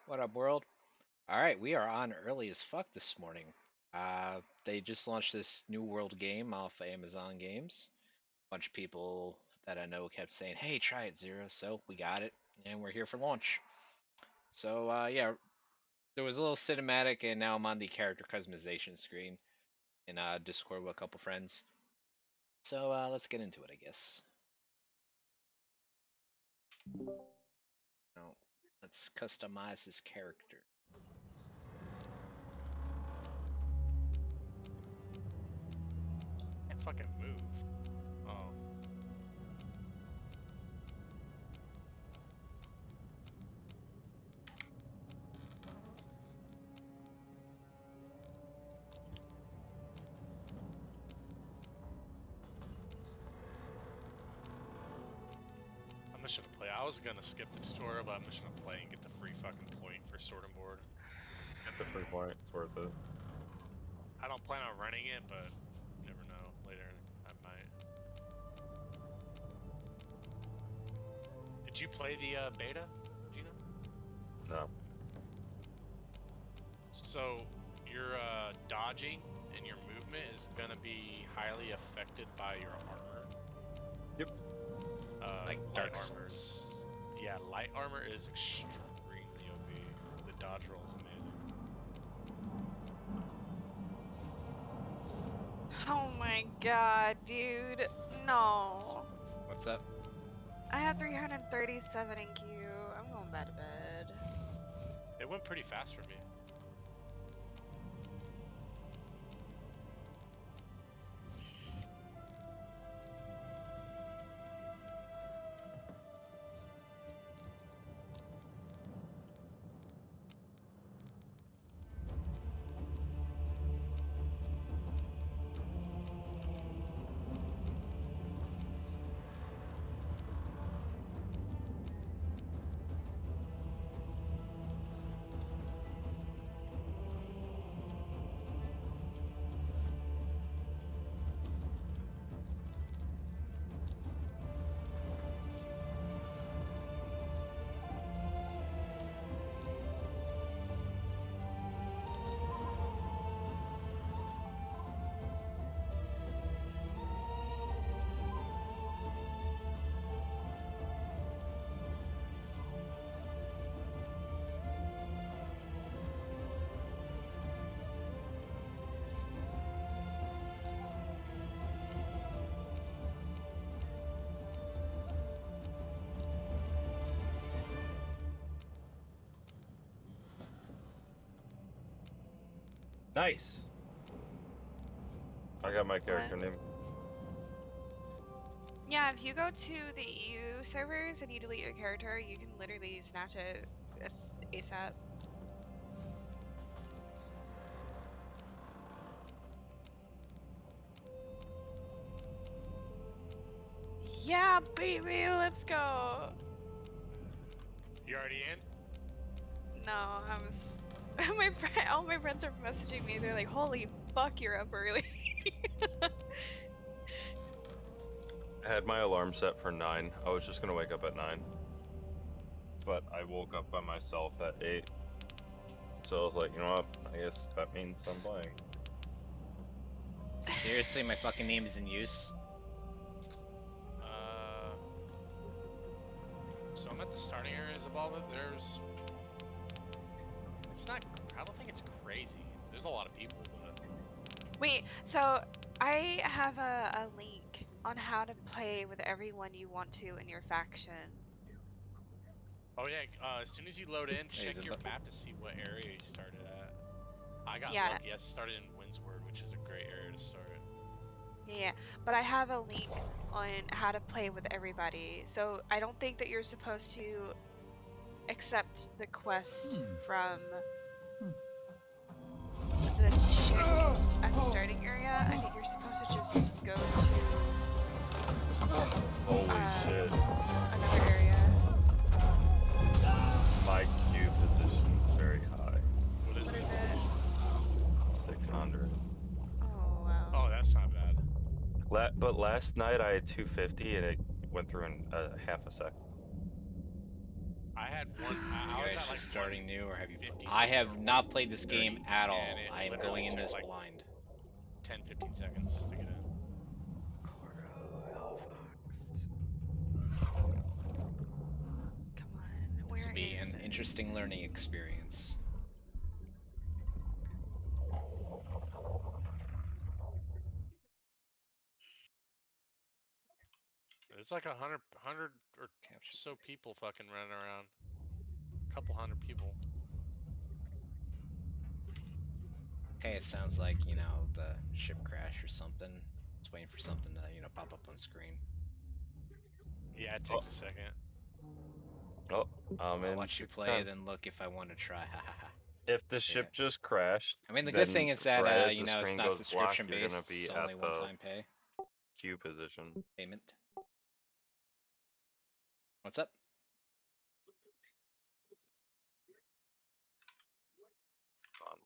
What up, world? All right, we are on early as fuck this morning. They just launched this New World game off Amazon Games. A bunch of people that I know kept saying, "Hey, try it, Zero." So we got it, and we're here for launch. So yeah, there was a little cinematic, and now I'm on the character customization screen in Discord with a couple friends. So let's get into it, I guess. Now, let's customize this character. Can't fucking move. Oh. I'm just gonna play. I was gonna skip the tutorial, but I'm just gonna play and get the free fucking point for Sword and Board. Get the free point, it's worth it. I don't plan on running it, but you never know. Later, I might. Did you play the beta, Gina? No. So your dodging and your movement is gonna be highly affected by your armor. Yep. Like light Dark armor. Souls. Yeah, light armor is extremely OP. The dodge roll is amazing. Oh my god, dude. No. What's up? I have 337 in queue. I'm going back to bed. It went pretty fast for me. Nice! I got my character What? name. Yeah, if you go to the EU servers and you delete your character, you can literally snatch it ASAP. Yeah, baby, let's go. You already in? No, my friend, all my friends are messaging me. They're like, "Holy fuck, you're up early." I had my alarm set for 9. I was just gonna wake up at 9. But I woke up by myself at 8. So I was like, you know what? I guess that means I'm playing. Seriously, my fucking name is in use. So I'm at the starting areas of all of it. There's, it's not. I don't think it's crazy. There's a lot of people, but Wait, so I have a link on how to play with everyone you want to in your faction. oh yeah. As soon as you load in, Hey, is check it your bu- map to see what area you started at. I got Yeah, lucky. I started in Windsward, which is a great area to start. yeah, but I have a link on how to play with everybody. So I don't think that you're supposed to accept the quest from the chick at the starting area. I think you're supposed to just go to Holy shit. another area. My Q position is very high. What is What it? is it? 600. Oh wow. Oh, that's not bad. But last night I had 250 and it went through in half a second. I had one. Are I you was guys at like just starting new, or have you? 156 I have or not played this game 130. at all. and it I am literally going in took this like blind. 10-15 seconds to get in. Corgo, Halifax. Come on, This where will be is an this? interesting learning experience. There's like 100 or Capture so people fucking running around. A couple hundred people. Okay, it sounds like, you know, the ship crash or something. It's waiting for something to, you know, pop up on screen. Yeah, it takes a second. Oh, I'm I'll in watch you play 610. it and look if I want to try. Ha ha ha. If the ship just crashed, I mean, the good then thing is that, right as you the know, it's screen not goes black, subscription you're based. gonna be It's at only the one-time pay queue position. payment. What's up? On.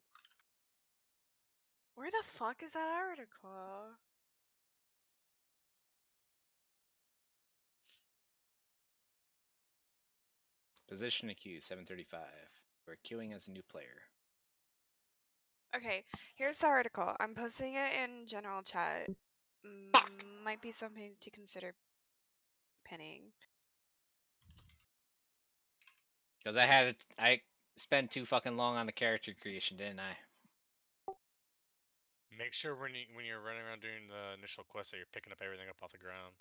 Where the fuck is that article? Position to queue, 735. We're queuing as a new player. Okay, here's the article. I'm posting it in general chat. Might be something to consider pinning. Because I spent too fucking long on the character creation, didn't I? Make sure when you're running around doing the initial quest that you're picking up everything up off the ground.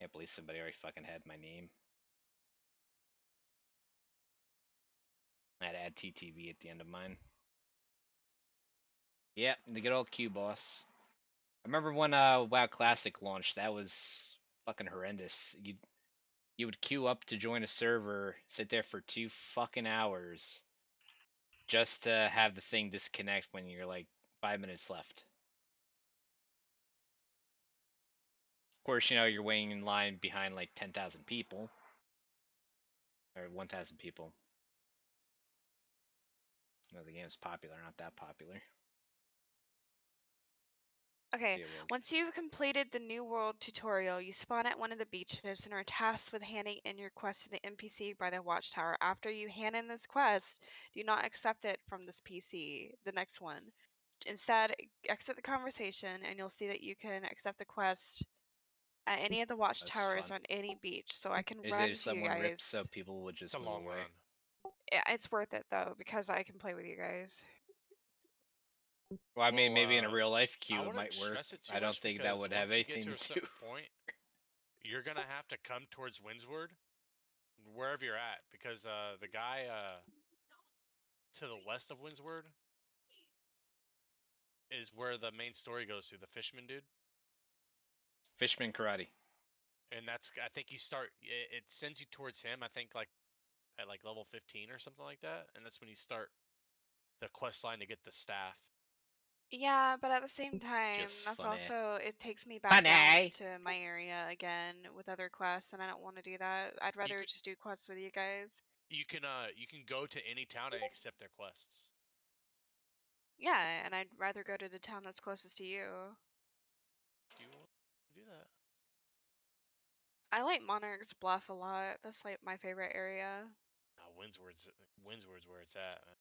Can't believe somebody already fucking had my name. I had to add TTV at the end of mine. Yeah, the good old Q boss. I remember when WoW Classic launched, that was fucking horrendous. You would queue up to join a server, sit there for 2 fucking hours just to have the thing disconnect when you're like 5 minutes left. Of course, you know, you're waiting in line behind like 10,000 people. Or 1,000 people. You know, the game's popular, not that popular. Okay, It was. once you've completed the New World tutorial, you spawn at one of the beaches and are tasked with handing in your quest to the NPC by the watchtower. After you hand in this quest, do not accept it from this PC, the next one. Instead, exit the conversation and you'll see that you can accept the quest at any of the watchtowers fun. on any beach. So I can Is run there to you someone ripped guys. so people would It's just a move long away? run. It's worth it though because I can play with you guys. Well, I mean, Well, maybe in a real life I queue it wouldn't might work. stress it too I don't much think that because would have once you get anything to a to do. certain point, you're gonna have to come towards Windsward, wherever you're at, because the guy to the west of Windsward is where the main story goes to, the fisherman dude. Fishman karate. And that's, I think you start, it sends you towards him, I think like at like level 15 or something like that, and that's when you start the quest line to get the staff. Yeah, but at the same time, Just that's funny. also it takes me back down Funny. to my area again with other quests, and I don't want to do that. I'd rather could- just do quests with you guys. You can go to any town and accept their quests. Yeah, and I'd rather go to the town that's closest to you. You want to do that? I like Monarch's Bluff a lot. That's like my favorite area. Windsward's where it's at. Man.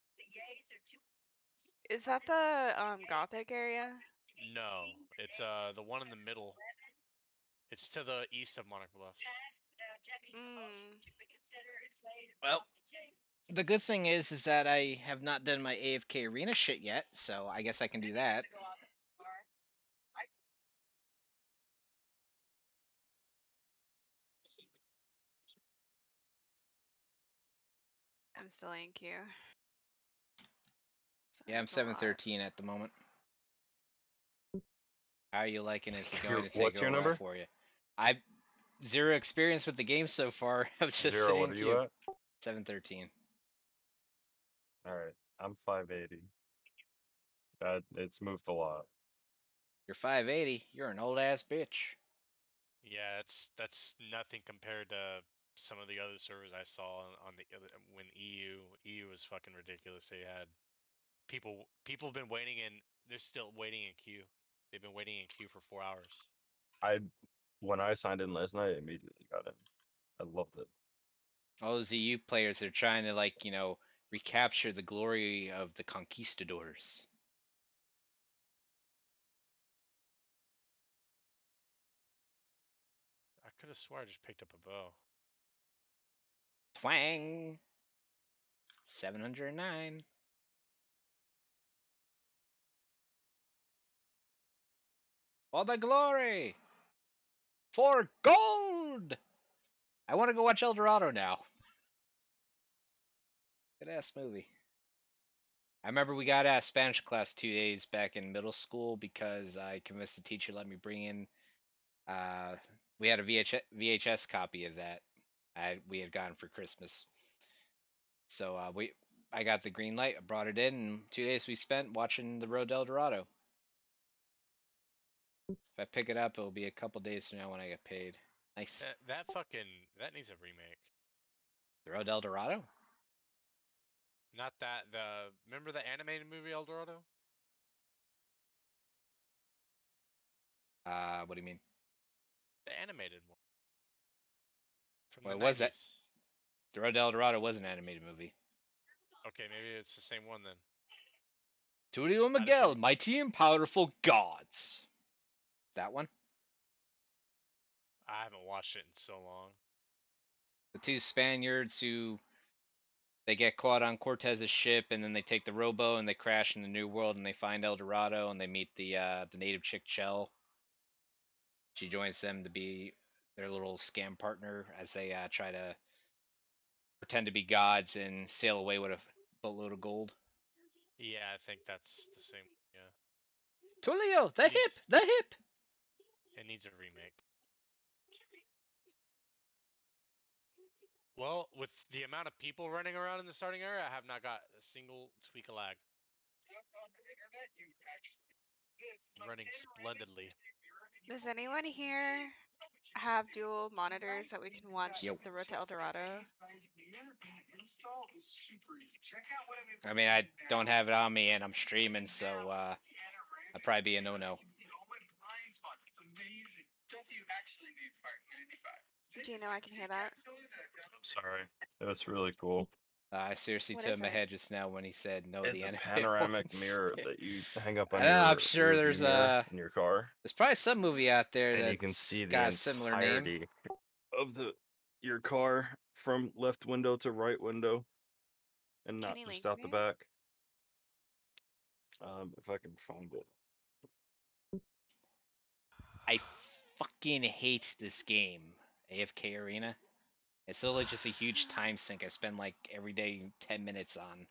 Is that the Gothic area? No, it's the one in the middle. It's to the east of Monarch Bluff. Well, the good thing is that I have not done my AFK arena shit yet, so I guess I can do that. I'm still in queue. So Yeah, I'm there's a lot. 713 at the moment. How are you liking it? Is it Your- going to take what's a your while number? for you? I've zero experience with the game so far. I'm just Zero, sitting what in are queue. you at? 713. Alright, I'm 580. It's moved a lot. You're 580. You're an old ass bitch. Yeah, that's nothing compared to some of the other servers I saw on the other, when EU was fucking ridiculous. They had people have been waiting in. They're still waiting in queue. They've been waiting in queue for 4 hours. when I signed in last night, I immediately got in. I loved it. All those EU players are trying to recapture the glory of the conquistadors. I could have swore I just picked up a bow. Twang. 709. For the glory. For gold. I want to go watch El Dorado now. Good ass movie. I remember we got out of Spanish class 2 days back in middle school because I convinced the teacher to let me bring in. We had a VHS copy of that we had gotten for Christmas. So I got the green light. I brought it in, and 2 days we spent watching The Road to El Dorado. If I pick it up, it'll be a couple days from now when I get paid. Nice. That needs a remake. The Road to El Dorado? Not that remember the animated movie El Dorado? What do you mean? The animated one. From Well, the was that? 90s. The Road to El Dorado was an animated movie. Okay, maybe it's the same one then. Tulio Miguel, mighty and powerful gods. That one? I haven't watched it in so long. The two Spaniards who they get caught on Cortez's ship, and then they take the rowboat and they crash in the New World, and they find El Dorado, and they meet the native chick Chell. She joins them to be their little scam partner as they try to pretend to be gods and sail away with a boatload of gold. Yeah, I think that's the same. Yeah. Tulio, the hip. It needs a remake. Well, with the amount of people running around in the starting area, I have not got a single tweak of lag. Running splendidly. Does anyone here have dual monitors that we can watch Yo. The Road to El Dorado? I mean, I don't have it on me, and I'm streaming, so I'd probably be a no-no. Do you know I can hear that? I'm sorry. That's really cool. I seriously What took is my it? head just now when he said no. It's the a anime panoramic ones. mirror that you hang up on I know, your I'm sure rearview there's mirror in your car, there's probably some movie out there and that's you can see the got a similar name. entirety of your car from left window to right window, and not Can you just link out the me? back. If I can find it. I fucking hate this game, AFK Arena. It's literally just a huge time sink I spend like every day 10 minutes on.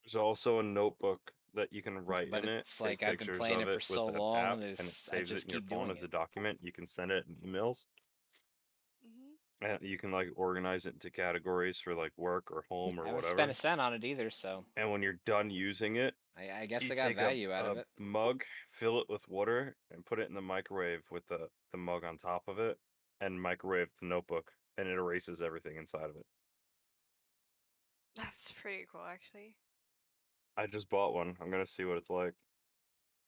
There's also a notebook that you can write But in it, it's take like I've been pictures playing of it for it with so an long, app, and it I saves it just in your keep phone doing as a it. document. You can send it in emails. Mm-hmm. And you can like organize it into categories for like work or home or I haven't whatever. spent a cent on it either, so And when you're done using it, I guess you I got take value out of a it. mug, fill it with water, and put it in the microwave with the mug on top of it, and microwave the notebook, and it erases everything inside of it. That's pretty cool, actually. I just bought one. I'm gonna see what it's like.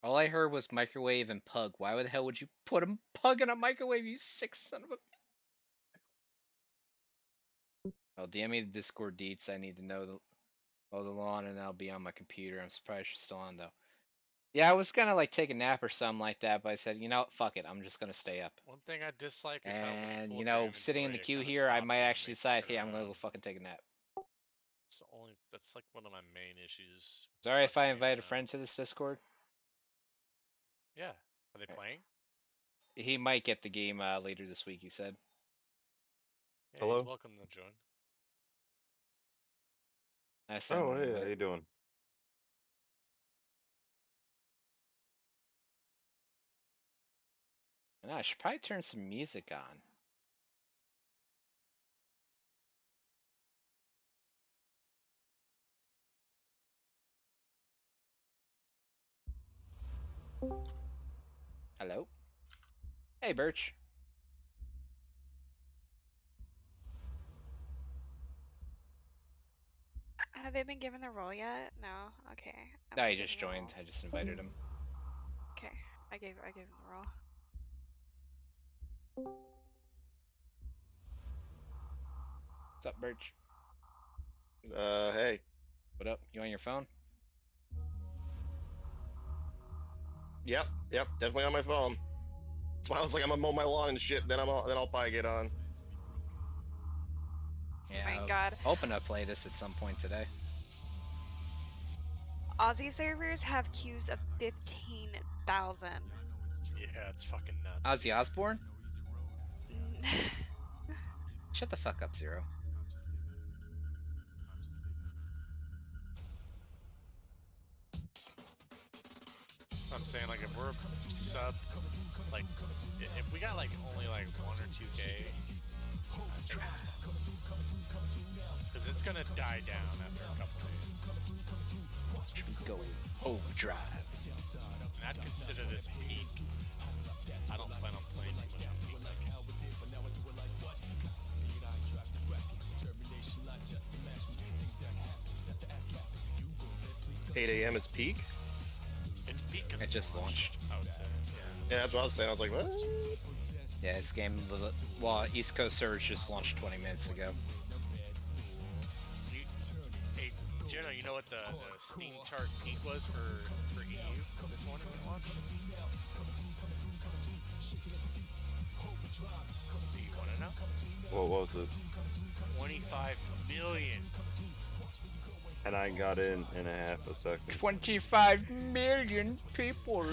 All I heard was microwave and pug. Why the hell would you put a pug in a microwave, you sick son of a... Oh, DM me the Discord deets. I need to know the lawn, and I'll be on my computer. I'm surprised you're still on, though. Yeah, I was gonna like take a nap or something like that, but I said, you know what, fuck it. I'm just gonna stay up. One thing I dislike is how when you And, pull you up your know, sitting in the inventory, it queue kinda here, I stops might you and actually makes you decide, turn hey, I'm gonna go around. fucking take a nap. That's like one of my main issues. Is it alright if I fucking invite a game friend to this Discord? Yeah. Are they Alright. playing? He might get the game later this week, he said. Yeah, Hello? he's welcome to join. I sent Oh, him an hey, how invite. you doing? And I should probably turn some music on. Hello? Hey, Birch. Have they been given the role yet? No. Okay. I'm No, gonna he give just him the joined. role. I just invited him. Okay. I gave him the role. What's up, Birch? Hey. What up? You on your phone? Yep, definitely on my phone. That's why I was like, I'm gonna mow my lawn and shit. Then I'll probably get on. Yeah. Oh my god. Hoping to play this at some point today. Aussie servers have queues of 15,000. Yeah, it's fucking nuts. Ozzy Osbourne? Shut the fuck up, Zero. I'm saying, like, if we're sub, like, if we got like only like 1 or 2K, because it's gonna die down after a couple days. Should be going overdrive. And I'd consider this peak. I don't plan on playing too much on peak. 8 a.m. is peak. It's peak because It just launched. I would say, yeah. Yeah, that's what I was saying. I was like, what? Yeah, this game, well, East Coast servers just launched 20 minutes ago. Hey, Jenna, you know what the Steam chart peak was for EU this morning when it launched? Do you want to know? What was it? 25 million. And I got in a half a second. 25 million people.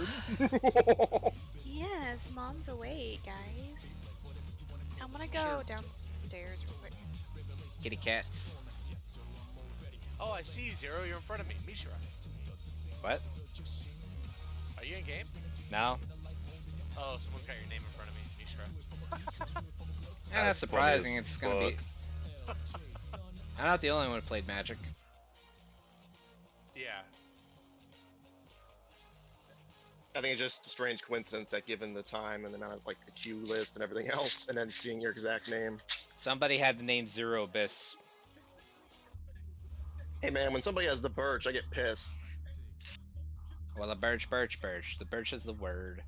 Yes, mom's awake, guys. I'm gonna go Sure. downstairs real quick. Kitty cats. Oh, I see you, Zero. You're in front of me. Mishra. What? Are you in game? No? Oh, someone's got your name in front of me. Mishra. Yeah, that's That's surprising. funny as It's gonna be. I'm not the only one who played Magic. Yeah. I think it's just a strange coincidence that given the time and the amount of like the queue list and everything else, and then seeing your exact name. Somebody had the name Zero Abyss. Hey man, when somebody has the Birch, I get pissed. Well, the Birch. The Birch is the word.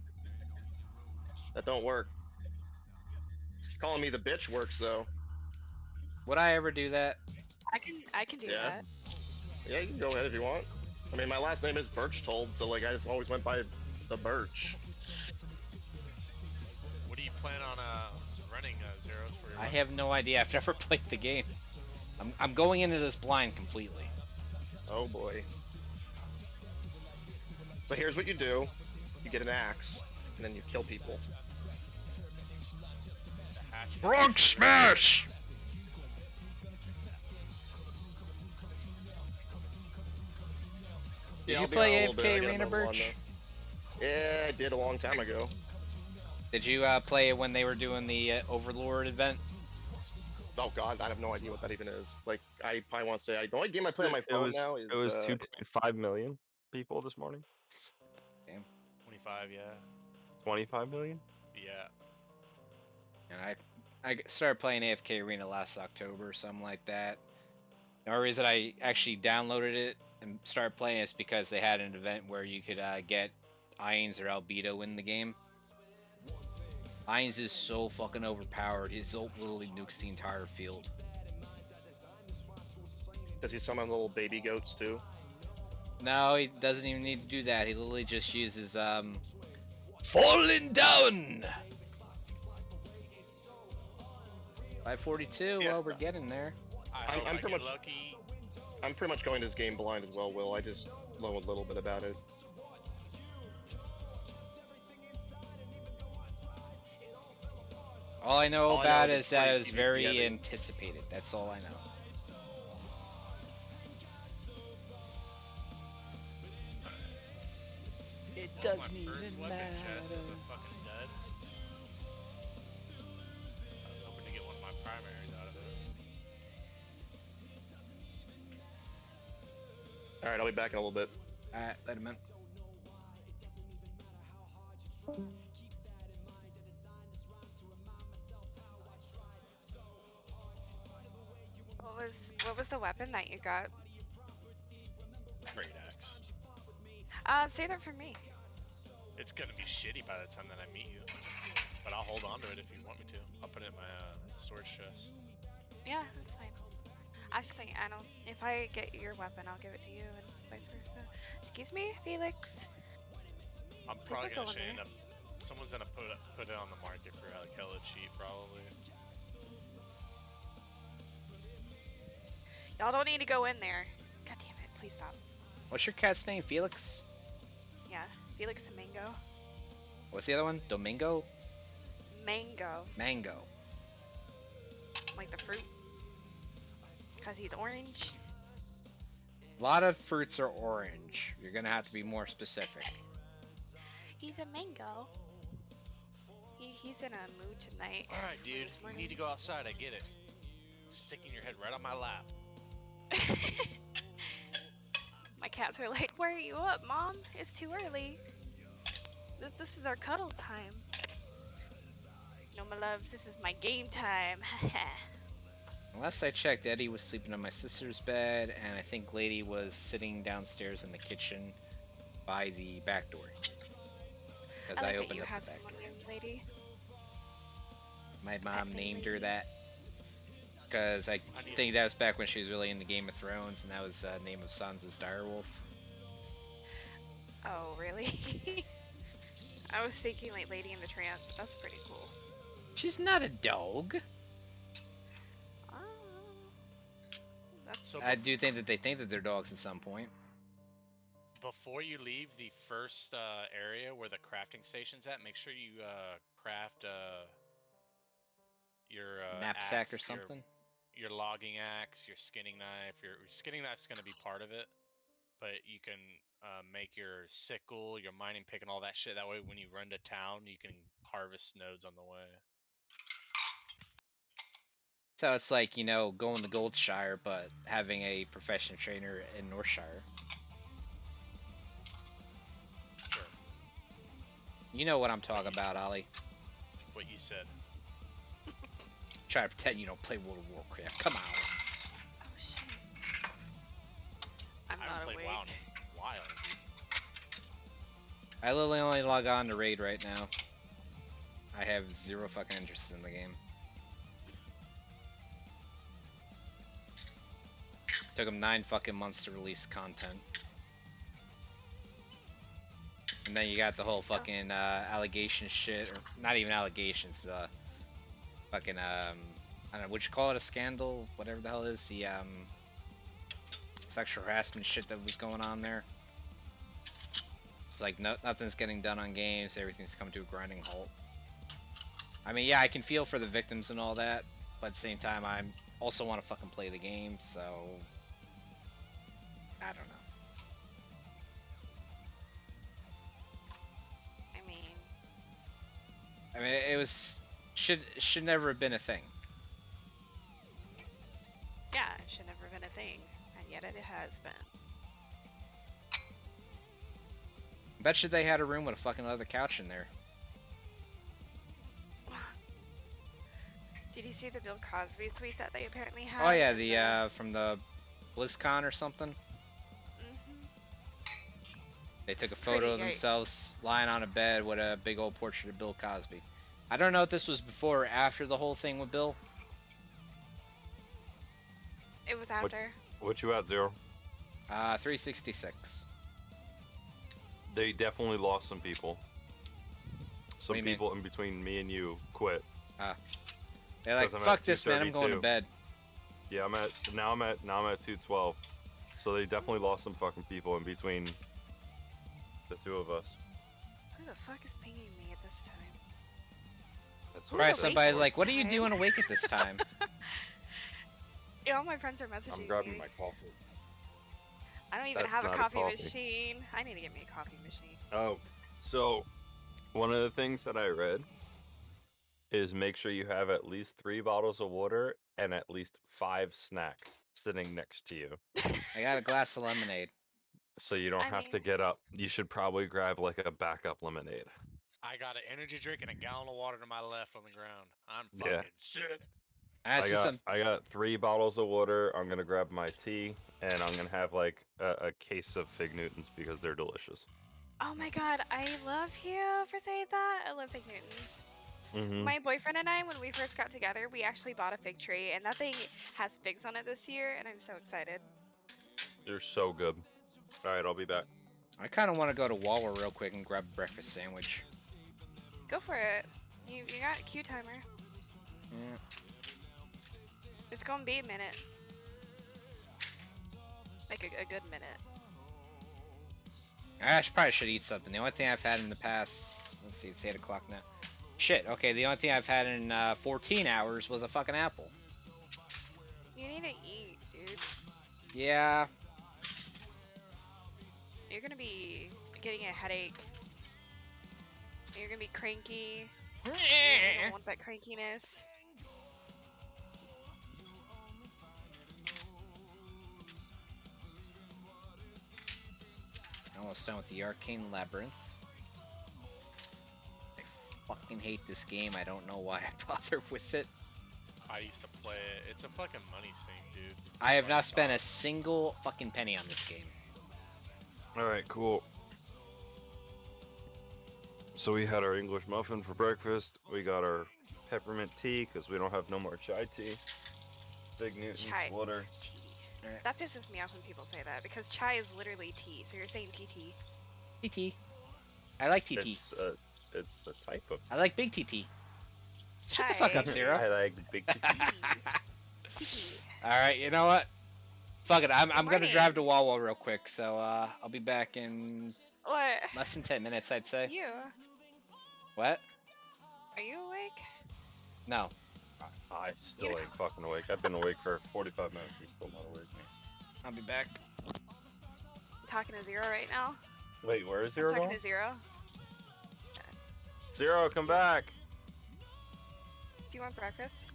That don't work. Calling me the bitch works though. Would I ever do that? I can do Yeah. that. Yeah, you can go ahead if you want. I mean, my last name is Birchtold, so like I just always went by the Birch. What do you plan on running, Zeros, for your I have no idea. I've never played the game. I'm going into this blind completely. Oh boy. So here's what you do. You get an axe, and then you kill people. hatchet? Bronx Smash! Did Yeah, you I'll be play on a little bit. I AFK gotta Arena, mow the lawn, Birch? though. Yeah, I did a long time ago. Did you play it when they were doing the Overlord event? Oh god, I have no idea what that even is. Like, I probably want to say, the only game I play on my phone now is... It was 2.5 million people this morning. 25, yeah. 25 million? Yeah. And I started playing AFK Arena last October, something like that. The only reason I actually downloaded it and started playing is because they had an event where you could get Ainz or Albedo in the game. Ainz is so fucking overpowered. His ult literally nukes the entire field. Does he summon little baby goats too? No, he doesn't even need to do that. He literally just uses falling down. 542. Yeah. Well, we're getting there. I'm I pretty get much- lucky. I'm pretty much going to this game blind as well, Will. I just know a little bit about it. All I know All I know about is it it's is that it pretty was PvP very heavy. anticipated. That's all I know. It My doesn't first even weapon chest matter. is a fucking dud. I was hoping to get one of my primaries out of it. Alright, I'll be back in a little bit. Alright, let him in. What was the weapon that you got? Great axe. Say that for me. It's gonna be shitty by the time that I meet you. But I'll hold on to it if you want me to. I'll put it in my storage chest. Yeah, that's fine. Actually, I don't. If I get your weapon, I'll give it to you, and vice versa. Excuse me, Felix. I'm Please probably don't gonna go in end up. Someone's gonna put it on the market for like hella cheap, probably. Y'all don't need to go in there. God damn it! Please stop. What's your cat's name? Felix? Yeah, Felix and Mango. What's the other one? Domingo? Mango, Mango. like the fruit. Cause he's orange. A lot of fruits are orange. You're gonna have to be more specific. He's a mango. He's in a mood tonight. All right, dude. This You morning. need to go outside. I get it. Sticking your head right on my lap. My cats are like, "Why are you up, Mom? It's too early. This is our cuddle time." No, my loves, this is my game time. Last I checked, Eddie was sleeping on my sister's bed, and I think Lady was sitting downstairs in the kitchen by the back door. Because I I like that opened you up have the back someone door. named Lady. My mom Lady. named her that. Because I think that was back when she was really into Game of Thrones, and that was the name of Sansa's direwolf. Oh, really? I was thinking like Lady in the Tramp, but that's pretty cool. She's not a dog. Oh, that's So I do think that they think that they're dogs at some point. Before you leave the first area where the crafting station's at, make sure you craft your Knapsack axe, or something. Your logging axe, your skinning knife. Your skinning knife's going to be part of it, but you can make your sickle, your mining pick, and all that shit. That way, when you run to town, you can harvest nodes on the way. So it's like, you know, going to Goldshire, but having a professional trainer in Northshire. Sure. You know what I'm talking about, Ollie. What you said. Try to pretend you don't play World of Warcraft. Come on. oh shit. I'm I haven't not played awake. WoW in a while, dude. I literally only log on to Raid right now. I have zero fucking interest in the game. Took them 9 fucking months to release content. And then you got the whole fucking allegation shit, or not even allegations, the fucking I don't know, would you call it a scandal? Whatever the hell it is, the sexual harassment shit that was going on there. It's like nothing's getting done on games, everything's come to a grinding halt. I mean, yeah, I can feel for the victims and all that, but at the same time, I also want to fucking play the game, so I don't know. I mean, it was should never have been a thing. Yeah, it should never have been a thing, and yet it has been. Bet you they had a room with a fucking leather couch in there. Did you see the Bill Cosby tweet that they apparently had? Oh yeah, in the from the BlizzCon or something. Mhm. They took It's a photo pretty of yikes. themselves lying on a bed with a big old portrait of Bill Cosby. I don't know if this was before or after the whole thing with Bill. It was after. What you at, Zero? 366. They definitely lost some people. Some do you mean? people in between me and you quit. They're like, 'Cause I'm at fuck this, man. I'm going to 232. bed. Yeah, I'm at 212. So they definitely lost some fucking people in between the two of us. Who the fuck is pinging me at this time? That's Who's what I Right, awake said somebody's before. like, what are you time? doing awake at this time? Yeah, all my friends are messaging I'm grabbing me. my coffee. I don't even That's have a not a coffee coffee. machine. I need to get me a coffee machine. Oh, so one of the things that I read is make sure you have at least 3 bottles of water and at least 5 snacks sitting next to you. I got a glass of lemonade. So you don't I have to mean- get up. You should probably grab like a backup lemonade. I got an energy drink and a gallon of water to my left on the ground. I'm Yeah. fucking sick. That's just I got 3 bottles of water. I'm gonna grab my tea, and I'm gonna have like a case of Fig Newtons because they're delicious. Oh my god, I love you for saying that. I love Fig Newtons. Mhm. My boyfriend and I, when we first got together, we actually bought a fig tree, and that thing has figs on it this year, and I'm so excited. You're so good. All right, I'll be back. I kind of want to go to Wawa real quick and grab a breakfast sandwich. Go for it. You got a queue timer. Yeah. It's gonna be a minute. Like a good minute. Probably should eat something. The only thing I've had in the past, let's see, it's 8 o'clock now. Shit, okay, the only thing I've had in 14 hours was a fucking apple. You need to eat, dude. Yeah. You're gonna be getting a headache. You're gonna be cranky. You don't want that crankiness. Almost done with the Arcane Labyrinth. I fucking hate this game. I don't know why I bother with it. I used to play it. It's a fucking money sink, dude. I have not spent a single fucking penny on this game. All right, cool. So we had our English muffin for breakfast. We got our peppermint tea because we don't have no more chai tea. Big Newton's Chai water. tea. Alright. That pisses me off when people say that because chai is literally tea. So you're saying TT. TT. I like TT. It's the type of. I like big TT. Shut the Chai. fuck up, Zero. I like big tea. TT. Alright, you know what? Fuck it, I'm gonna morning. drive to Wawa real quick, so I'll be back in What? less than 10 minutes, I'd say. You? What? Are you awake? No. I still You know- ain't fucking awake. I've been awake for 45 minutes. I'm still not awake. I'll be back. Talking to Zero right now. Wait, where is Zero Talking going? to Zero. Zero, come back! Do you want breakfast?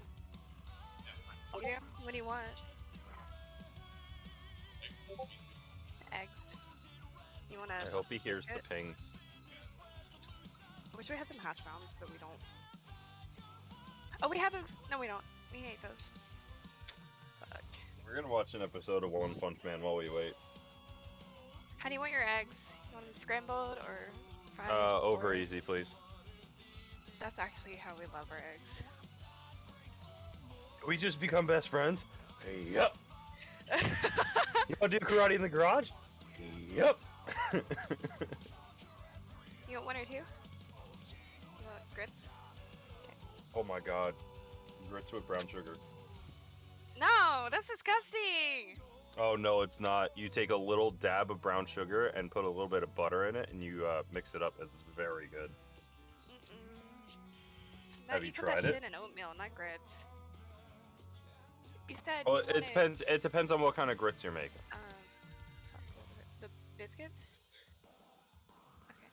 You do? What do you want? Eggs. You want I a hope he hears the biscuit? pings. I wish we had some hash browns, but we don't. Oh, we have those. No, we don't. We hate those. Fuck. We're gonna watch an episode of One Punch Man while we wait. How do you want your eggs? You want them scrambled or fried? Over or- easy, please. That's actually how we love our eggs. We just become best friends? Yup. You wanna do karate in the garage? Yup. You want one or two? Do you want grits? Oh my god. Grits with brown sugar. No, that's disgusting. Oh no, it's not. You take a little dab of brown sugar and put a little bit of butter in it, and you mix it up. It's very good. No, Have you put that tried it? shit in oatmeal, not grits. You said Oh, you it depends. It depends on what kind of grits you're making. fuck, what was it? The biscuits? Okay.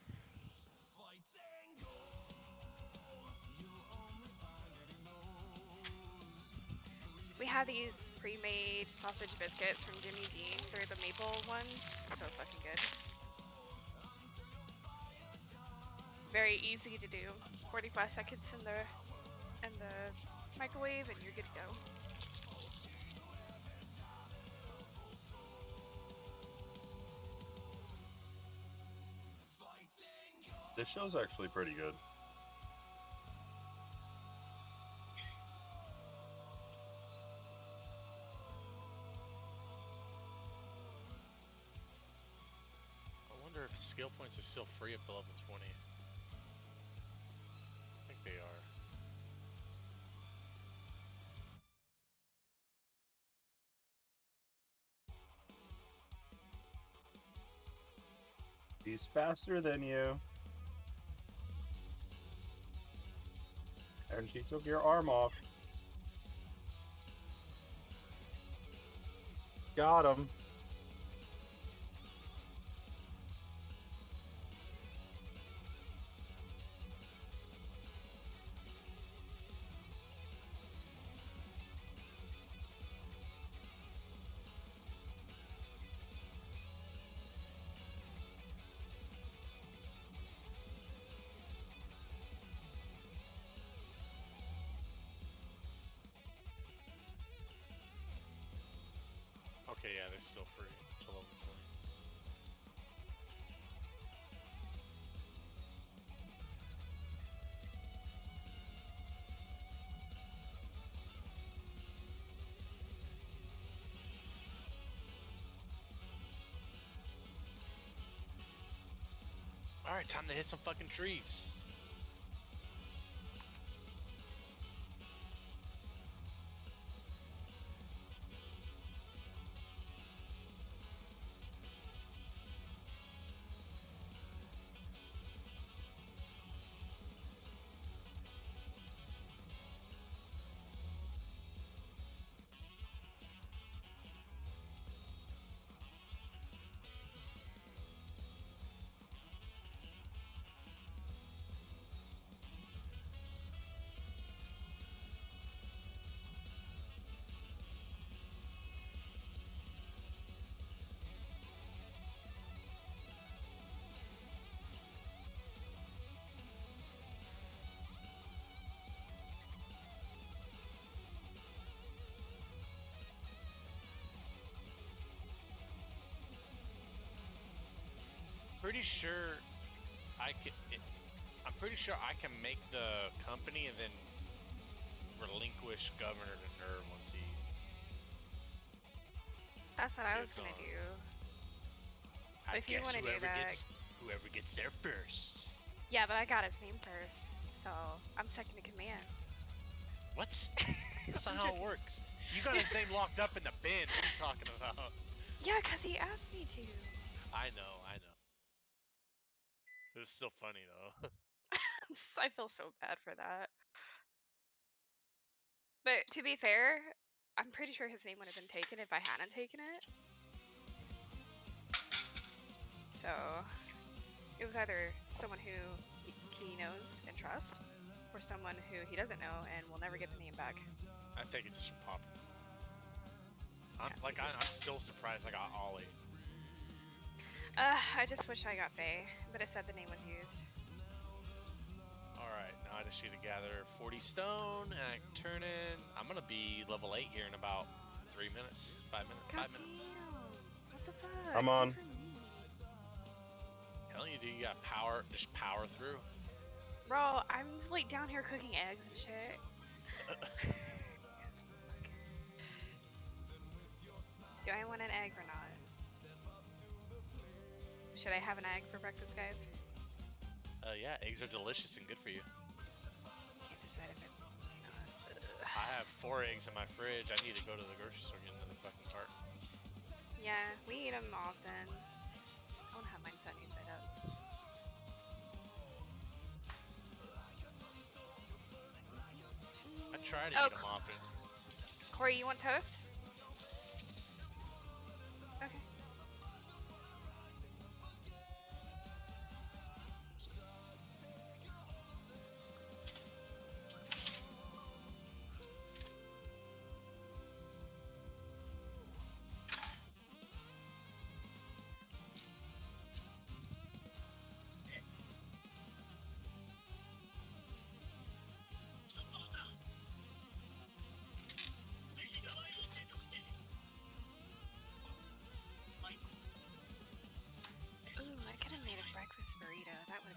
We have these pre-made sausage biscuits from Jimmy Dean. They're the maple ones. So fucking good. Very easy to do. 45 seconds in the microwave and you're good to go. This show's actually pretty good. I wonder if skill points are still free up to level 20. I think they are. He's faster than you. And she took your arm off. Got him. Okay, yeah, they're still free to level 20. Alright, time to hit some fucking trees. Pretty sure I can. I'm pretty sure I can make the company and then relinquish Governor to Nerve once he. That's what I was It's gonna on. do. I If you guess wanna do that- whoever gets there first. Yeah, but I got his name first, so I'm second in command. What? That's I'm not how it joking. works. You got his name locked up in the bin. What are you talking about? Yeah, cause he asked me to. I know. It was still funny though. I feel so bad for that. But to be fair, I'm pretty sure his name would have been taken if I hadn't taken it. So it was either someone who he knows and trusts, or someone who he doesn't know and will never get the name back. I think it's just pop. I'm Yeah, I'm still surprised I got Ollie. I just wish I got Faye, but it said the name was used. Alright, now I just need to gather 40 stone and I can turn in. I'm gonna be level 8 here in about 3 minutes. 5 minutes. 5 minutes. Damn. What the fuck? I'm Good on. for me. Telling you, dude, you got power. Just power through. Bro, I'm like down here cooking eggs and shit. Do I want an egg or not? Should I have an egg for breakfast, guys? Yeah, eggs are delicious and good for you. Can't decide if it's not. I have 4 eggs in my fridge. I need to go to the grocery store and get another fucking cart. Yeah, we eat them often. I want to have mine sunny side up. I try to Oh, eat them often. Corey, you want toast? Okay. Ooh, I could have made a breakfast burrito. That would.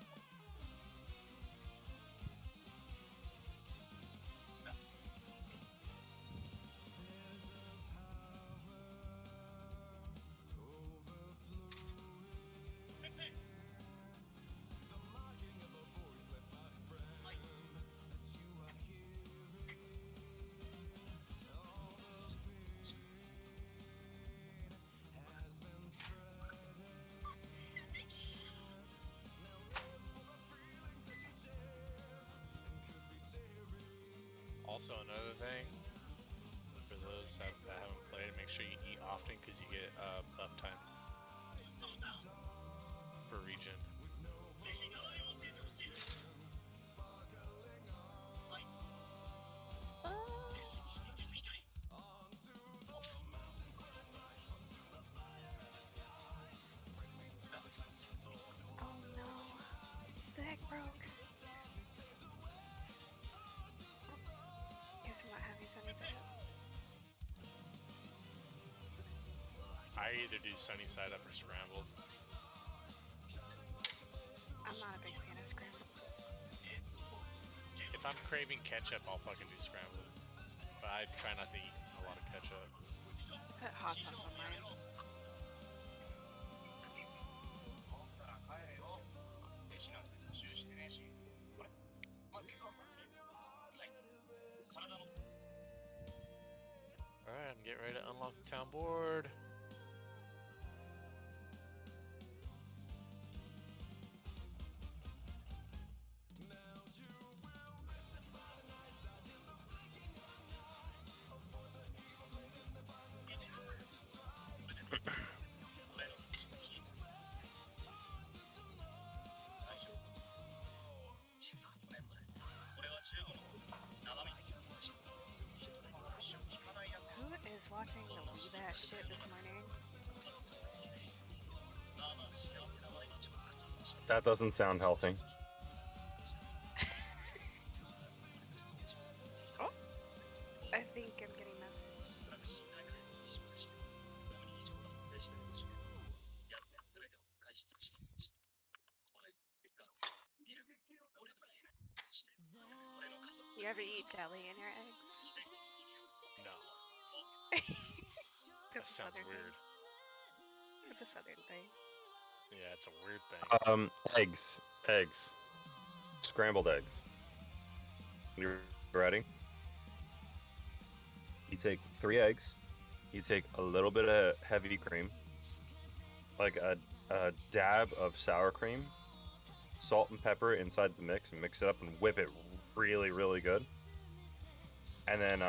Also, another thing, for those that haven't played, make sure you eat often because you get buff times per region. Oh no. The egg broke. Guess what? Have you sunny side up? I either do sunny side up or scrambled. I'm not a big fan of scrambled. If I'm craving ketchup, I'll fucking do scrambled. But I try not to eat a lot of ketchup. Put hot sauce on mine. Town board. Who is watching the weeb ass shit this morning? That doesn't sound healthy. Oh, I think I'm getting messaged. You ever eat jelly in your eggs? No, that That's a sounds southern weird. thing. It's a southern thing. Yeah, it's a weird thing. Eggs. Scrambled eggs. You ready? You take 3 eggs. You take a little bit of heavy cream, like a dab of sour cream, salt and pepper inside the mix, and mix it up and whip it really, really good. And then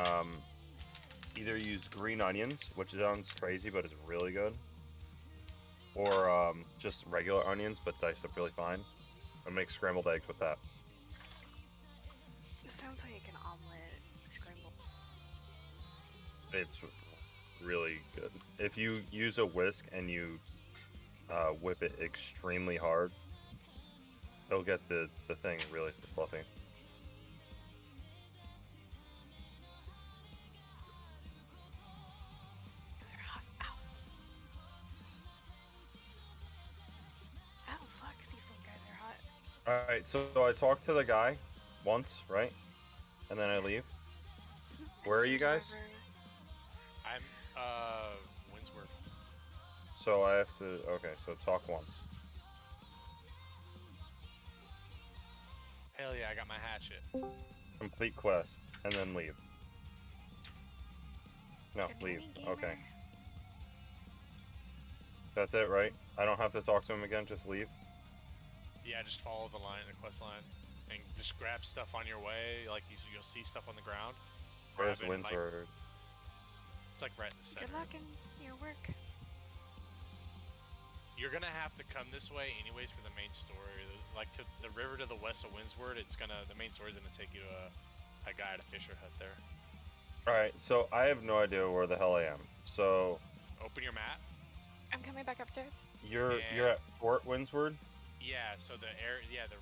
either use green onions, which sounds crazy, but it's really good, or just regular onions, but diced up really fine, and make scrambled eggs with that. It sounds like an omelet scrambled. It's really good. If you use a whisk and you whip it extremely hard, it'll get the thing really fluffy. Those are hot. Ow. Ow, fuck. These little guys are hot. Alright, so I talked to the guy once, right? And then I leave. Where are you guys? River. I'm Windsward. So I have to, okay, so talk once. Hell yeah, I got my hatchet. Complete quest, and then leave. No, Good leave. morning, Okay. gamer. That's it, right? I don't have to talk to him again, just leave? Yeah, just follow the line, the quest line, and just grab stuff on your way. Like you'll see stuff on the ground. Where's Grab it and, like, Windsor? it's like right in the center. Good luck in your work. You're gonna have to come this way anyways for the main story. Like to the river to the west of Windsward, the main story's gonna take you to a guy at a fisher hut there. Alright, so I have no idea where the hell I am. So Open your map. I'm coming back upstairs. you're Yeah. at Fort Windsward? Yeah, so the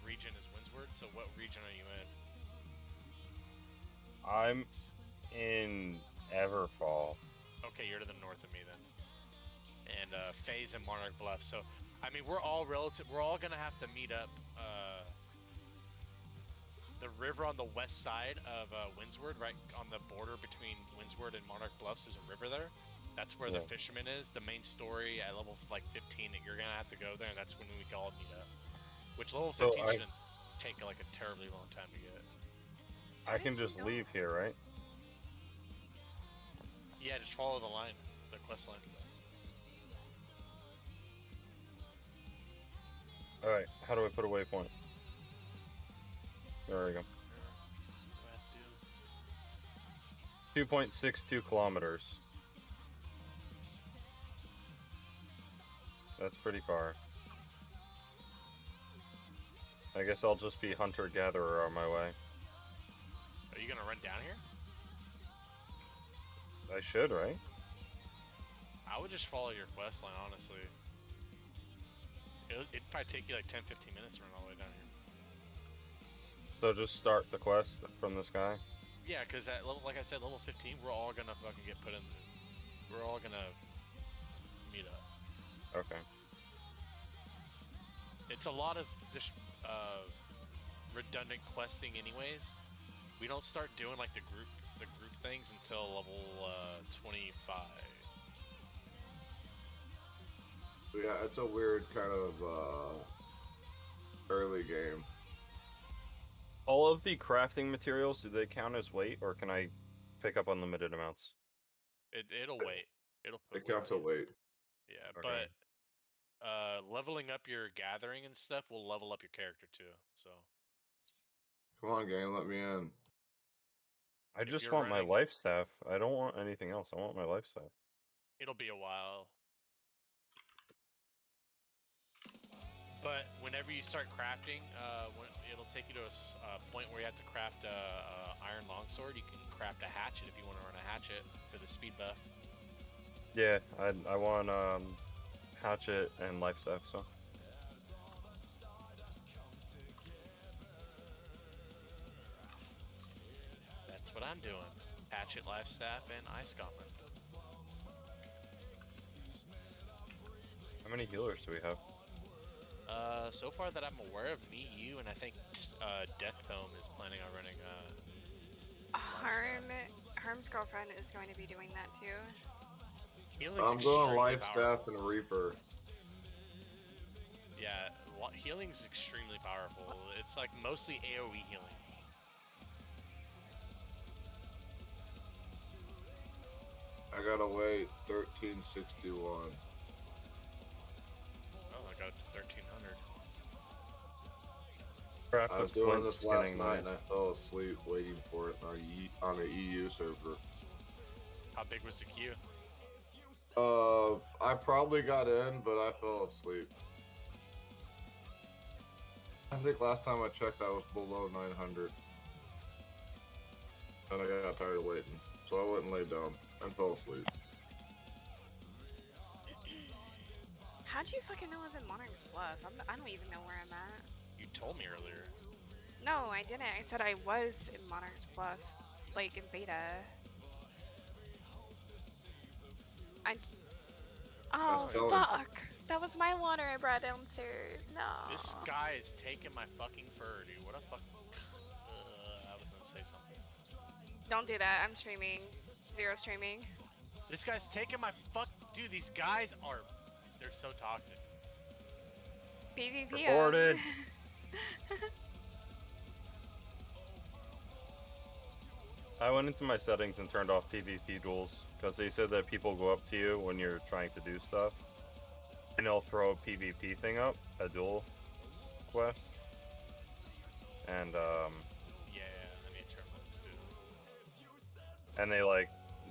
region is Windsward. So what region are you in? I'm in Everfall. Okay, you're to the north of me then. And Faye's in Monarch Bluff. So I mean, we're all relative. We're all gonna have to meet up. The river on the west side of Windsward, right on the border between Windsward and Monarch Bluffs, there's a river there. That's where the Yeah. fisherman is. The main story at level like 15, that you're gonna have to go there, and that's when we all meet up. Which level So 15 I- shouldn't take like a terribly long time to get. I can didn't you just know? leave here, right? Yeah, just follow the line, the quest line. Alright, how do I put a waypoint? There we go. 2.62 kilometers. That's pretty far. I guess I'll just be hunter-gatherer on my way. Are you gonna run down here? I should, right? I would just follow your quest line, honestly. It'd probably take you like 10-15 minutes to run all the way down here. So just start the quest from this guy? Yeah, because at level, like I said, level 15, we're all gonna fucking get put in. We're all gonna meet up. Okay. It's a lot of just redundant questing, anyways. We don't start doing like the group things until level 25. Yeah, it's a weird kind of early game. All of the crafting materials, do they count as weight, or can I pick up unlimited amounts? It'll wait. It'll put It counts a weight. weight. Yeah, Okay. but leveling up your gathering and stuff will level up your character too. So Come on, game, let me in. I if just you're want my running, life staff. I don't want anything else. I want my life staff. it'll be a while. But whenever you start crafting, it'll take you to a point where you have to craft a iron longsword. You can craft a hatchet if you want to run a hatchet for the speed buff. Yeah, I want hatchet and life staff. So That's what I'm doing. Hatchet, life staff, and ice goblin. how many healers do we have? So far that I'm aware of, me, you, and I think Death Tome is planning on running Herm's girlfriend is going to be doing that too. healing's I'm going extremely life powerful. staff and reaper. Yeah, healing's extremely powerful. It's like mostly AoE healing. I gotta wait 1361. Oh, I got it to 1300. Craft I a was doing flint this last skinning night knife. and I fell asleep waiting for it on the EU server. How big was the queue? I probably got in, but I fell asleep. I think last time I checked, I was below 900. And I got tired of waiting, so I went and laid down and fell asleep. How'd you fucking know I was in Monarch's Bluff? I don't even know where I'm at. You told me earlier. No, I didn't. I said I was in Monarch's Bluff, like in beta. Oh, telling. fuck! That was my water I brought downstairs. No. This guy is taking my fucking fur, dude. What a fuck. I was gonna say something. Don't do that. I'm streaming. Zero streaming. This guy's taking my fuck. Dude, these guys are. They're so toxic. PvP. Reported. I went into my settings and turned off PvP duels because they said that people go up to you when you're trying to do stuff, and they'll throw a PvP thing up, a duel quest, and Yeah, I need to turn that too. and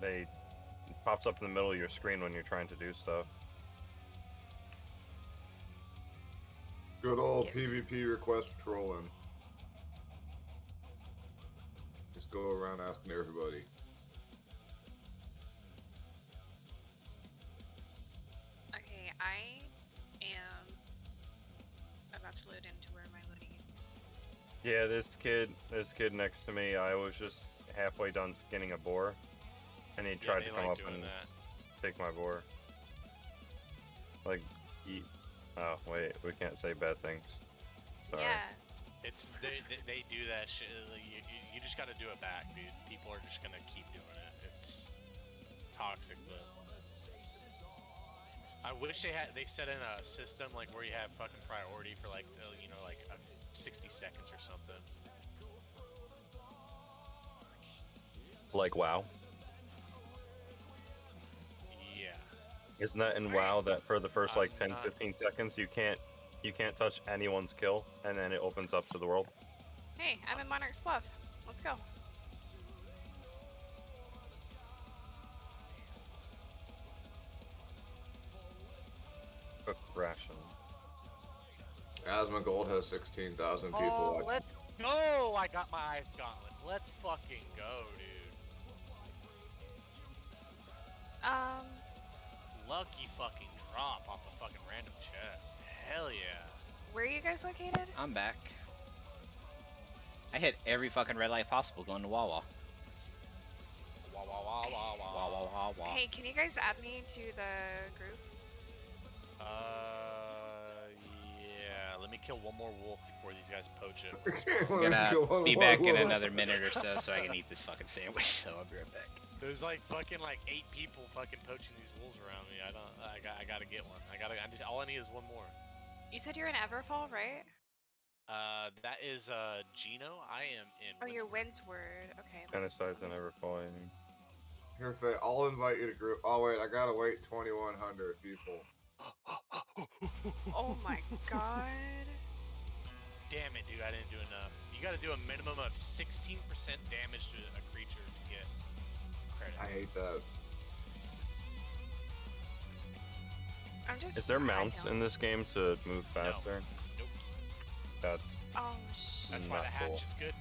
they it pops up in the middle of your screen when you're trying to do stuff. Good old Get- PvP request trolling. Just go around asking everybody. Okay, I am about to load into where my loading is. Yeah, this kid next to me, I was just halfway done skinning a boar, and he tried to come up and take my boar. Like, eat. Oh wait, we can't say bad things. Sorry. Yeah. It's they do that shit. You just gotta do it back, dude. People are just gonna keep doing it. It's toxic, but I wish they set in a system like where you have fucking priority for like 60 seconds or something. Like WoW. Yeah. Isn't that in Alright. WoW that for the first like I'm 10, not- 15 seconds you can't touch anyone's kill, and then it opens up to the world? Hey, I'm in Monarch's Bluff. Let's go. Cook ration. Asmongold has 16,000 people Oh, watching. let's go! I got my ice gauntlet. Let's fucking go, dude. Lucky fucking drop off a fucking random chest. Hell yeah. Where are you guys located? I'm back. I hit every fucking red light possible going to Wawa. Wah wah wah wah wah. Wah wah wah wah. Hey, can you guys add me to the group? Yeah. Let me kill one more wolf before these guys poach it. I'm gonna be back in another minute or so I can eat this fucking sandwich, so I'll be right back. There's like fucking 8 people fucking poaching these wolves around me. I gotta get one. All I need is one more. You said you're in Everfall, right? That is Gino. I am in. Oh, you're Windsor. Windsward. Okay. Genocides and ever falling. Here, Faye, I'll invite you to group. Oh wait, I gotta wait 2,100 people. Oh my god. Damn it, dude! I didn't do enough. You got to do a minimum of 16% damage to a creature to get credit. I hate that. I'm just. Is there I mounts don't- in this game to move faster? Nope. That's Oh shit. That's why the not hatch cool. is good.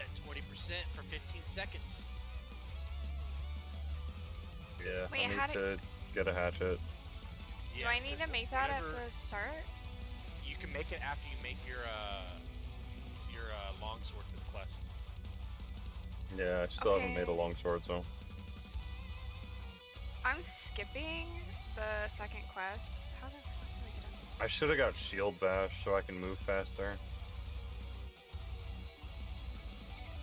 At 20% for 15 seconds. yeah. Wait, I how need do- to get a hatchet. Do I need to make that at the start? You can make it after you make your longsword for the quest. Yeah, I still haven't made a Okay. longsword, so. I'm skipping the second quest. How the fuck do I get on? I should have got shield bash so I can move faster.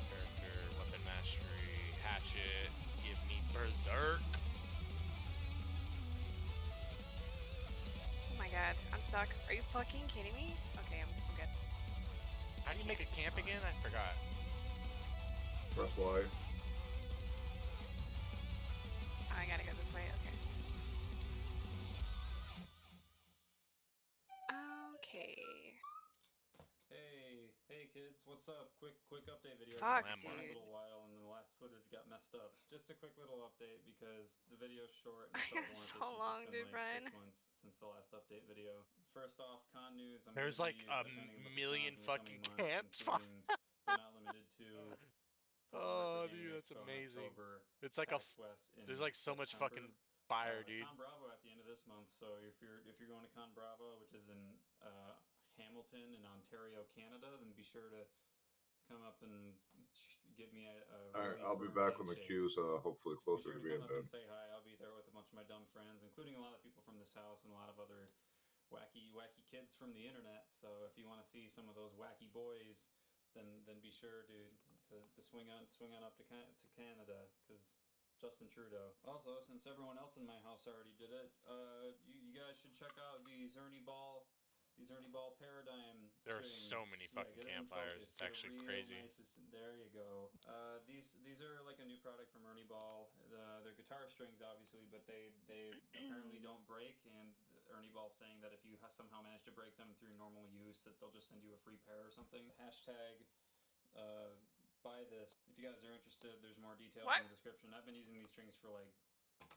Character, weapon mastery, hatchet, give me berserk. Oh my god, I'm stuck. Are you fucking kidding me? Okay, I'm good. How do you make a camp again? I forgot. Press Y. Oh, I gotta go this way. Okay. Okay. Hey kids, what's up? Quick update video. Fuck, It's been a dude. little while and the last footage got messed up. Just a quick little update because the video's short and I it felt got warranted so since long, it's dude, been Brian. like 6 months since the last update video. First off, con news. I'm There's gonna like be a attending bunch of million cons in the coming fucking months, camps. including, but not limited to Oh, Retro Gaming dude, that's Expo in amazing. October, It's like a PAX West in there's like so much September. fucking fire, dude. Con Bravo at the end of this month. So if you're going to Con Bravo, which is in Hamilton in Ontario, Canada, then be sure to come up and give me a Alright, really I'll be firm back when the handshake. queue's hopefully Be closer sure to to being come up done. and say hi. I'll be there with a bunch of my dumb friends, including a lot of people from this house and a lot of other wacky kids from the internet. So if you want to see some of those wacky boys, then be sure to swing on up to Canada, because Justin Trudeau. Also, since everyone else in my house already did it, you guys should check out these Ernie Ball paradigm There are strings. so many fucking get it in campfires, focus. it's actually They're real crazy. nice. There you go. These are like a new product from Ernie Ball. They're guitar strings, obviously, but they apparently don't break. And Ernie Ball saying that if you somehow manage to break them through normal use, that they'll just send you a free pair or something. Hashtag buy this. If you guys are interested, there's more details What? in the description. I've been using these strings for like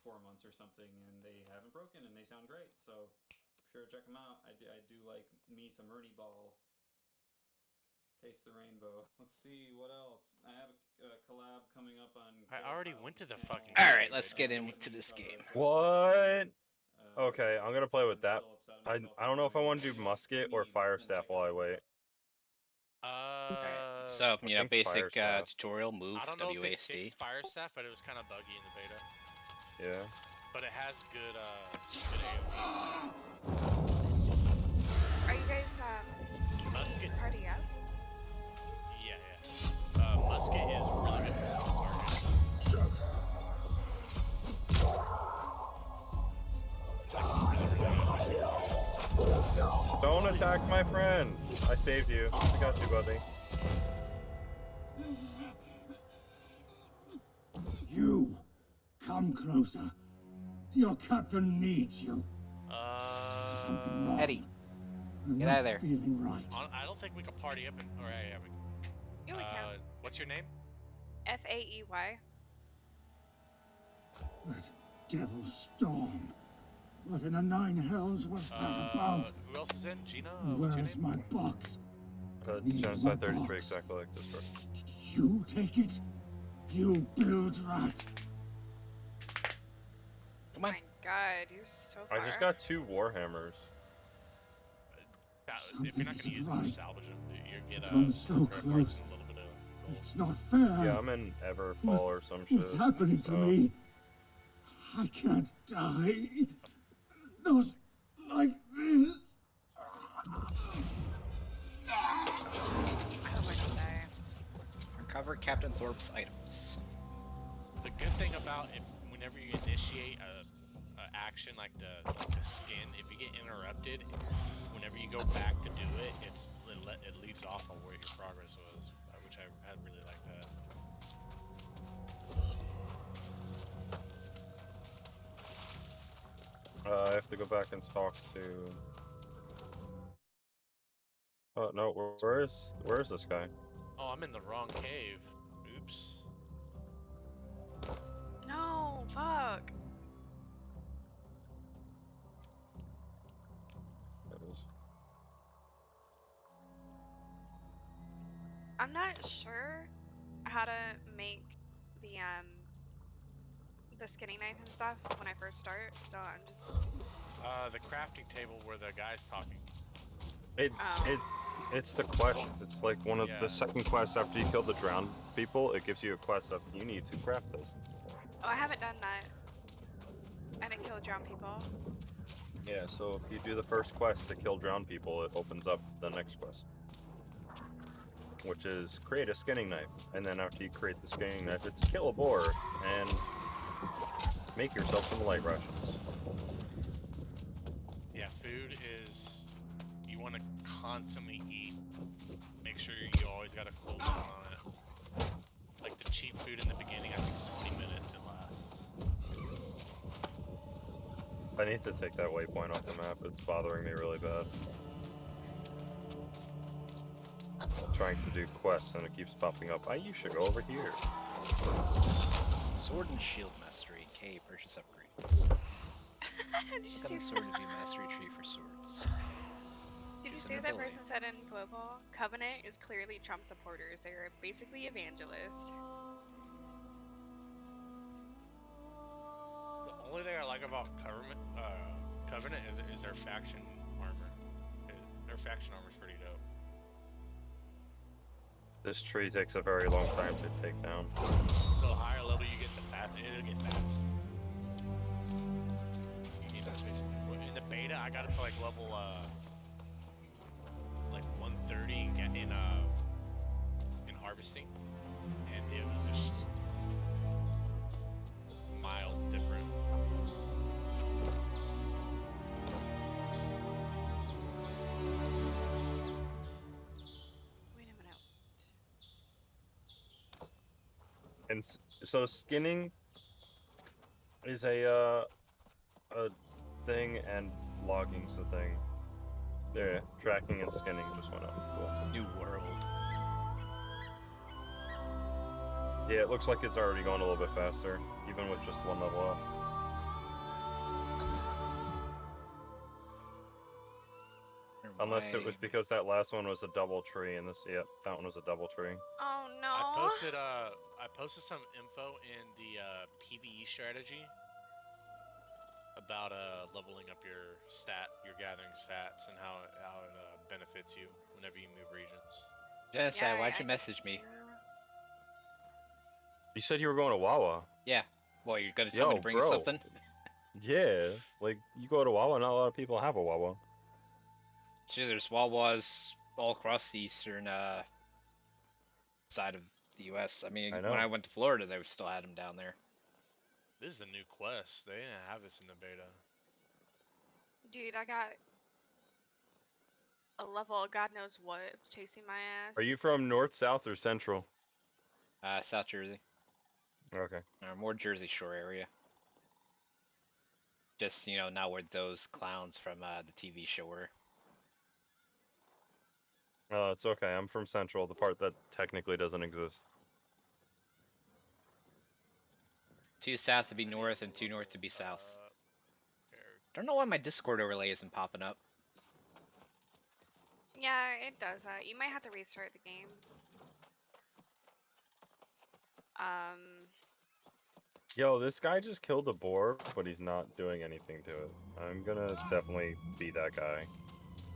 4 months or something, and they haven't broken, and they sound great. So be sure to check them out. I do like me some Ernie Ball. Taste the rainbow. Let's see what else. I have a collab coming up on. I Caleb already House's went to the channel. fucking All right, game, let's dude. get It's a into mini this cover game. of What? Okay, it's- I'm gonna play with I'm that. still upset at I myself for don't know if I doing want to it. do musket or Memes, fire then staff check while I out wait. So, I you know, think fire basic staff. tutorial move I don't know if they WASD. fixed fire staff, but it was kind of buggy in the beta. Yeah. But it has good AoE. Are you guys can Musket. we party up? Yeah. Musket is really good for small targets. Don't attack my friend! I saved you. I got you, buddy. You! Come closer. Your captain needs you. Something wrong. Eddie, I'm get not out of there. feeling right. I don't think we can party up. Or yeah, we. Yeah, we can. What's your name? FAEY. That devil storm. What in the nine hells was that about? Who else is in? Gina? What's Where's your name? my box? Need my Genocide 33, box. exactly like this person. You take it? You build rat. Come on. My god, you're so far. I just got 2 warhammers. If you're not Something gonna use isn't them, right. salvage them. You get Come so credit cards close. and a little bit of gold. It's not fair. Yeah, I'm in Everfall or some shit. What's happening to me? I can't die. Not like this. I don't want to die. Recover Captain Thorpe's items. The good thing about whenever you initiate a action like the skin, if you get interrupted, whenever you go back to do it, it leaves off on where your progress was, which I really like that. I have to go back and talk to. Oh no, where is this guy? Oh, I'm in the wrong cave. Oops. No, fuck. That is- I'm not sure how to make the skinning knife and stuff when I first start, so I'm just. The crafting table where the guy's talking. It's the quest. It's like one of Yeah. the second quests after you kill the drowned people. It gives you a quest that you need to craft those. Oh, I haven't done that. I didn't kill drowned people. Yeah, so if you do the first quest to kill drowned people, it opens up the next quest, which is create a skinning knife. And then after you create the skinning knife, it's kill a boar and make yourself some light rations. Yeah, food is. You want to constantly eat. Make sure you always got a cooldown on it. Like the cheap food in the beginning, I think it's 20 minutes it lasts. I need to take that waypoint off the map. It's bothering me really bad. I'm trying to do quests and it keeps popping up. You should go over here. Sword and shield mastery. K. Purchase upgrades. Did you Click on the see sword to view mastery tree for swords. Did you Use see an what that ability. person said in Global? Covenant is clearly Trump supporters. They are basically evangelists. The only thing I like about Covenant is their faction armor. Their faction armor is pretty dope. This tree takes a very long time to take down. The higher level you get, the faster it'll get fast. You need those patience. In the beta, I got it to like level like 130 and get in harvesting, and it was just miles different. Wait a minute. And so skinning is a thing, and logging's a thing. Yeah, tracking and skinning just went up. Cool. New world. Yeah, it looks like it's already going a little bit faster, even with just one level up. Unless it was because that last one was a double tree, and this, yeah, that one was a double tree. Oh no. I posted some info in the PvE strategy about leveling up your gathering stats, and how it benefits you whenever you move regions. Genocide, why'd you I message did me? too. You said you were going to Wawa. Yeah. Well, you're gonna tell me Yo, to bring you bro. something? Yeah, like you go to Wawa, not a lot of people have a Wawa. Sure, there's Wawas all across the eastern side of the U.S. I mean, I know. when I went to Florida, they still had them down there. This is the new quest. They didn't have this in the beta. Dude, I got a level God knows what chasing my ass. Are you from north, south, or central? South Jersey, Okay. or more Jersey Shore area. Just, you know, not where those clowns from the TV show were. Oh, it's okay. I'm from central, the part that technically doesn't exist. 2 south to be north and 2 north to be south. Don't know why my Discord overlay isn't popping up. Yeah, it does that. You might have to restart the game. Yo, this guy just killed a boar, but he's not doing anything to it. I'm gonna definitely be that guy.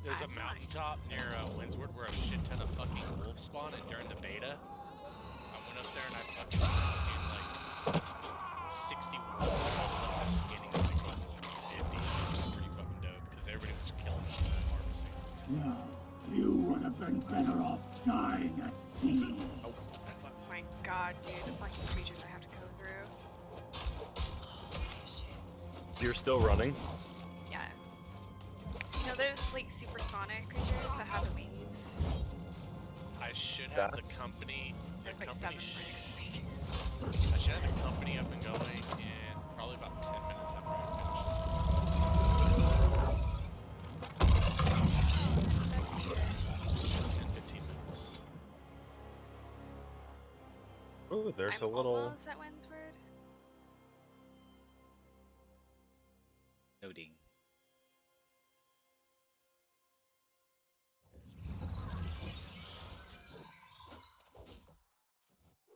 There's a mountaintop near Windsward where a shit ton of fucking wolves spawn, and during the beta, I went up there and I fucking skinned like 60 wolves. I leveled up my skinning like level 50. It was pretty fucking dope because everybody was killing them and harvesting. Now, you would have been better off dying at sea. Oh my god, dude, the fucking creatures I have to go through. Holy shit. You're still running? Yeah. You know, there's like supersonic creatures that have wings. I should have the That's- company. The There's like company 7 freaks. I should have the company up and going in probably about 10 minutes after I finish. there's I'm a little. almost at Windsward. Noting.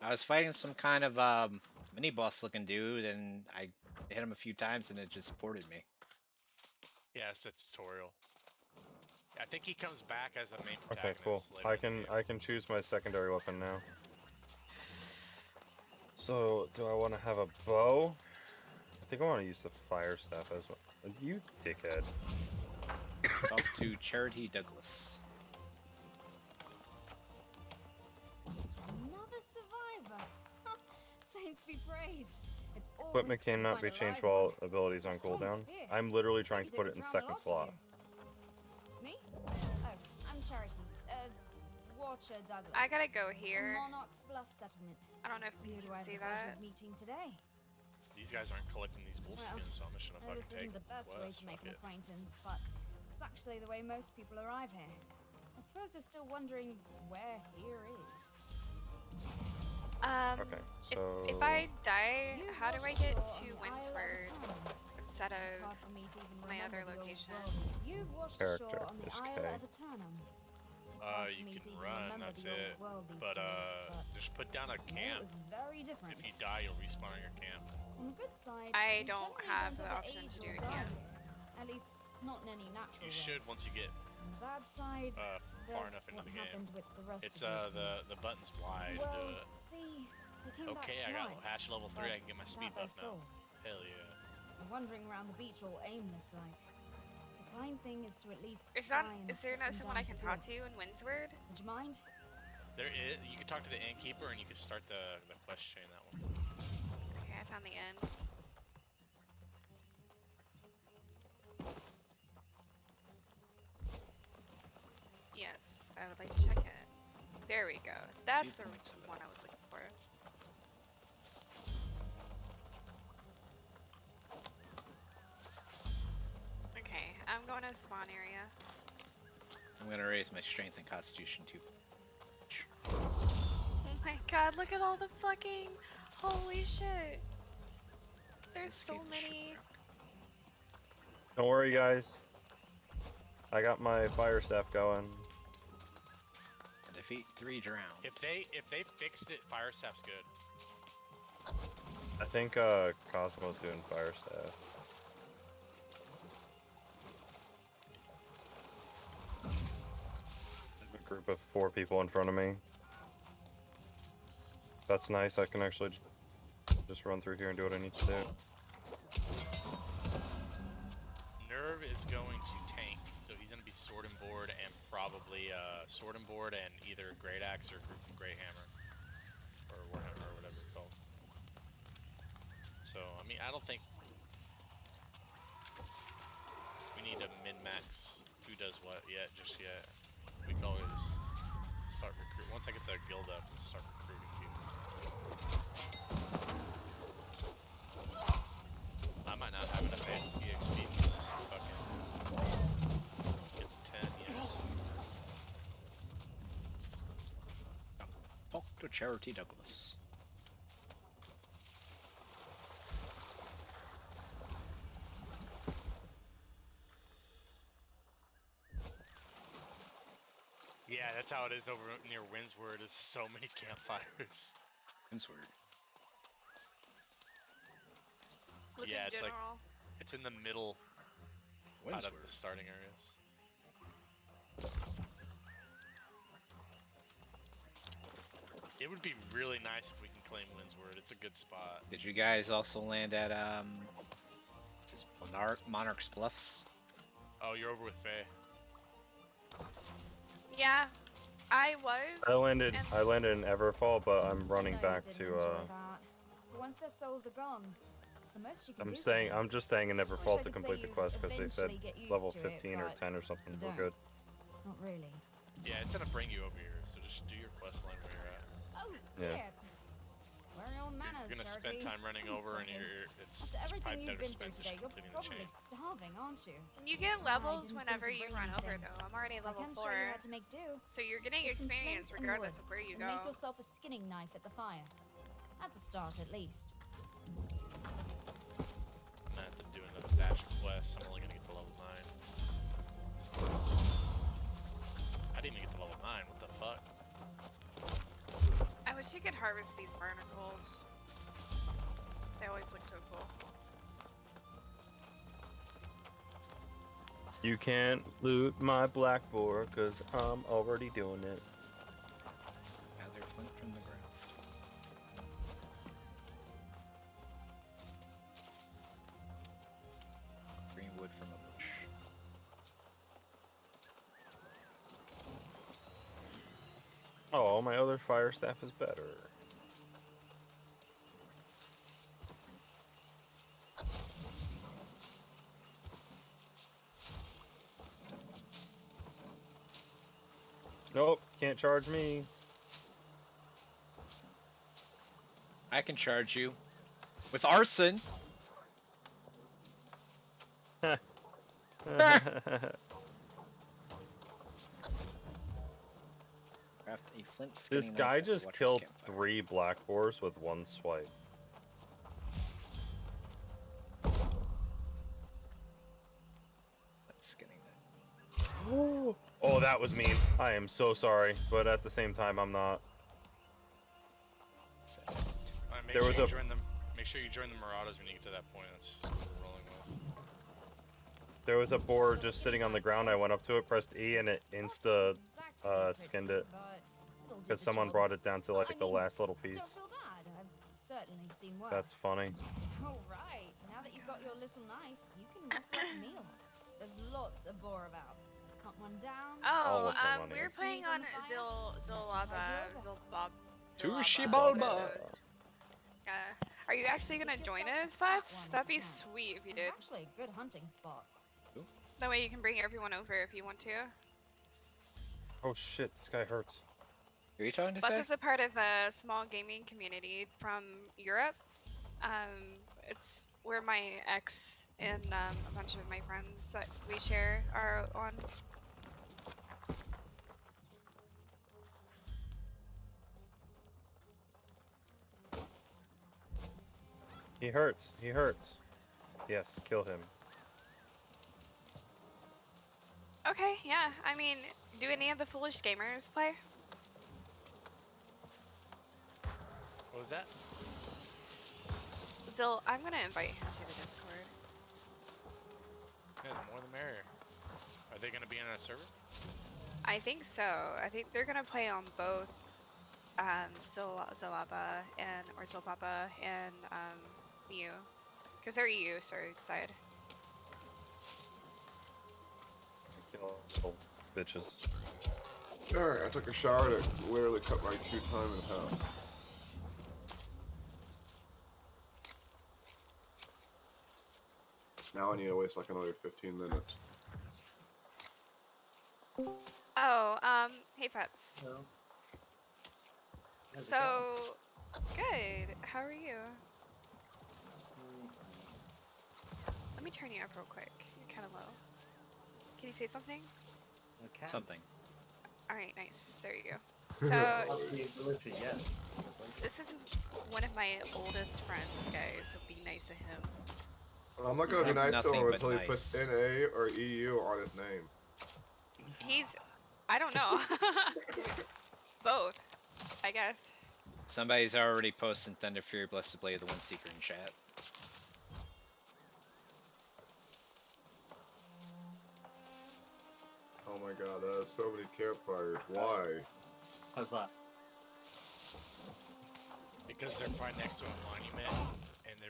I was fighting some kind of mini boss looking dude, and I hit him a few times, and it just ported me. Yeah, it's a tutorial. I think he comes back as a main Okay, protagonist. cool. Later I in the can game. I can choose my secondary weapon now. So, do I want to have a bow? I think I want to use the fire staff as well. You dickhead. Talk to Charity Douglas. Another survivor. Saints be praised. It's all Equipment this good to cannot find be alive changed one. while abilities on This one's cooldown. fierce. I'm literally trying Maybe to put they it in could drown second lots of slot. you. Me? Oh, I'm Charity. Watcher Douglas. I gotta go here. Monarch's Bluff settlement. I don't know if you Who do can I have see the pleasure that. of meeting today? These guys aren't collecting these wolf Well, skins, so I'm just gonna No, fucking this take isn't the best way West, to make fuck an it. acquaintance, but it's actually the way most people arrive here. I suppose you're still wondering where here is. Okay, so If I die, You've how do I washed get ashore to on the Isle of Windsward Eternum. instead It's of hard for me to even my other remember the old location? worldies. You've washed Character ashore on the is Isle K. of Eternum. It's hard for You me to can even run, remember that's the it. old world these But days, just put down a but it camp. was very different. If you die, you'll respawn on your camp. On the good side, I you don't generally have don't the ever option age to do or it die yet. here. At least, not in any natural You way. should once you get On the bad side, far there's enough into what the game. happened with the rest It's of your the button's wide to well, do it. see, they came back Okay, to I got life, hatch level 3. but I can get my speed without buff their now. souls. Hell yeah. And wandering around the beach all aimless like. The kind thing is to at least Is try that and is there put not them someone I down can for talk good. to in Windsward? Would you mind? There is. You can talk to the innkeeper and you can start the quest chain that one. Okay, I found the inn. Yes, I would like to check it. There we go. That's the points of it. one I was looking for. Okay, I'm going to spawn area. I'm gonna raise my strength and constitution too. Oh my god, look at all the fucking... Holy shit! There's so Escape the many... shipwreck. don't worry, guys. I got my fire staff going. Defeat 3 drowned. If they fixed it, fire staff's good. I think Cosmo's doing fire staff. A group of 4 people in front of me. That's nice. I can actually just run through here and do what I need to do. Nerve is going to tank, so he's gonna be sword and board and probably sword and board and either great axe or great hammer or warhammer or whatever it's called. So I mean, I don't think we need to min-max who does what just yet. We can always start recruit. Once I get the guild up, start recruiting people. I might not have enough EXP for this fucking get to 10 yet. Talk to Charity Douglas. Yeah, that's how it is over near Windsward. There's so many campfires. Windsward. Look Yeah, in it's like- general. It's in the middle out of Windsward. the starting areas. It would be really nice if we can claim Windsward. It's a good spot. Did you guys also land at what's this, Monarch's Bluffs? Oh, you're over with Faye. Yeah, I was. I landed and- in Everfall, but I'm running I know back you to didn't enjoy that. But once their souls are gone, it's the most you can do. for them. I'm just staying in Wish I Everfall to could say complete the you quest because they said eventually get used level to it, 15 or but 10 or something. you We're don't. good. Not really. Yeah, it's gonna bring you over here, so just do your quest line where you're at. Oh Yeah. dear. Where are your manners, You're gonna Charity? spend time running I'm over, and sorry. it's After everything probably you've better been spent through just today, you're completing the probably chain. starving, aren't you? And you get I levels didn't think whenever to you bring run you over, then. though. I'm already So I level can 4. show you how to make do. So you're getting Get some experience flint and regardless wood, of where you and make go. yourself a skinning knife at the fire. That's a start at least. I'm gonna have to do another batch of quests. I'm only gonna get to level 9. I didn't even get to level 9. What the fuck? I wish you could harvest these barnacles. They always look so cool. You can't loot my black boar because I'm already doing it. Gather flint from the ground. Green wood from a bush. Oh, my other fire staff is better. Nope, can't charge me. I can charge you with arson. Craft a flint This skinning guy knife at the just Watcher's killed campfire. 3 black boars with 1 swipe. Flint skinning knife. Oh, that was mean. I am so sorry, but at the same time, I'm not. Alright, There was a- make sure you join the Marauders when you get to that point. That's what we're rolling with. There was a boar just sitting on the ground. I went up to it, pressed E, and it insta skinned it. Because someone brought it down to like the last little Don't piece. feel bad. I've certainly seen worse. That's funny. All right. Now that you've got your little knife, you can muscle up a meal. There's lots of boar about. Hunt one down. Oh, look for money. we were playing on Zilbob. Tushibalba. Are you actually gonna join us, Fats? That'd be sweet if you did. It's actually a good hunting spot. That way you can bring everyone over if you want to. Oh shit, this guy hurts. Are you talking to Fats Faye? is a part of a small gaming community from Europe. It's where my ex and a bunch of my friends that we share are on. He hurts. He hurts. Yes, kill him. Okay, yeah. I mean, do any of the foolish gamers play? What was that? Zil, I'm gonna invite him to the Discord. Yeah, the more the merrier. Are they gonna be in a server? I think so. I think they're gonna play on both Zilaba and or Zilpapa and EU, because they're EU, so excited. Kill little bitches. Alright, I took a shower that literally cut my queue time in half. Now I need to waste like another 15 minutes. Oh, hey Fats. Hello. How's it So, good. How are you? Let me turn you up real quick. You're kind of low. Can you say something? Okay. Something. All right, nice. There you go. So, Up the ability, yes. this is one of my oldest friends, guys. So be nice to him. I'm not gonna be nice to Nothing him but until he nice. puts NA or EU on his name. He's, I don't know. Both, I guess. Somebody's already posting Thunder Fury Blessed Blade of the One Seeker in chat. Oh my god, that is so many campfires. Why? How's that? Because they're right next to a monument, and they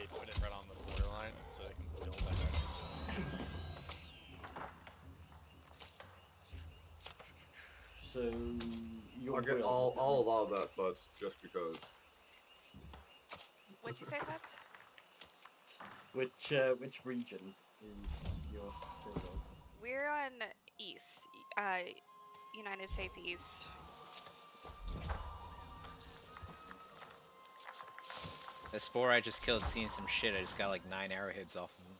put it right on the borderline, so they can build that. So you're I'll get all allow that, but just because. What'd you say, Fats? Which region is your still on? We're on East, United States East. The spore I just killed seeing some shit. I just got like 9 arrowheads off of him.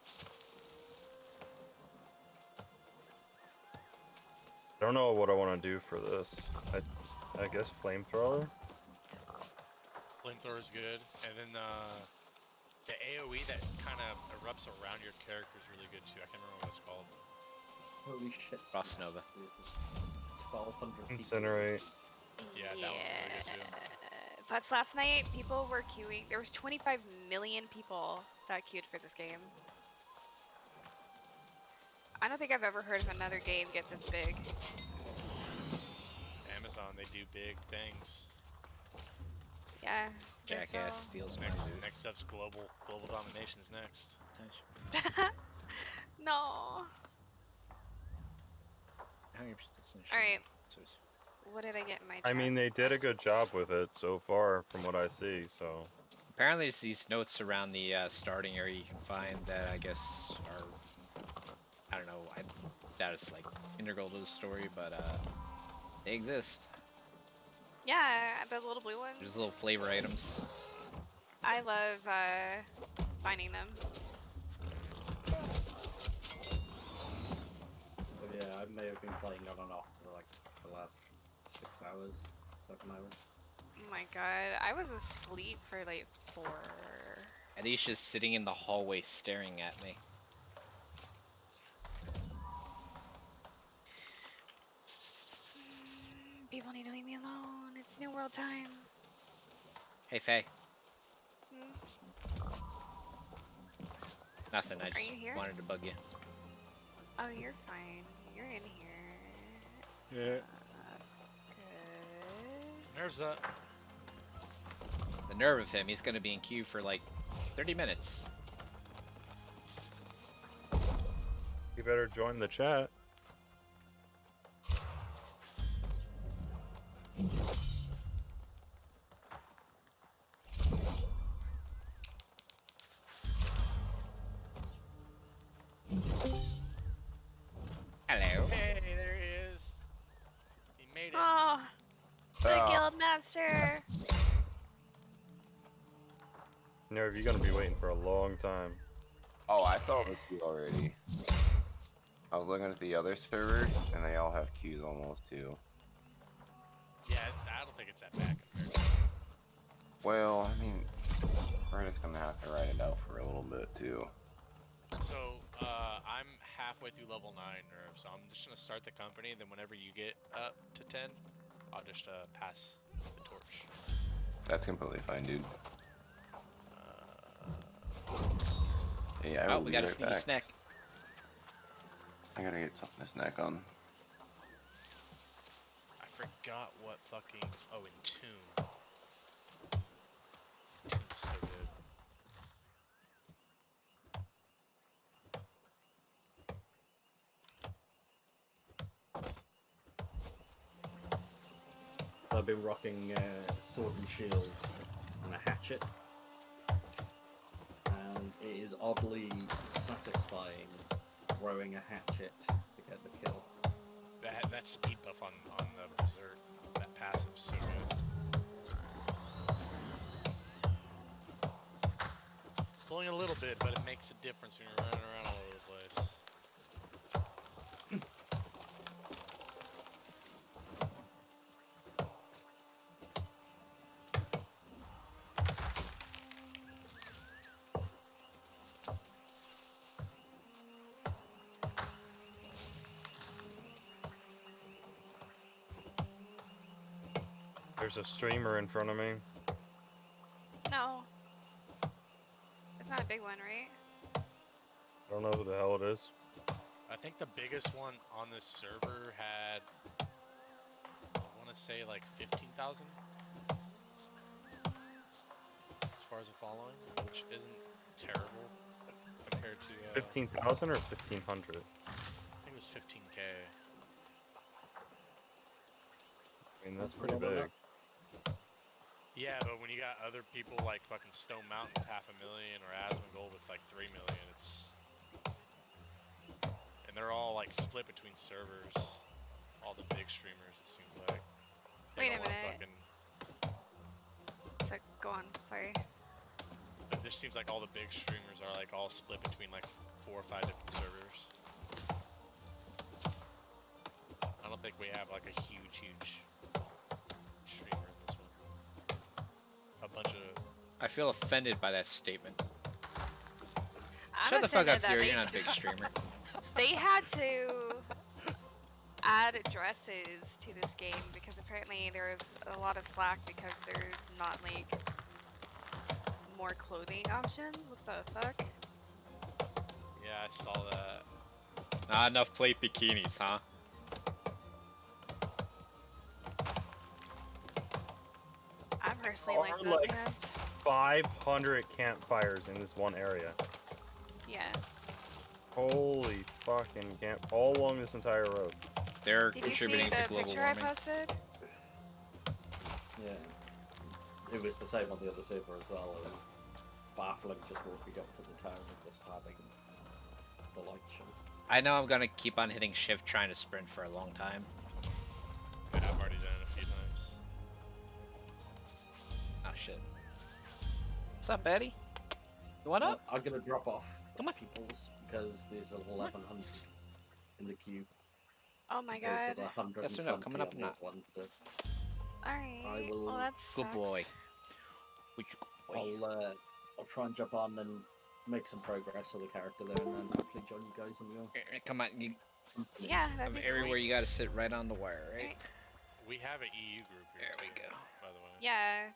I don't know what I want to do for this. I guess flamethrower. Flamethrower is good, and then the AOE that kind of erupts around your character is really good too. I can't remember what it's called. Holy shit. Frost Nova. 1,200 people. Incinerate. Yeah, that one's really good too. But last night, people were queuing. There was 25 million people that queued for this game. I don't think I've ever heard of another game get this big. Amazon, they do big things. Yeah. guess Jackass so. steals my Next, loot. next up's global domination's next. No. 100% Alright. What did I get in my chest? I mean, they did a good job with it so far, from what I see. So Apparently, there's these notes around the starting area you can find that I guess are, I don't know, that is like integral to the story, but they exist. Yeah, the little blue ones. There's little flavor items. I love finding them. But yeah, I may have been playing on and off for like the last 6 hours, 7 hours. Oh my god, I was asleep for like 4. Anisha's sitting in the hallway staring at me. People need to leave me alone. It's New World time. Hey, Faye. Hmm? Nothing, I Are just you here? wanted to bug you. Oh, you're fine. You're in here. yeah. Good. Nerves up. The nerve of him, he's gonna be in queue for like 30 minutes. You better join the chat. Hello. Hey, there he is. He made it. Oh, the guild master. Nerve, you're gonna be waiting for a long time. Oh, I saw the queue already. I was looking at the other server, and they all have queues almost too. Yeah, I don't think it's that bad compared to. Well, I mean, we're just gonna have to ride it out for a little bit too. So, I'm halfway through level 9, Nerve, so I'm just gonna start the company, then whenever you get up to 10, I'll just pass the torch. That's completely fine, dude. Yeah, I Oh, will we be got a right sneaky back. snack. I gotta get something to snack on. I forgot what fucking. Oh, Entomb. Entomb's so good. I've been rocking sword and shield and a hatchet, and it is oddly satisfying throwing a hatchet to get the kill. That speed buff on the Berserk, that passive's so good. It's only a little bit, but it makes a difference when you're running around all over the place. There's a streamer in front of me. No. It's not a big one, right? I don't know who the hell it is. I think the biggest one on this server had, I want to say like 15,000 as far as a following, which isn't terrible compared to 15,000 or 1,500? I think it was 15k. I mean, that's pretty big. Yeah, but when you got other people like fucking Stone Mountain with 500,000 or Asmongold with like 3 million, it's, and they're all like split between servers. All the big streamers, it seems like. Wait a don't want minute. So, go on. Sorry. It just seems like all the big streamers are like all split between like 4 or 5 different servers. I don't think we have like a huge streamer in this one. A bunch of I feel offended by that statement. I'm Shut the fuck up, offended that Zero. they- You're not a big streamer. They had to add dresses to this game because apparently there's a lot of slack because there's not like more clothing options. What the fuck? Yeah, I saw that. Not enough plate bikinis, huh? I personally like There the are like pants. 500 campfires in this one area. Yeah. Holy fucking camp! All along this entire road. They're Did you see contributing to the global picture I warming. posted? Yeah. It was the same on the other server as well. And baffling just walking up to the town and just having the light show. I know I'm gonna keep on hitting shift trying to sprint for a long time. Yeah, I've already done it a few times. Oh shit. What's up, Eddie? You want up? I'm gonna drop off Come on. people's because there's 1100 in the queue. Oh my compared to god. the 120 Yes or no? Coming up or on not? the one, so Alright. I will- Well, that Good sucks. boy. Good boy. I'll try and jump on and make some progress with the character there, and then hopefully join you guys in your. Come on, you, Yeah, that'd be everywhere great. you gotta sit right on the wire, right? We have an EU group here. There we too, go. By the way. Yeah,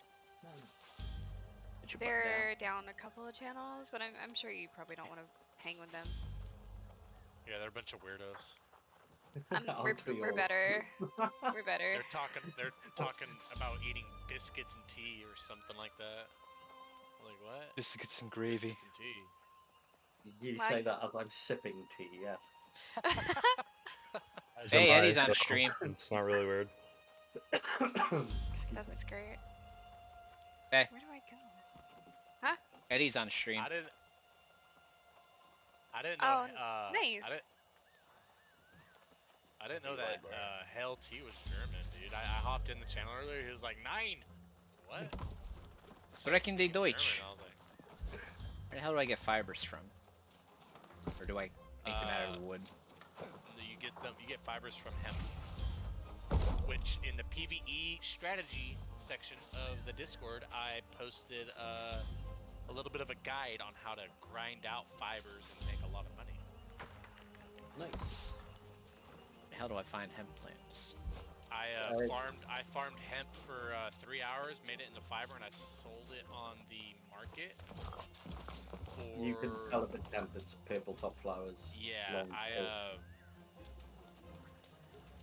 Put your butt they're down a couple of channels, but I'm sure you probably don't want to hang with them. Yeah, they're a bunch of weirdos. Aren't we We're all? better. We're better. They're talking about eating biscuits and tea or something like that. I'm like what? Biscuits and gravy. Biscuits and tea. You My- say that as I'm sipping tea, yes. Hey, Am I, Eddie's on so stream. It's not really weird. Excuse me. That's great. Hey. Where do I go? Eddie's on stream. I didn't know. Oh, nice. I didn't know that Hell T was German, dude. I hopped in the channel earlier. He was like 9. What? Sprechen die German. Deutsch. I was like, Where the hell do I get fibers from? Or do I make them out of wood? you get fibers from hemp, which in the PvE strategy section of the Discord, I posted a little bit of a guide on how to grind out fibers and make a lot of money. Nice. Where the hell do I find hemp plants? I farmed hemp for 3 hours, made it into fiber, and I sold it on the market. You can tell if it's hemp, it's purple top flowers. Yeah, long I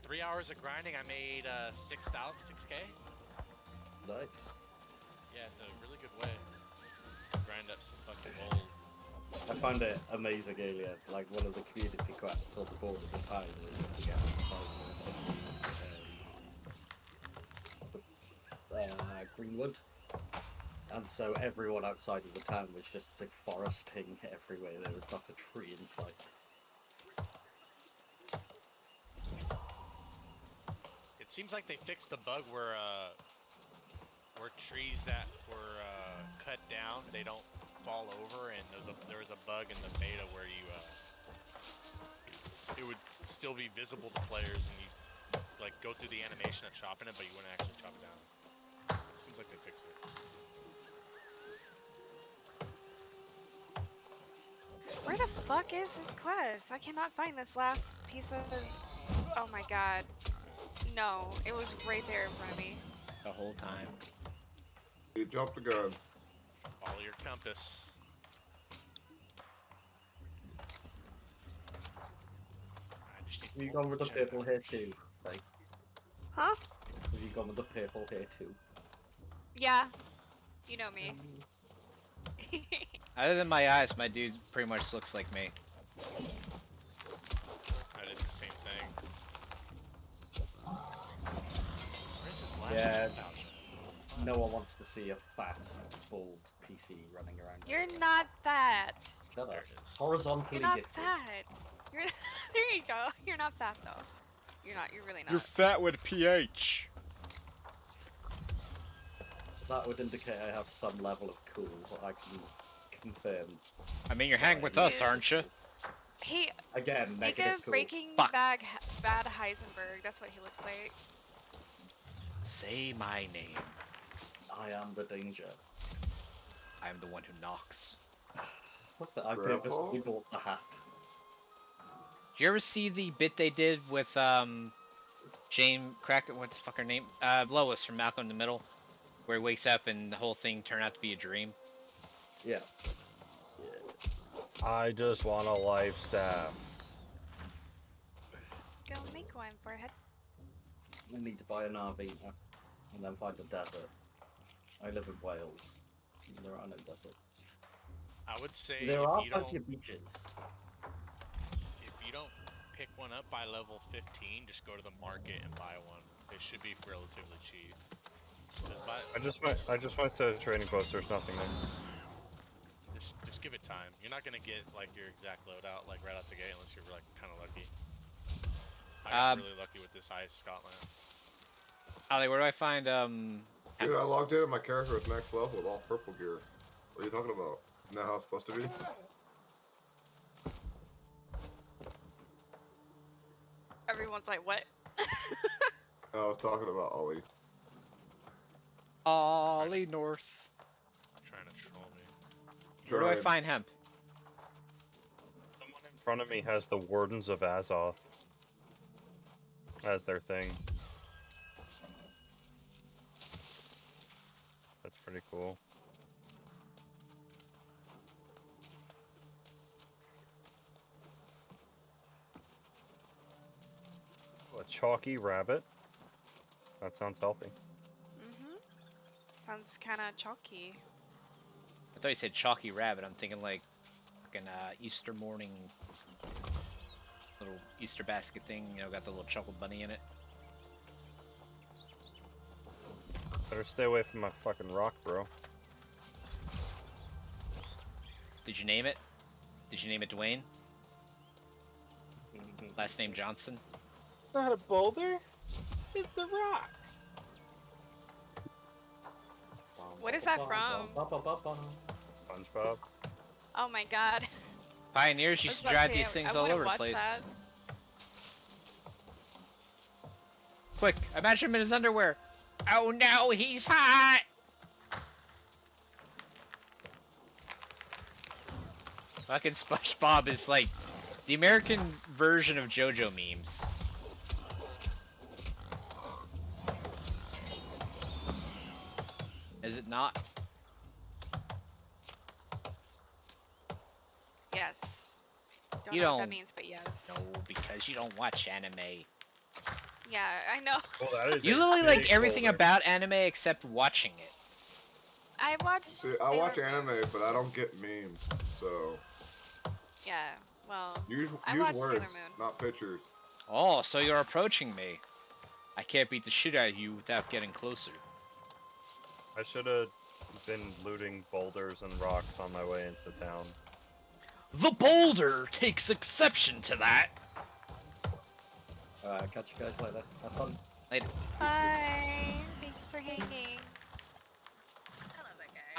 3 hours of grinding, I made 6K. Nice. Yeah, it's a really good way to grind up some fucking gold. I found it amazing earlier. Like one of the community quests on the board at the time was to get 1,050 greenwood. And so everyone outside of the town was just deforesting everywhere. There was not a tree in sight. It seems like they fixed the bug where trees that were cut down, they don't fall over, and there was a bug in the beta where it would still be visible to players, and you like go through the animation of chopping it, but you wouldn't actually chop it down. It seems like they fixed it. Where the fuck is this quest? I cannot find this last piece of. Oh my god. No, it was right there in front of me. The whole time. You jumped the gun. Follow your compass. I just need Have you more gone with the gem purple hair powders. too? Like, Huh? have you gone with the purple hair too? Yeah. You know me. Other than my eyes, my dude pretty much looks like me. I did the same thing. Where's this last Yeah. gem pouch? No one wants to see a fat, bald PC running around. You're not that. Shut up. There it is. Horizontally You're not gifted. that. You're. There you go. You're not that though. You're not. You're really not. fat with pH. That would indicate I have some level of cool, but I can confirm. I mean, you're hanging with us, aren't you? Hey, Again, think negative of cool. Breaking Fuck. Bad Heisenberg. That's what he looks like. Say my name. I am the danger. I am the one who knocks. What the? I purposely Grandpa? bought the hat. Did you ever see the bit they did with Jane Cracker? What the fuck her name? Lois from Malcolm in the Middle, where he wakes up and the whole thing turned out to be a dream. Yeah. I just want a life staff. Go make one, forehead. I need to buy an RV now, and then find a desert. I live in Wales. And there are no deserts. I would say There if are you plenty don't of beaches. if you don't pick one up by level 15, just go to the market and buy one. They should be relatively cheap. I just went to a trading post. There's nothing there. Just give it time. You're not gonna get like your exact loadout like right out the gate unless you're like kind of lucky. I got really lucky with this Ice Scotland. Ali, where do I find Dude, I logged in and my character was max level with all purple gear. What are you talking about? Isn't that how it's supposed to be? Everyone's like, what? I was talking about Ollie. Ollie North? Trying to troll me. Where do I find hemp? Someone in front of me has the Wardens of Azoth as their thing. That's pretty cool. Oh, a chalky rabbit. That sounds healthy. Mm-hmm. Sounds kind of chalky. I thought you said chalky rabbit. I'm thinking like fucking Easter morning little Easter basket thing. You know, got the little chocolate bunny in it. Better stay away from my fucking rock, bro. Did you name it? Did you name it Dwayne? Last name Johnson? Not a boulder. It's a rock. What is that from? SpongeBob. Oh my god. Pioneers used to drive these things all over the place. That. Quick, imagine him in his underwear. Oh no, he's hot! Fucking SpongeBob is like the American version of JoJo memes. Is it not? Yes. Don't You know what don't- that means, but yes. No, because you don't watch anime. Yeah, I know. Well, that is You a literally big like everything boulder. about anime except watching it. I watch. See, I watch anime, but I don't get memes, so Yeah. Well. use I use watch words, Sailor Moon. not pictures. Oh, so you're approaching me. I can't beat the shit out of you without getting closer. I should have been looting boulders and rocks on my way into town. The boulder takes exception to that. Catch you guys later. Have fun. Later. Bye. Thanks for hanging.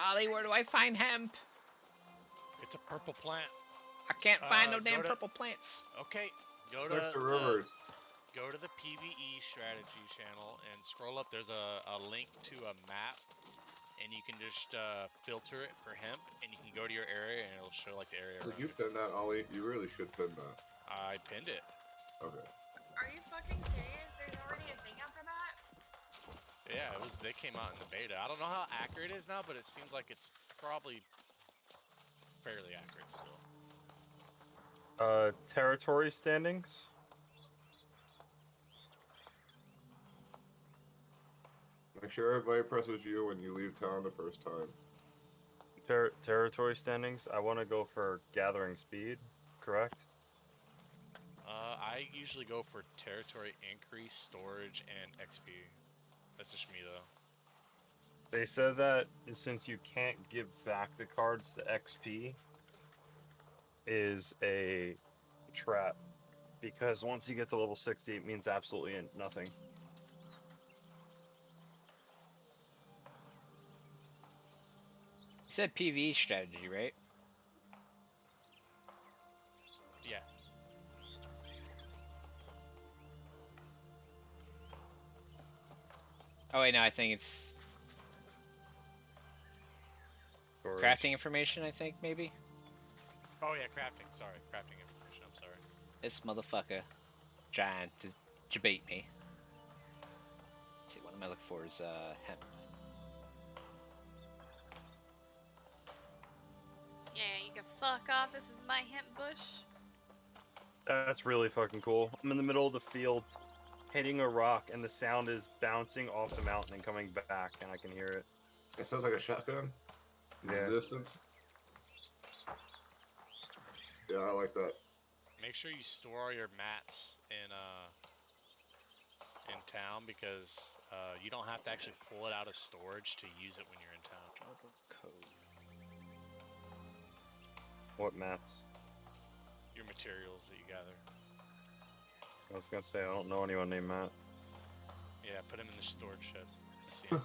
Ollie, where do I find hemp? It's a purple plant. I can't find no go damn to- purple plants. Okay, go Stick to to rivers. go to the PvE strategy channel and scroll up. There's a link to a map, and you can just filter it for hemp, and you can go to your area, and it'll show like the area Did around you it. pin that, Ollie? You really should pin that. I pinned it. Okay. Are you fucking serious? There's already a thing out for that? Yeah, it was. They came out in the beta. I don't know how accurate it is now, but it seems like it's probably fairly accurate still. Territory standings. Make sure everybody presses you when you leave town the first time. Territory standings. I want to go for gathering speed. Correct. I usually go for territory increase, storage, and XP. That's just me though. They said that since you can't give back the cards, the XP is a trap. Because once you get to level 60, it means absolutely nothing. You said PvE strategy, right? Yeah. Oh wait, no, I think it's... crafting information, I think, maybe? Oh yeah, crafting. Sorry, crafting information. I'm sorry. This motherfucker trying to bait me. Let's see, what am I looking for is hemp. Yeah, you can fuck off. This is my hemp bush. That's really fucking cool. I'm in the middle of the field, hitting a rock, and the sound is bouncing off the mountain and coming back, and I can hear it. It sounds like a shotgun. In Yeah. the distance. Yeah, I like that. Make sure you store all your mats in town because you don't have to actually pull it out of storage to use it when you're in town. Code. What mats? Your materials that you gather. I was gonna say, I don't know anyone named Matt. Yeah, put them in the storage shed. You see 'em.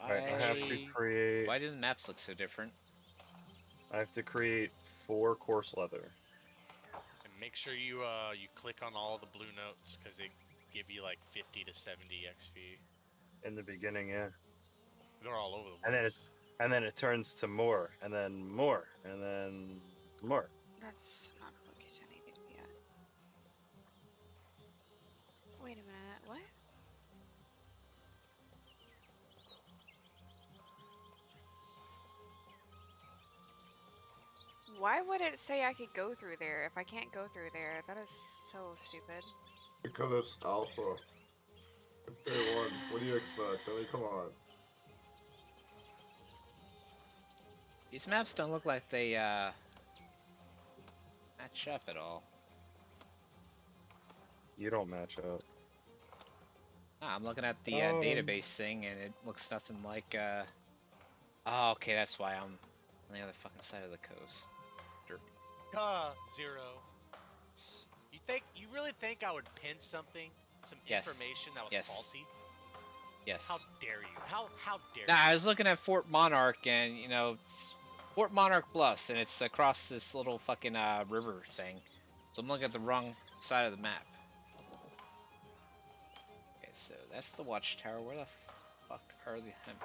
Alright, I have to create. Why do the maps look so different? I have to create 4 coarse leather. And make sure you click on all the blue notes because they give you like 50 to 70 XP. In the beginning, yeah. They're all over the And then place. and then it turns to more, and then more, and then more. That's not the location I needed to be at. Wait a minute, what? Why would it say I could go through there if I can't go through there? That is so stupid. Because it's alpha. It's day one. What do you expect? I mean, come on. These maps don't look like they match up at all. You don't match up. Ah, I'm looking at the Oh. database thing, and it looks nothing like. Oh, okay, that's why I'm on the other fucking side of the coast. Zero. You really think I would pin something, some Yes. information that was Yes. faulty? Yes. How dare you? How dare Nah, I you? was looking at Fort Monarch, and you know, it's Fort Monarch Bluffs, and it's across this little fucking river thing. So I'm looking at the wrong side of the map. Okay, so that's the watchtower. Where the fuck are the hemp?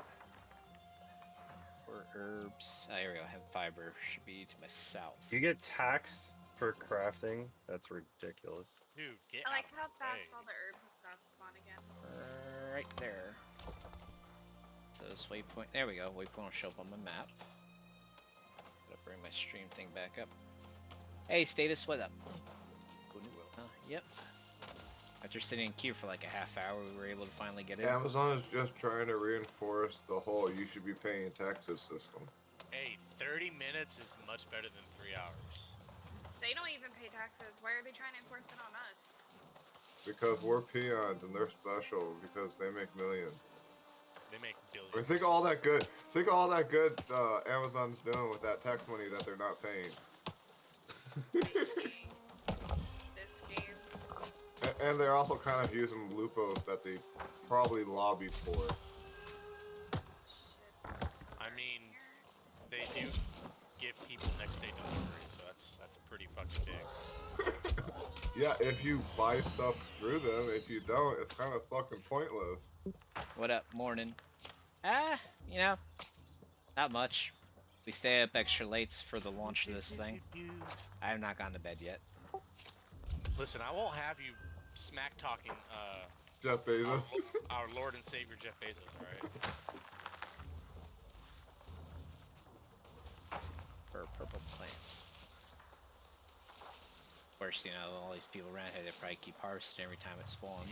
Or herbs? Ah, here we go. Hemp fiber should be to my south. You get taxed for crafting? That's ridiculous. Dude, get I like out how of the way. fast all the herbs and stuff spawn again. Right there. So this waypoint, there we go. Waypoint will show up on my map. Gotta bring my stream thing back up. Hey, status, what up? Yep. After sitting in queue for like a half hour, we were able to finally get in. Amazon is just trying to reinforce the whole you should be paying taxes system. Hey, 30 minutes is much better than 3 hours. They don't even pay taxes. Why are they trying to enforce it on us? Because we're peons and they're special because they make millions. They make billions. I mean, think all that good Amazon's doing with that tax money that they're not paying. This game. And they're also kind of using loopholes that they probably lobbied for. I mean, they do give people next day delivery, so that's pretty fucking big. Yeah, if you buy stuff through them, if you don't, it's kind of fucking pointless. What up, morning? You know, not much. We stay up extra late for the launch of this thing. I have not gone to bed yet. Listen, I won't have you smack talking Jeff Bezos. our Lord and Savior Jeff Bezos, alright? For a purple plant. Of course, you know, all these people around here, they probably keep harvesting every time it spawns.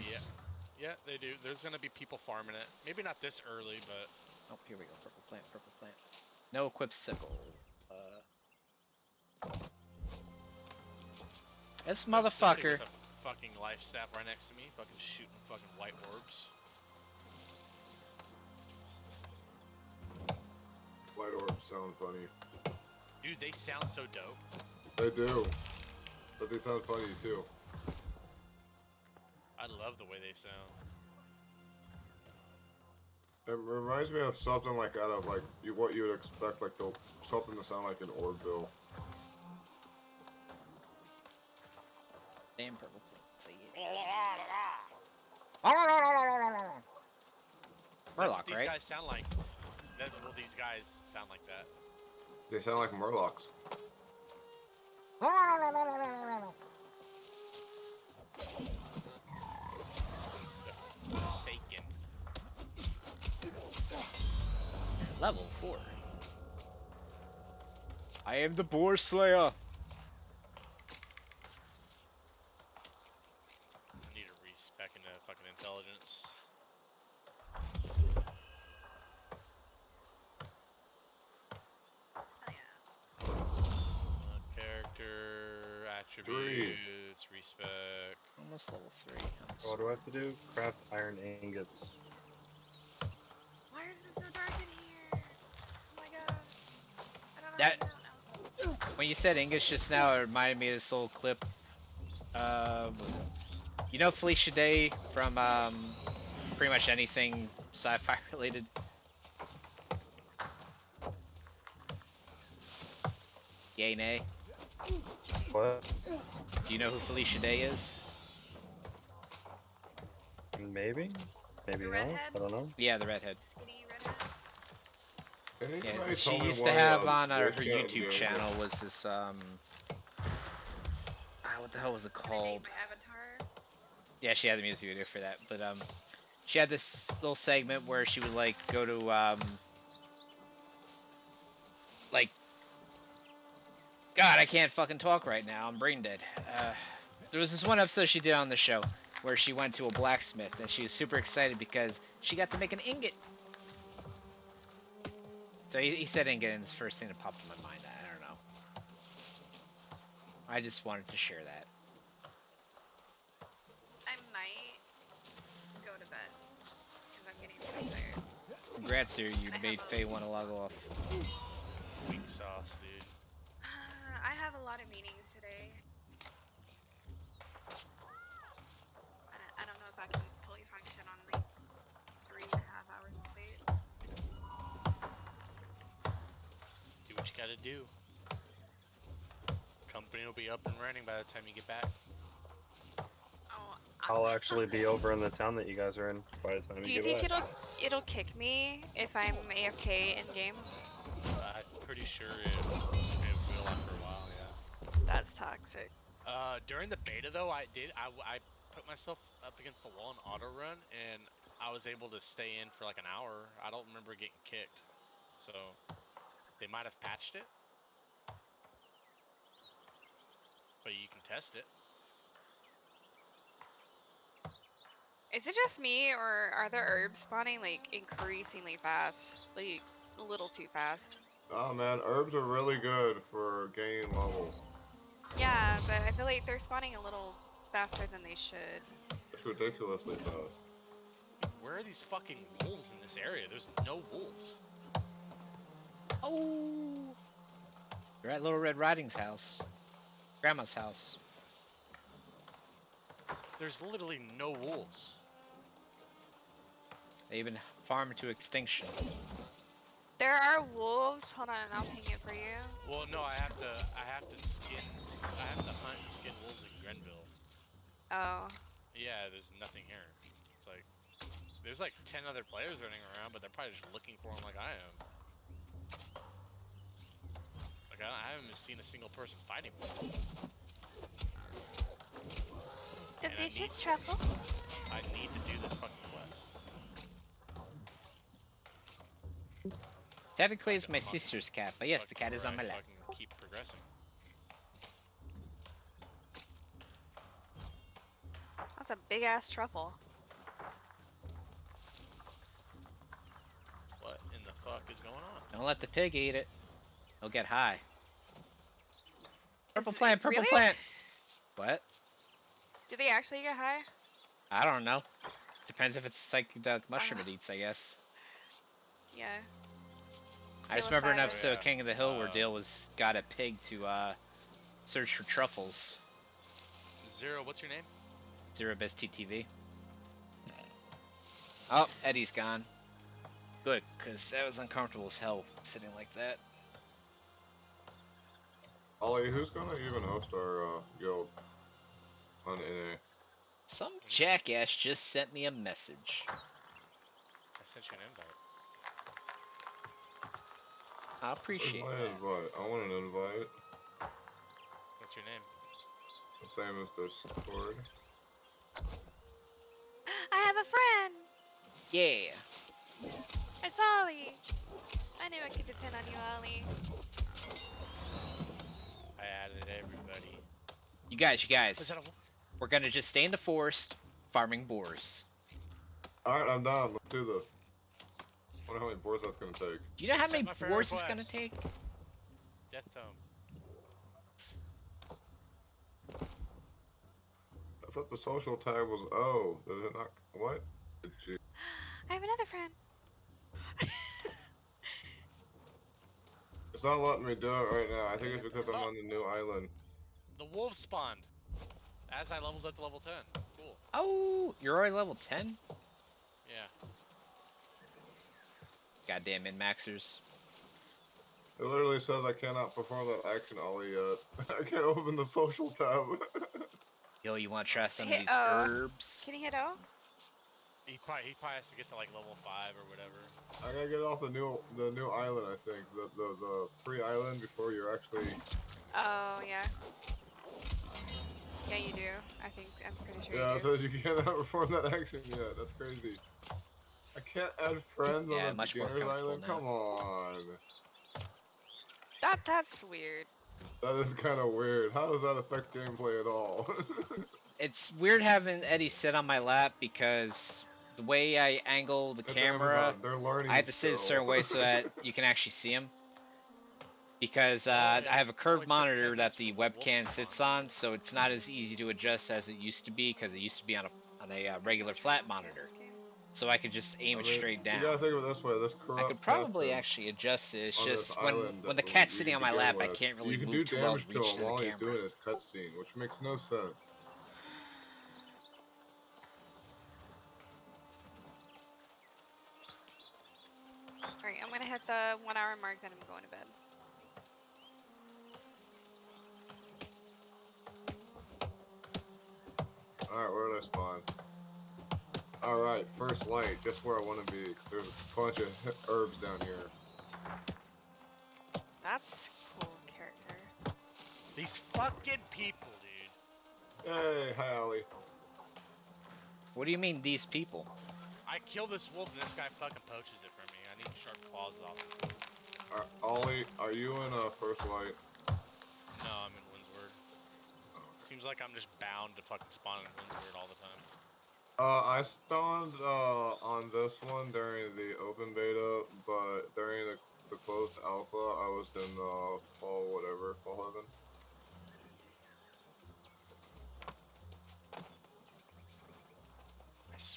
Yeah, they do. There's gonna be people farming it. Maybe not this early, but... Oh, here we go. Purple plant, purple plant. No equipped sickle. This motherfucker. There's a fucking life sap right next to me, fucking shooting fucking white orbs. White orbs sound funny. Dude, they sound so dope. They do. But they sound funny too. I love the way they sound. It reminds me of something like out of like what you would expect, like something to sound like an Orville. Damn purple. Murloc, These right? guys sound like. Well, these guys sound like that. They sound like Murlocs. Shaken. Level 4. I am the Boar Slayer. I need to respec into fucking intelligence. Character, attributes, respec. Almost level 3. What do I have to do? Craft iron ingots. Why is it so dark in here? Oh my god. I don't know. That when you said English just now, it reminded me of this little clip. You know Felicia Day from pretty much anything sci-fi related. Yay, nay. What? Do you know who Felicia Day is? Maybe? Maybe not? I don't know. Yeah, the redhead. Skinny redhead. Yeah, Anybody she tell me used to why, have on her this shit YouTube was channel was this what the hell was it called? My avatar. Yeah, she had a music video for that, but she had this little segment where she would like go to like, God, I can't fucking talk right now. I'm brain dead. There was this one episode she did on the show where she went to a blacksmith and she was super excited because she got to make an ingot. So he said ingot and it's the first thing that popped in my mind. I don't know. I just wanted to share that. I might go to bed because I'm getting really tired. Congrats, sir. You made Faye want to log off. Weak sauce, dude. I have a lot of meetings today. I don't know if I can fully function on like 3.5 hours of sleep. Do what you gotta do. Company will be up and running by the time you get back. I'll actually be over in the town that you guys are in by the time Do you you get think back. it'll kick me if I'm AFK in game? I'm pretty sure it will after a while, yeah. That's toxic. During the beta though, I put myself up against the wall and auto run, and I was able to stay in for like an hour. I don't remember getting kicked, so they might have patched it, but you can test it. Is it just me, or are the herbs spawning like increasingly fast? Like a little too fast. Oh man, herbs are really good for gaining levels. Yeah, but I feel like they're spawning a little faster than they should. It's ridiculously fast. Where are these fucking wolves in this area? There's no wolves. Oh! You're at Little Red Riding's house. Grandma's house. There's literally no wolves. They've been farmed to extinction. There are wolves. Hold on, I'll ping it for you. Well, no, I have to hunt and skin wolves in Grenville. Oh. Yeah, there's nothing here. It's like, there's like 10 other players running around, but they're probably just looking for them like I am. Like, I haven't seen a single person fighting one. Delicious truffle. I need to do this fucking quest. Technically, it's my sister's cat, but yes, the cat is on my So lap. I can keep progressing. That's a big ass truffle. What in the fuck is going on? Don't let the pig eat it. He'll get high. Purple Is it- plant, purple really? plant! What? Do they actually get high? I don't know. Depends if it's psychedelic mushroom it eats, I guess. Yeah. I just remember an Psilocybin. episode of King of the Hill where Dale got a pig to search for truffles. Zero, what's your name? Zero Best TTV. Oh, Eddie's gone. Good, because that was uncomfortable as hell sitting like that. Ollie, who's gonna even host our guild on NA? Some jackass just sent me a message. I sent you an invite. I appreciate Where's my that. invite? I want an invite. What's your name? The same as Discord. I have a friend. Yeah. It's Ollie. I knew I could depend on you, Ollie. I added everybody. You guys, Is that a... we're gonna just stay in the forest, farming boars. Alright, I'm down. Let's do this. I wonder how many boars that's gonna take. Do you know how Accept many my friend boars it's gonna request. take? Death Tome. I thought the social tag was O. Does it not? What? Gee. I have another friend. It's not letting me do it right now. I think it's because I'm on the new island. The wolves spawned. As I leveled up to level 10. Cool. Oh, you're already level 10? Yeah. Goddamn min-maxers. It literally says I cannot perform that action Ollie yet. I can't open the social tab. Yo, you wanna try some of Hit these O. herbs? Can you hit O? He probably has to get to like level 5 or whatever. I gotta get off the new island. I think the free island before you're actually. Oh yeah. Yeah, you do. I'm pretty sure. Yeah, you it do. says you cannot perform that action yet. That's crazy. I can't add friends Yeah, on the much more beginner's comfortable island. now. Come on. That's weird. That is kind of weird. How does that affect gameplay at all? It's weird having Eddie sit on my lap because the way I angle the It's camera, Amazon. They're learning I have to sit a still. certain way so that you can actually see him. Because I have a curved monitor that the webcam sits on, so it's not as easy to adjust as it used to be, because it used to be on a regular flat monitor. So I could just aim it straight down. You gotta think of it this way. This corrupt I could probably captain actually adjust it. It's on this just when island the that cat's we sitting on my begin lap, I with, can't really you can move do too well damage to to reach him to the while he's camera. doing his cutscene, which makes no sense. Alright, I'm gonna hit the 1 hour mark, then I'm going to bed. Alright, where did I spawn? Alright, first light, just where I want to be. There's a bunch of herbs down here. That's a cool character. These fucking people, dude. Hey, hi Ollie. What do you mean, these people? I kill this wolf and this guy fucking poaches it from me. I need sharp claws off it. Ollie, are you in first light? No, I'm in Windsward. Seems like I'm just bound to fucking spawn in Windsward all the time. I spawned on this one during the open beta, but during the closed alpha, I was in fall heaven.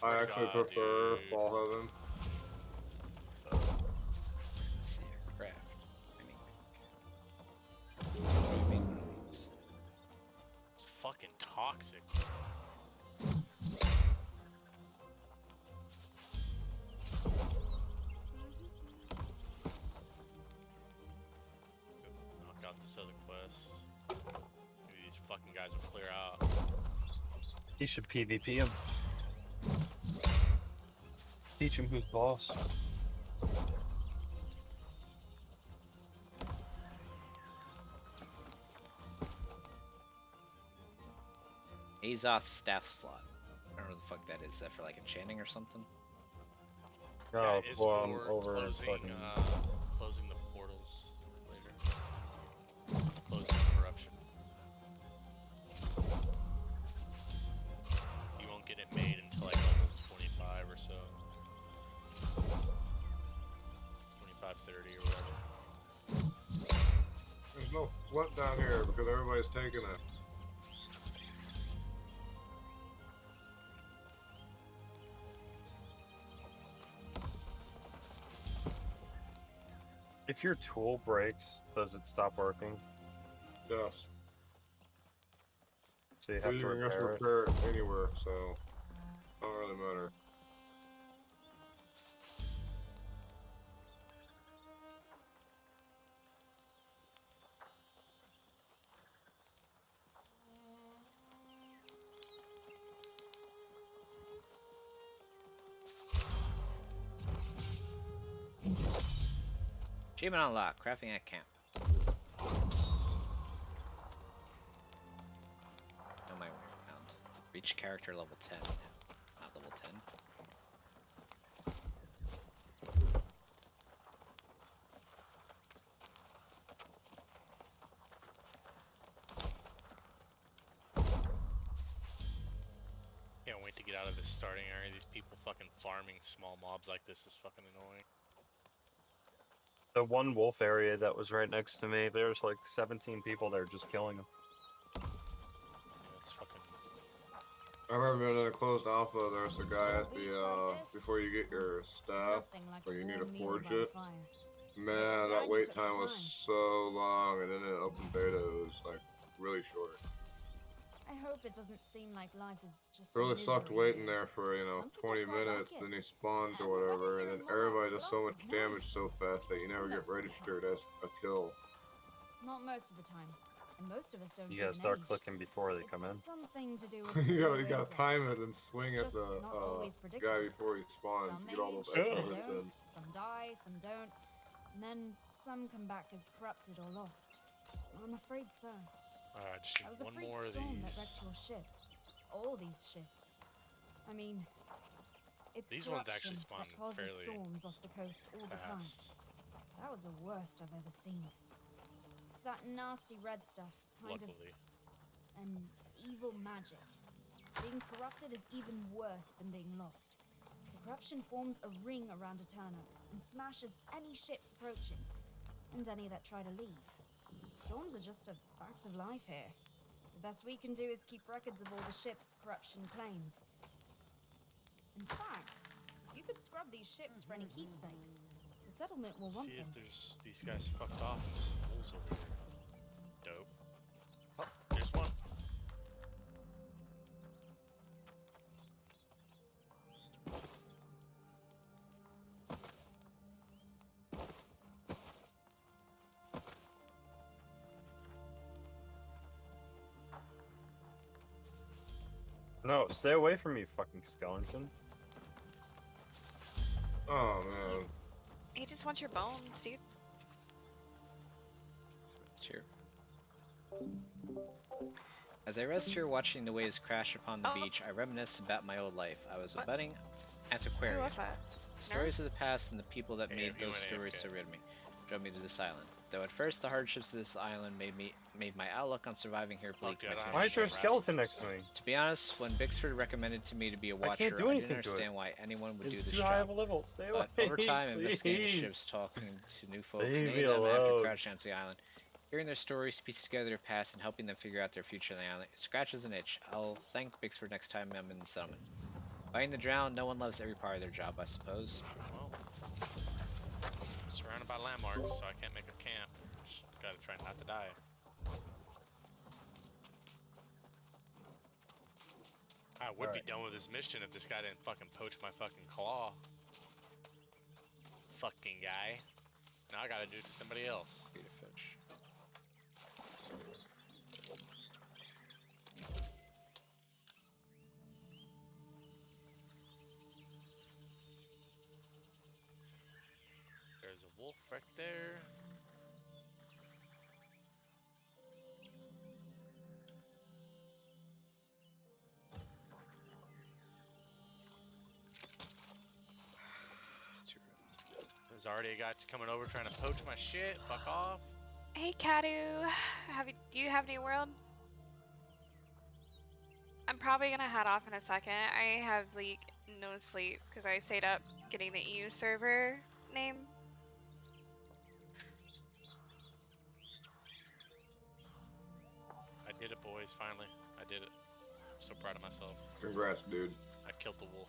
I actually prefer fall heaven. Let's see here, craft. How do you make one of these? It's fucking toxic. Knock out this other quest. Maybe these fucking guys will clear out. He should PvP him. Teach him who's boss. Azoth staff slot. I don't know what the fuck that is. Is that for like enchanting or something? Oh, it's well, for over closing, fucking. closing the portals later. Closing corruption. You won't get it made until like level 25 or so. 25, 30 or whatever. There's no flint down here because everybody's taking it. If your tool breaks, does it stop working? Yes. So you have You to can just repair it. repair it anywhere, so don't really matter. Achievement unlocked. Crafting at camp. Know my way around. Reach character level 10. Not level 10. Can't wait to get out of this starting area. These people fucking farming small mobs like this is fucking annoying. The one wolf area that was right next to me, there's like 17 people there just killing them. It's fucking. I remember in the closed alpha, there's a guy at the, before you get your staff, where you need to forge it. Man, that wait time was so long, and then in open beta, it was like really short. I hope it doesn't seem like life is just Really sucked misery waiting here. there for, you know, Some people 20 quite like minutes, it. then he spawns or And whatever, and then living here everybody in does so much Lost is damage nice. so fast that you never get Most of the registered as a kill. Not most of the time. And most of us don't You gotta even start age. clicking before they come in. It's something to do with you the gotta way time it and swing It's at just the not always guy predictable. before he spawns Some to get all age, those some extra hits in. don't, some die, some don't. And then some come back as corrupted or lost. I'm afraid so. I just That was need a one freak more of storm that these. wrecked your ship. All these ships. I mean, it's These ones corruption actually spawn that causes fairly storms off the coast all the time. fast. That was the worst I've ever seen. It's that nasty red stuff, kind Luckily. of an evil magic. Being corrupted is even worse than being lost. The corruption forms a ring around Eterna and smashes any ships approaching, and any that try to leave. Storms are just a fact of life here. The best we can do is keep records of all the ships corruption claims. In fact, if you could scrub these ships for any keepsakes, the settlement will want See them. if there's these guys fucked off. There's some holes over here. Dope. Oh, there's one. No, stay away from me, fucking skeleton. Oh man. He just wants your bones, dude. Sure. As I rest here watching the waves crash upon the beach, I reminisce about my old life. I was a budding Who antiquarian. was that? Stories of the past and the people that Yeah, made he those went stories AFK. so real to me drove me to this island. Though at first the hardships of this island made my outlook on surviving here bleak. yeah, I don't Why is there a Shit. skeleton next to me? To be honest, when Bixford recommended to me to be a I watcher, can't do I anything didn't to it. understand why anyone would It's do too this high job. of a level. Stay away. But over time, investigating please. ships, talking to new folks, Leave many me of them after alone. crashing onto the island, hearing their stories, piecing together their past, and helping them figure out their future on the island, it scratches an itch. I'll thank Bixford next time I'm in the settlement. Fighting the drowned, no one loves every part of their job, I suppose. Well, I'm surrounded by landmarks, so I can't make a camp. Just gotta try not to die. I would be done with this mission if this guy didn't fucking poach my fucking claw. Fucking guy. Now I gotta do it to somebody else. Feed a fish. There's a wolf right there. It's too There's already a guy coming over trying to poach my shit. Fuck off. Hey, Kadu. Do you have New World? I'm probably gonna head off in a second. I have like no sleep because I stayed up getting the EU server name. I did it, boys, finally. I did it. I'm so proud of myself. Congrats, dude. I killed the wolf.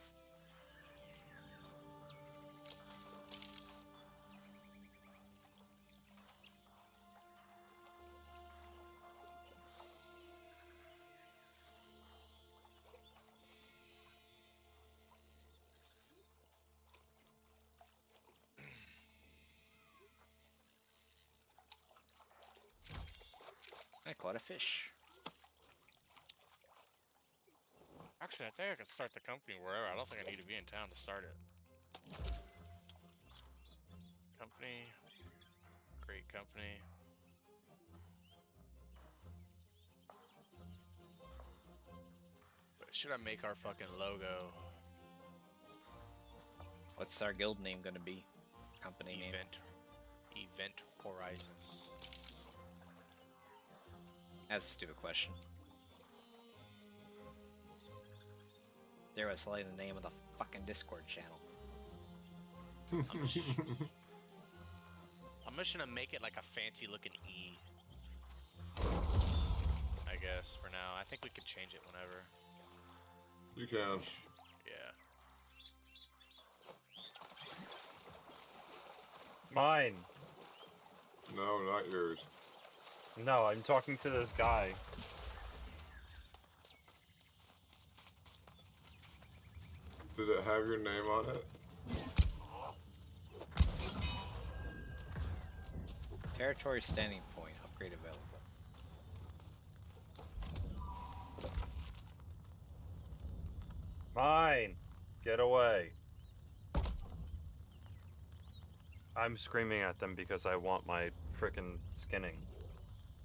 I caught a fish. Actually, I think I could start the company wherever. I don't think I need to be in town to start it. Company. company. But should I make our fucking logo? What's our guild name gonna be? Company name? Event Horizon. That's a stupid question. There was like the name of the fucking Discord channel. I'm just gonna make it like a fancy looking E. I guess for now. I think we could change it whenever. You can. Yeah. Mine. No, not yours. No, I'm talking to this guy. Did it have your name on it? Territory standing point, upgrade available. Mine! Get away. I'm screaming at them because I want my frickin' skinning.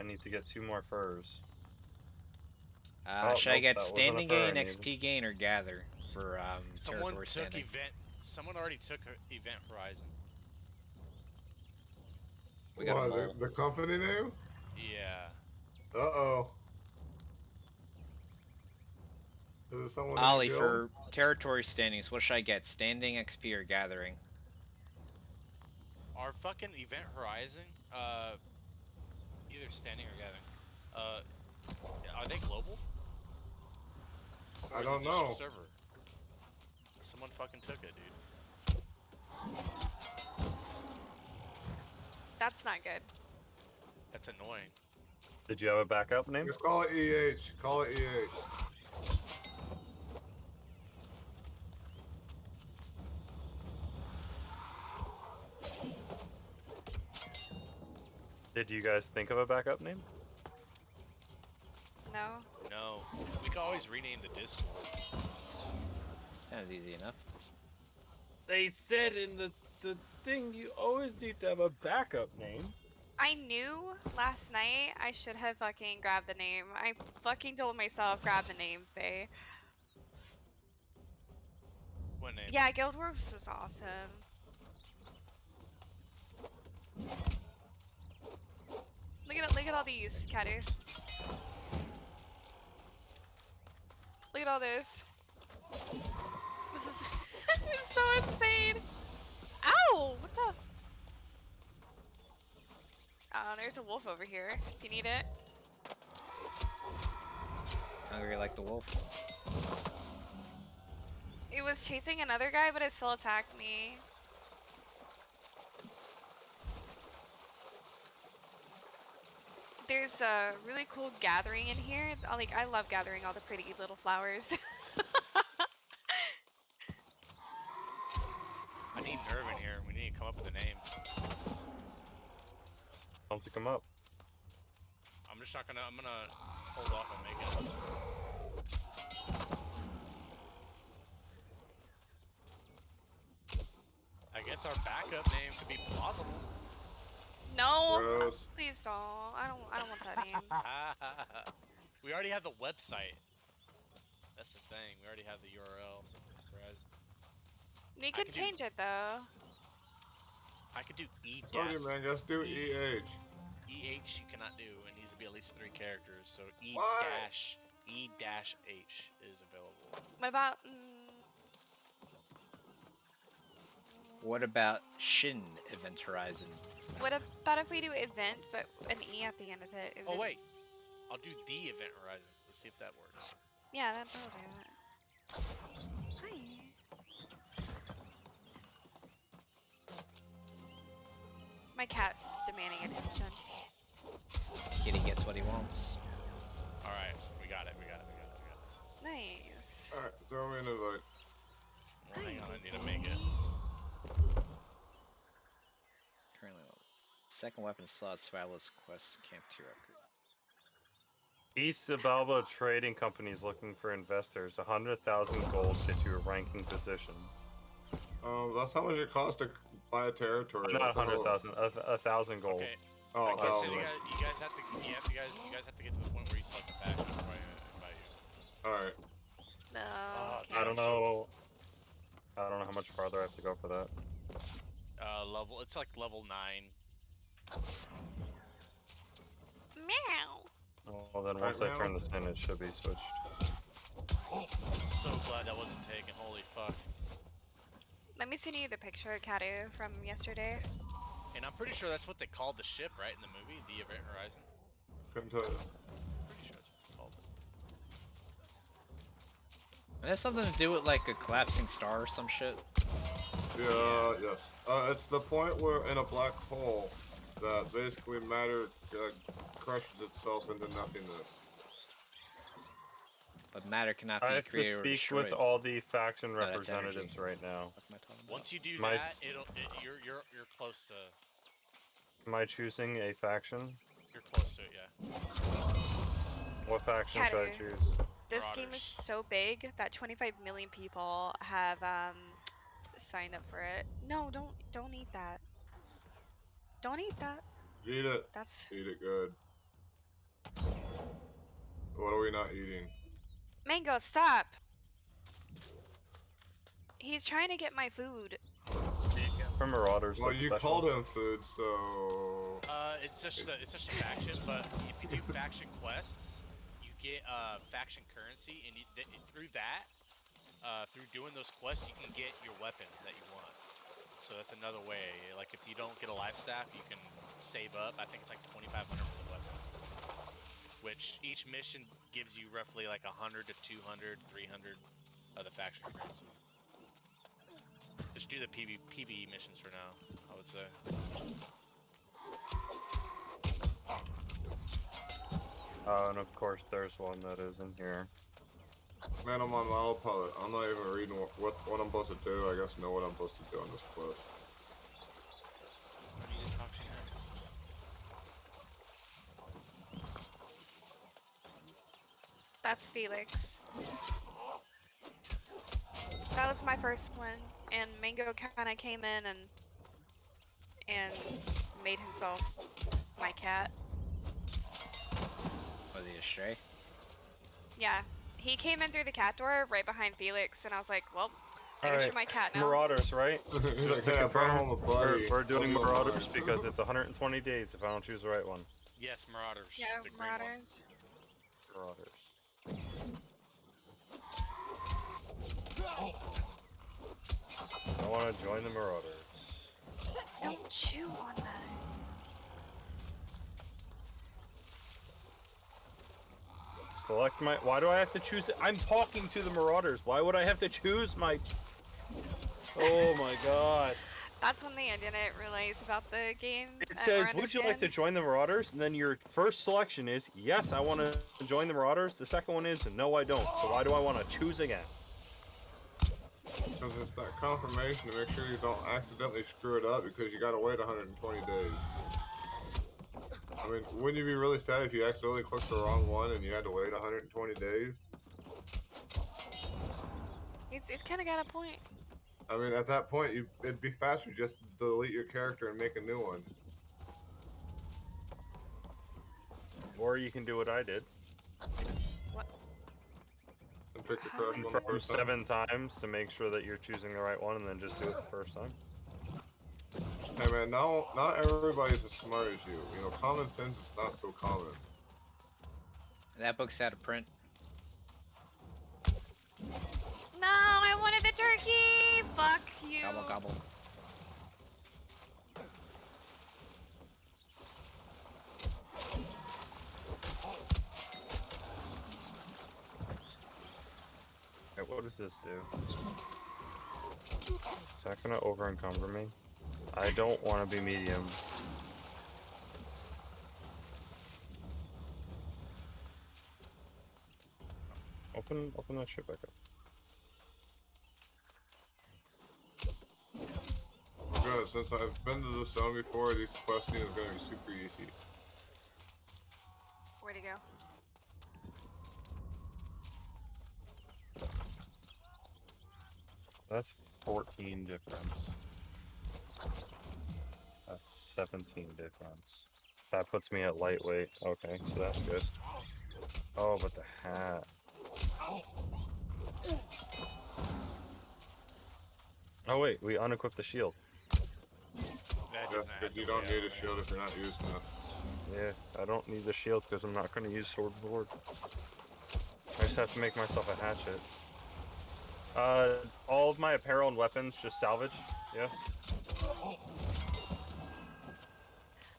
I need to get 2 more furs. Oh, Should I nope, get that wasn't a standing fur I gain, needed. XP gain, or gather for Someone territory took standing? Someone already took Event Horizon. We got a What, mole. the company name? Yeah. Uh-oh. Is it someone in Ollie, the for guild? territory standings, what should I get? Standing, XP, or gathering? Our fucking Event Horizon, either standing or gathering. Are they global? Or I is don't it just your know. server? Someone fucking took it, dude. That's not good. That's annoying. Did you have a backup name? Just call it EH. Call it EH. Did you guys think of a backup name? No. No. We could always rename the Discord. Sounds easy enough. They said in the thing you always need to have a backup name. I knew last night I should have fucking grabbed the name. I fucking told myself grab the name, Faye. What name? Yeah, Guild Wars was awesome. Look at all these, Kadu. Look at all this. This is this is so insane. Ow! What the? Oh, there's a wolf over here. If you need it. Hungry like the wolf. It was chasing another guy, but it still attacked me. There's a really cool gathering in here. I love gathering all the pretty little flowers. I need Nerve in here. We need to come up with a name. Tell them to come up. I'm just not gonna. I'm gonna hold off on making it. I guess our backup name could be plausible. No, Gross. please don't. I don't want that name. We already have the website. That's the thing. We already have the URL. You can could do- change it though. I could do E Told you, dash. man. Just do EH. EH you cannot do. It needs to be at least 3 characters. So E What? dash H is available. What about? What about Shin Event Horizon? What about if we do event, but an E at the end of it? Oh Event- wait, I'll do the Event Horizon. Let's see if that works. Yeah, that'll do it. Hi. My cat's demanding attention. Kitty gets what he wants. All right, we got it. We got it. Nice. Alright, throw me an invite. Well, hang on, I need to make it. Currently, second weapon slot, survivalist quest, camp 2 upgrade. East Sabalba Trading Company is looking for investors. 100,000 gold gets you a ranking position. That's how much it costs to buy a territory. Not What the hell? 100,000, 1,000 gold. Okay, Oh, Like I hell said, no. you guys have to get to the point where you select a faction before I invite you. Alright. No. I don't know. I don't know how much farther I have to go for that. It's like level 9. Meow. Well, then once I turn this in, it should be switched. So glad that wasn't taken. Holy fuck. Let me send you the picture of Kadu from yesterday. And I'm pretty sure that's what they called the ship, right, in the movie, the Event Horizon. Couldn't tell you. Pretty sure that's what they called it. It has something to do with like a collapsing star or some shit. Yeah, yes. It's the point where in a black hole that basically matter crushes itself into nothingness. But matter cannot I be have to created or speak destroyed. with all the faction No, that's energy. representatives right now. What am I talking about? Once you do My- that, you're close to. Am I choosing a faction? You're close to it, yeah. What faction should I Kadu. choose? This game is so big that 25 million people have signed up for it. No, don't eat that. Don't eat that. Eat it. That's Eat it good. What are we not eating? Mango, stop. He's trying to get my food. From Marauders. Well, like you special? called him food, so... It's just a faction, but if you do faction quests, you get faction currency, and through that, through doing those quests, you can get your weapon that you want. So that's another way. Like if you don't get a life staff, you can save up. I think it's like 2,500 for the weapon. Which each mission gives you roughly like 100 to 200, 300 of the faction currency. Just do the PvE missions for now, I would say. And of course, there's one that is in here. Man, I'm on autopilot. I'm not even reading what I'm supposed to do. I guess know what I'm supposed to do on this quest. What are you talking next? That's Felix. That was my first one, and Mango kind of came in and made himself my cat. Was he a stray? Yeah, he came in through the cat door right behind Felix, and I was like, well, I guess Alright, you're my cat now. Marauders, right? He's Just like, to "Yeah, bring confirm, home a buddy. we're doing Bring home a Marauders buddy." because it's 120 days if I don't choose the right one. Yes, Marauders. Yeah, the green one. Marauders. Marauders. I want to join the Marauders. Don't chew on that. Select my. Why do I have to choose it? I'm talking to the Marauders. Why would I have to choose my? Oh my god. That's one thing I didn't realize about the game. It says, would you like to join the Marauders? And then your first selection is, yes, I want to join the Marauders. The second one is, no, I don't. So why do I want to choose again? Because it's that confirmation to make sure you don't accidentally screw it up because you gotta wait 120 days. I mean, wouldn't you be really sad if you accidentally clicked the wrong one and you had to wait 120 days? It's kind of got a point. I mean, at that point, it'd be faster just to delete your character and make a new one. Or you can do what I did. What? And pick the correct one the Confirm first time. 7 times to make sure that you're choosing the right one, and then just do it the first time. Hey man, not everybody's as smart as you. You know, common sense is not so common. That book's out of print. No, I wanted the turkey! Fuck you. Gobble gobble. Okay, what does this do? Is that gonna over encumber me? I don't want to be medium. Open that shit back up. Good, since I've been to this zone before, these questing is gonna be super easy. Where'd he go? That's 14 difference. That's 17 difference. That puts me at lightweight. Okay, so that's good. Oh, but the hat. Oh wait, we unequipped the shield. Yeah, because you don't need a shield if you're not using it. Yeah, I don't need the shield because I'm not going to use sword board. I just have to make myself a hatchet. All of my apparel and weapons just salvage. Yes.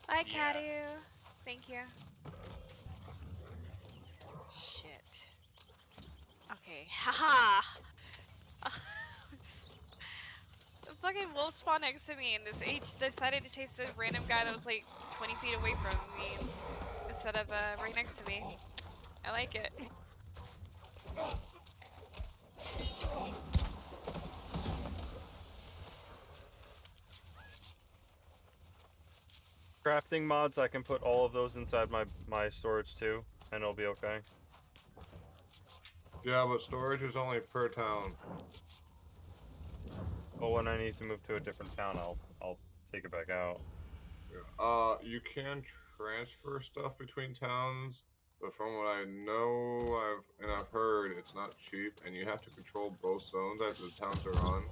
Bye, Cadu. Thank you. Shit. Okay. Haha. The fucking wolf spawned next to me, and this H decided to chase the random guy that was like 20 feet away from me instead of right next to me. I like it. Crafting mods, I can put all of those inside my storage too, and it'll be okay. Yeah, but storage is only per town. Well, when I need to move to a different town, I'll take it back out. You can transfer stuff between towns, but from what I know, I've heard, it's not cheap, and you have to control both zones that the towns are on.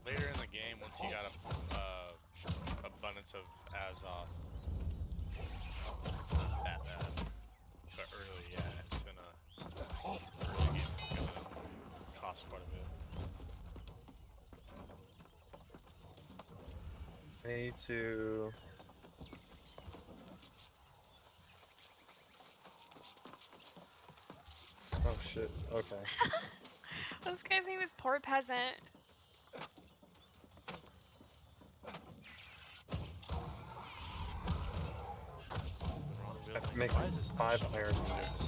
Later in the game, once you got a abundance of Azoth, it's not that bad. But early, yeah, it's gonna cost quite a bit. Me too. Oh shit. Okay. This guy's name is Poor Peasant. I have to make 5 iron units.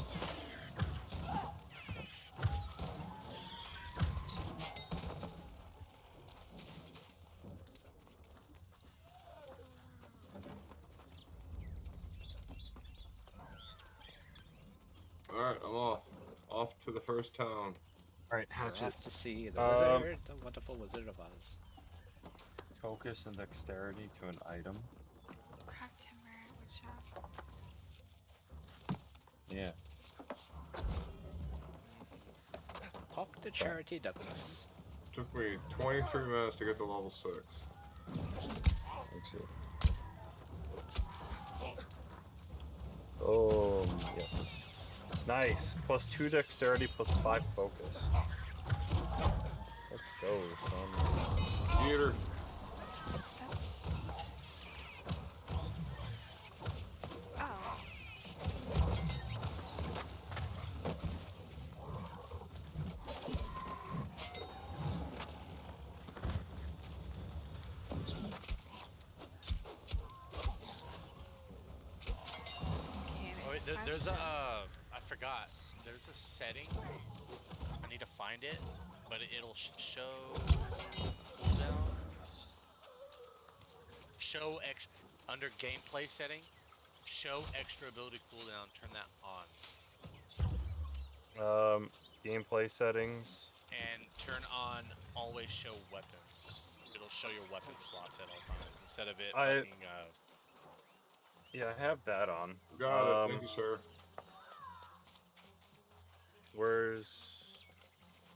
Alright, I'm off. Off to the first town. Alright, We're hatchet. off to see the wizard, the wonderful Wizard of Oz. Focus and dexterity to an item. Crack timber, woodshop. Yeah. Talk to Charity Douglas. Took me 23 minutes to get to level 6. Let's see. Oh, yes. Nice. Plus 2 dexterity, plus 5 focus. Let's go, son. Eater. That's... Oh. Oh, wait, there's a, I forgot. There's a setting. I need to find it, but it'll show cooldown. Show under gameplay setting. Show extra ability cooldown. Turn that on. Gameplay settings. And turn on always show weapons. It'll show your weapon slots at all times instead of it fucking, Yeah, I have that on. Got it, thank you, sir. Where's...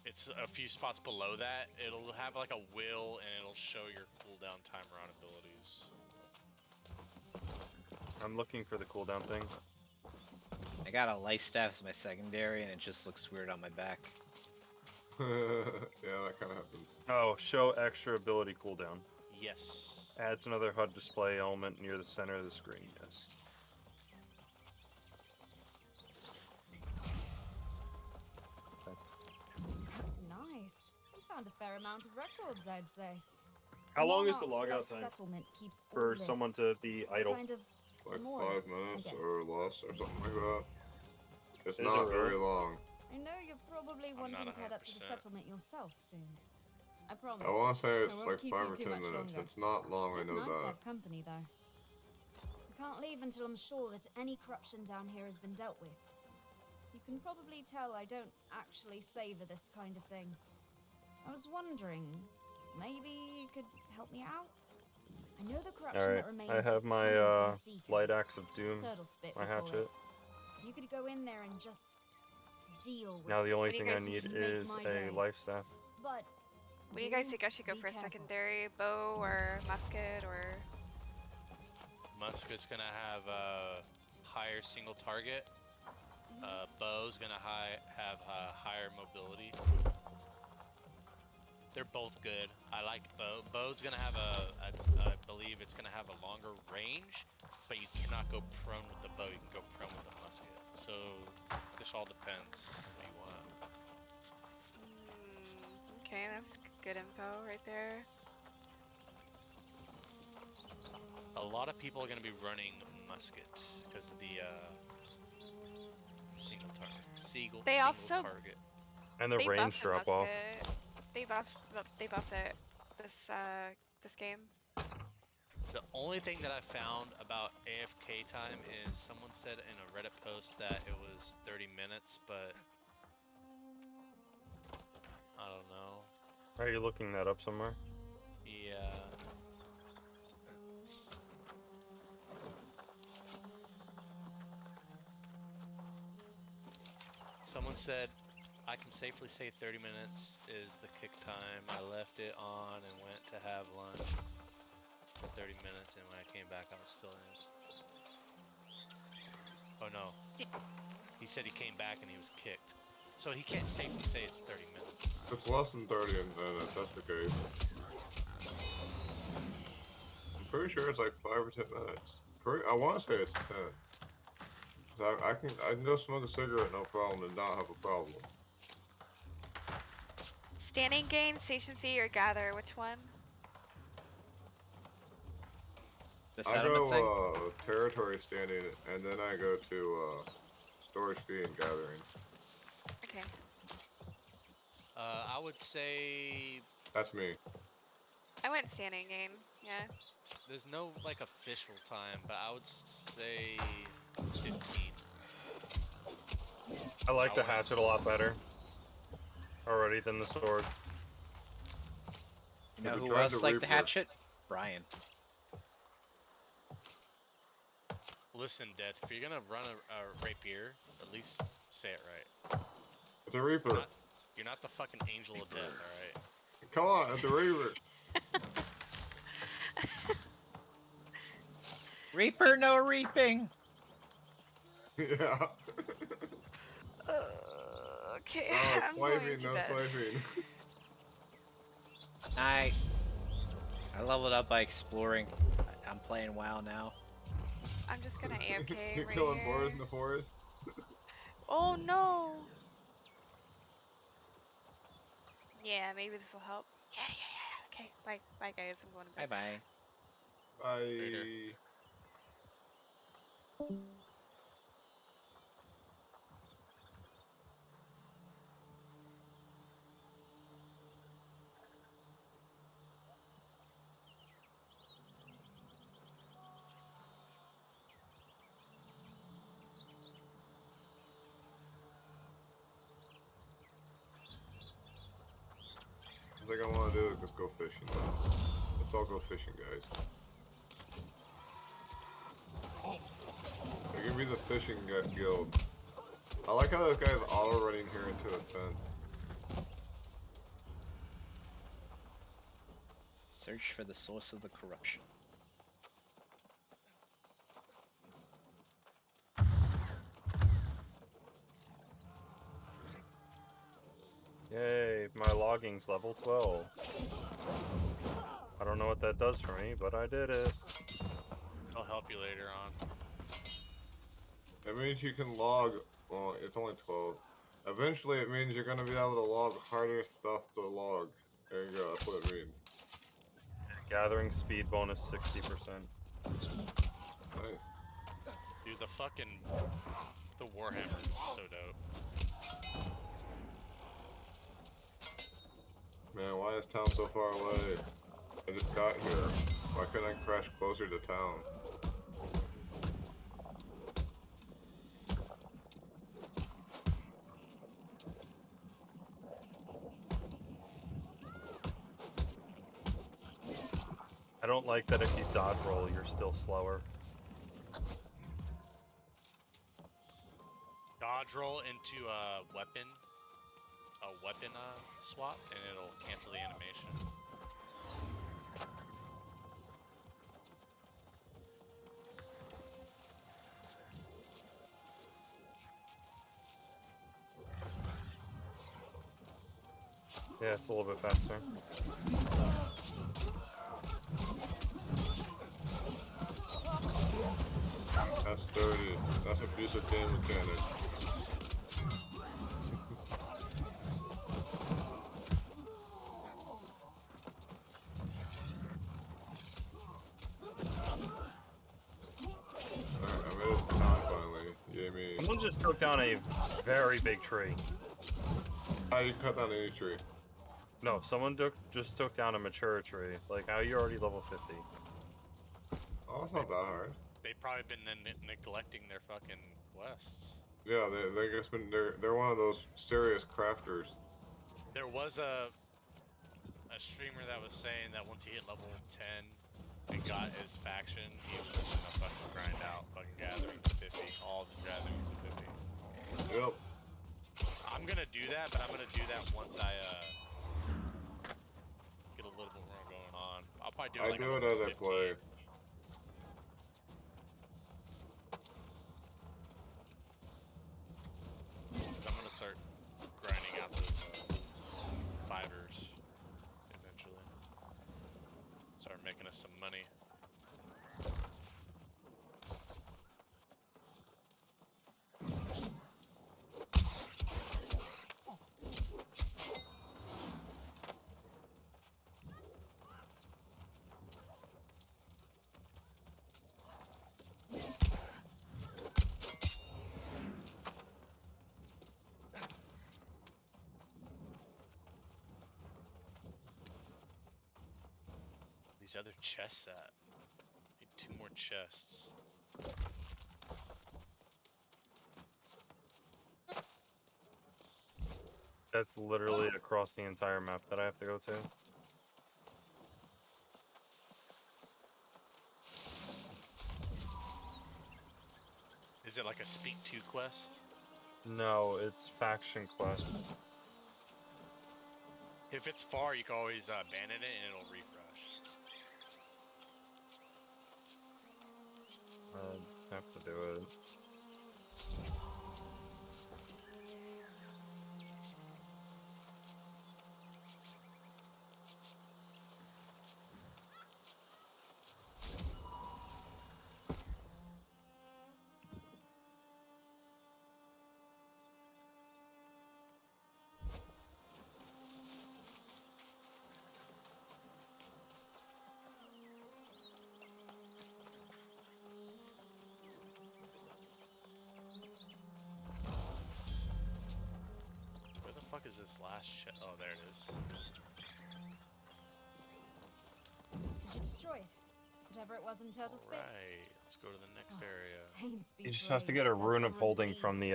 It's a few spots below that. It'll have like a will and it'll show your cooldown timer on abilities. I'm looking for the cooldown thing. I got a life staff as my secondary, and it just looks weird on my back. Yeah, that kind of happens. Oh, show extra ability cooldown. Yes. Adds another HUD display element near the center of the screen, yes. That's nice. You found a fair amount of records, I'd say. How long is the Monarch's logout Left time settlement keeps for all this. someone to be It's idle? kind of Like more, 5 minutes I guess. or less or something like that. It's Is not it very really? long. I know you're probably wanting not to head up to the 100%. settlement yourself soon. I promise. I want to say it's I won't like keep 5 you or too 10 much minutes. longer. It's not long, I It's know nice to that. have company, though. I can't leave until I'm sure that any corruption down here has been dealt with. You can probably tell I don't actually savor this kind of thing. I was wondering, maybe you could help me out? I know the corruption Alright, that remains I have is my coming from the Seeker. light axe of doom, Turtle spit, my we call hatchet. it. If you could go in there and just deal with Now the only What do you thing I guys need make is my a day. life staff. But What do you guys think I should go for? Secondary bow or musket or? Musket's gonna have a higher single target. Bow's gonna have higher mobility. They're both good. I like bow. Bow's gonna have I believe it's gonna have a longer range, but you cannot go prone with the bow. You can go prone with a musket. So this all depends what you want. Okay, that's good info right there. A lot of people are gonna be running musket because of the single target. They single also target. And the they range buffed the drop off. musket. They buffed it this game. The only thing that I found about AFK time is someone said in a Reddit post that it was 30 minutes, but I don't know. Are you looking that up somewhere? Yeah. Someone said, I can safely say 30 minutes is the kick time. I left it on and went to have lunch for 30 minutes, and when I came back, I was still in. Oh no. He said he came back and he was kicked. So he can't safely say it's 30 minutes. It's less than 30 minutes, that's the case. I'm pretty sure it's like 5 or 10 minutes. I want to say it's 10. I can go smoke a cigarette no problem and not have a problem. Standing gain, station fee, or gather? Which one? The I settlement thing? go territory standing and then I go to storage fee and gathering. Okay. I would say That's me. I went standing gain. Yeah. there's no like official time, but I would say 15. I like the hatchet a lot better already than the sword. You know Have you who tried else the liked the Reaper? hatchet? Brian. Listen, Death, if you're gonna run a rapier, at least say it right. It's a Reaper. You're not the fucking angel of death, alright? Come on, it's a Reaper. Reaper, no reaping! Yeah. Okay. Oh, I'm going swiping, to no bed. swiping. I leveled up by exploring. I'm playing WoW now. I'm just gonna AFK You're right killing here. boars in the forest. Oh no! Yeah, maybe this will help. Yeah. Okay, bye guys. I'm going to bed. Bye. Bye. I think I want to do is just go fishing. Let's all go fishing, guys. They're gonna be the fishing guild. I like how this guy's auto running here into the fence. Search for the source of the corruption. Yay, my logging's level 12. I don't know what that does for me, but I did it. I'll help you later on. It means you can log, well, it's only 12. Eventually it means you're gonna be able to log harder stuff to log. There you go, that's what it means. Gathering speed bonus 60%. Nice. Dude, the Warhammer is so dope. Man, why is town so far away? I just got here. Why couldn't I crash closer to town? I don't like that if you dodge roll, you're still slower. Dodge roll into a weapon swap, and it'll cancel the animation. Yeah, it's a little bit faster. That's dirty. That's a piece of game mechanic. Alright, I made it to town finally. Yay me. Someone just took down a very big tree. How you cut down any tree? No, someone just took down a mature tree. Like, how you already level 50? Oh, it's not that hard. They've probably been neglecting their fucking quests. Yeah, they just been they're one of those serious crafters. There was a streamer that was saying that once he hit level 10 and got his faction, he was just gonna fucking grind out fucking gatherings to 50, all of his gatherings to 50. Yep. I'm gonna do that, but I'm gonna do that once I get a little bit more going on. I'll probably do it I like do a it level as I 15. play. I'm gonna start grinding out those fivers eventually. Start making us some money. These other chests at? Need 2 more chests. That's literally across the entire map that I have to go to. Is it like a speak to quest? No, it's faction quest. If it's far, you can always abandon it and it'll refresh. I have to do it. Where the fuck is this last chest? Oh, there it is. Did you destroy it? Whatever it was in Turtle Spit? Right, let's go to the next area. Saints be You just have to praised, get a that's rune of holding relief. from the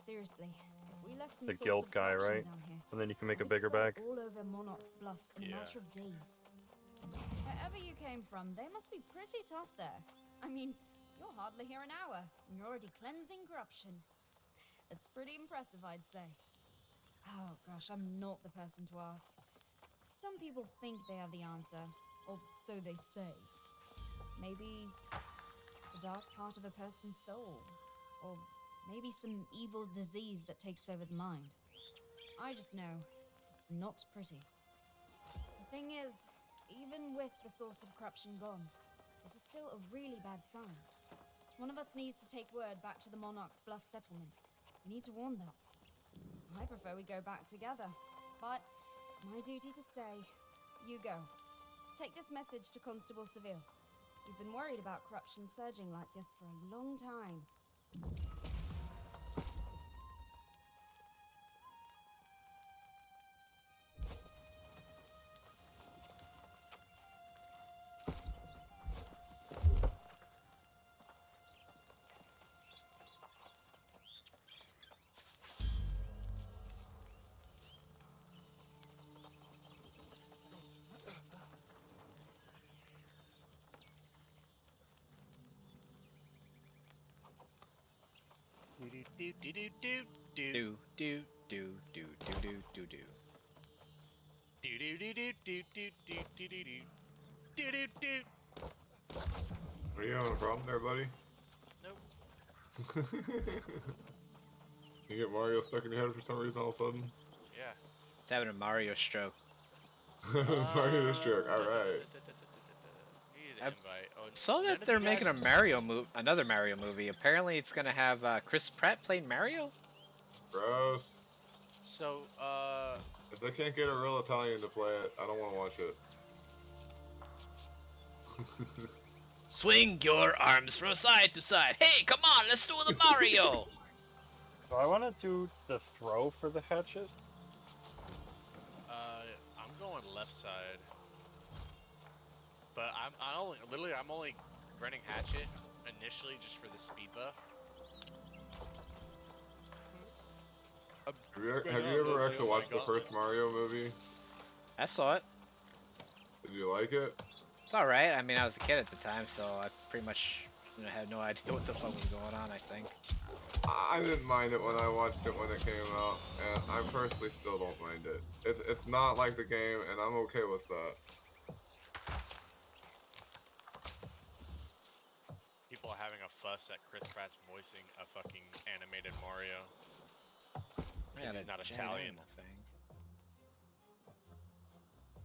Seriously, if we left some the source guild of guy, corruption right? down here, And then you can make a we'd bigger spread bag. all over Monarch's Bluffs in a Yeah. matter of days. Wherever you came from, they must be pretty tough there. I mean, you're hardly here an hour, and you're already cleansing corruption. That's pretty impressive, I'd say. Oh gosh, I'm not the person to ask. Some people think they have the answer, or so they say. Maybe the dark part of a person's soul, or maybe some evil disease that takes over the mind. I just know it's not pretty. The thing is, even with the source of corruption gone, this is still a really bad sign. One of us needs to take word back to the Monarch's Bluff settlement. We need to warn them. I prefer we go back together, but it's my duty to stay. You go. Take this message to Constable Seville. We've been worried about corruption surging like this for a long time. Do do do do do Do do do do do do do do. do do do do do do do do do do do do. Are you having a problem there, buddy? Nope. You get Mario stuck in your head for some reason all of a sudden? Yeah. It's having a Mario stroke. Mario stroke, alright. Needed an invite. Oh, Saw none that of they're you making guys- another Mario movie. Apparently, it's gonna have Chris Pratt playing Mario. Gross. So, If they can't get a real Italian to play it, I don't want to watch it. Swing your arms from side to side. Hey, come on, let's do the Mario. So I want to do the throw for the hatchet. I'm going left side. But I'm only running hatchet initially just for the speed buff. Have you ever actually watched the first Mario movie? I saw it. Did you like it? It's all right. I mean, I was a kid at the time, so I pretty much had no idea what the fuck was going on. I think. I didn't mind it when I watched it when it came out, and I personally still don't mind it. It's not like the game, and I'm okay with that. People are having a fuss at Chris Pratt's voicing a fucking animated Mario. Yeah, He's not Italian. Thing.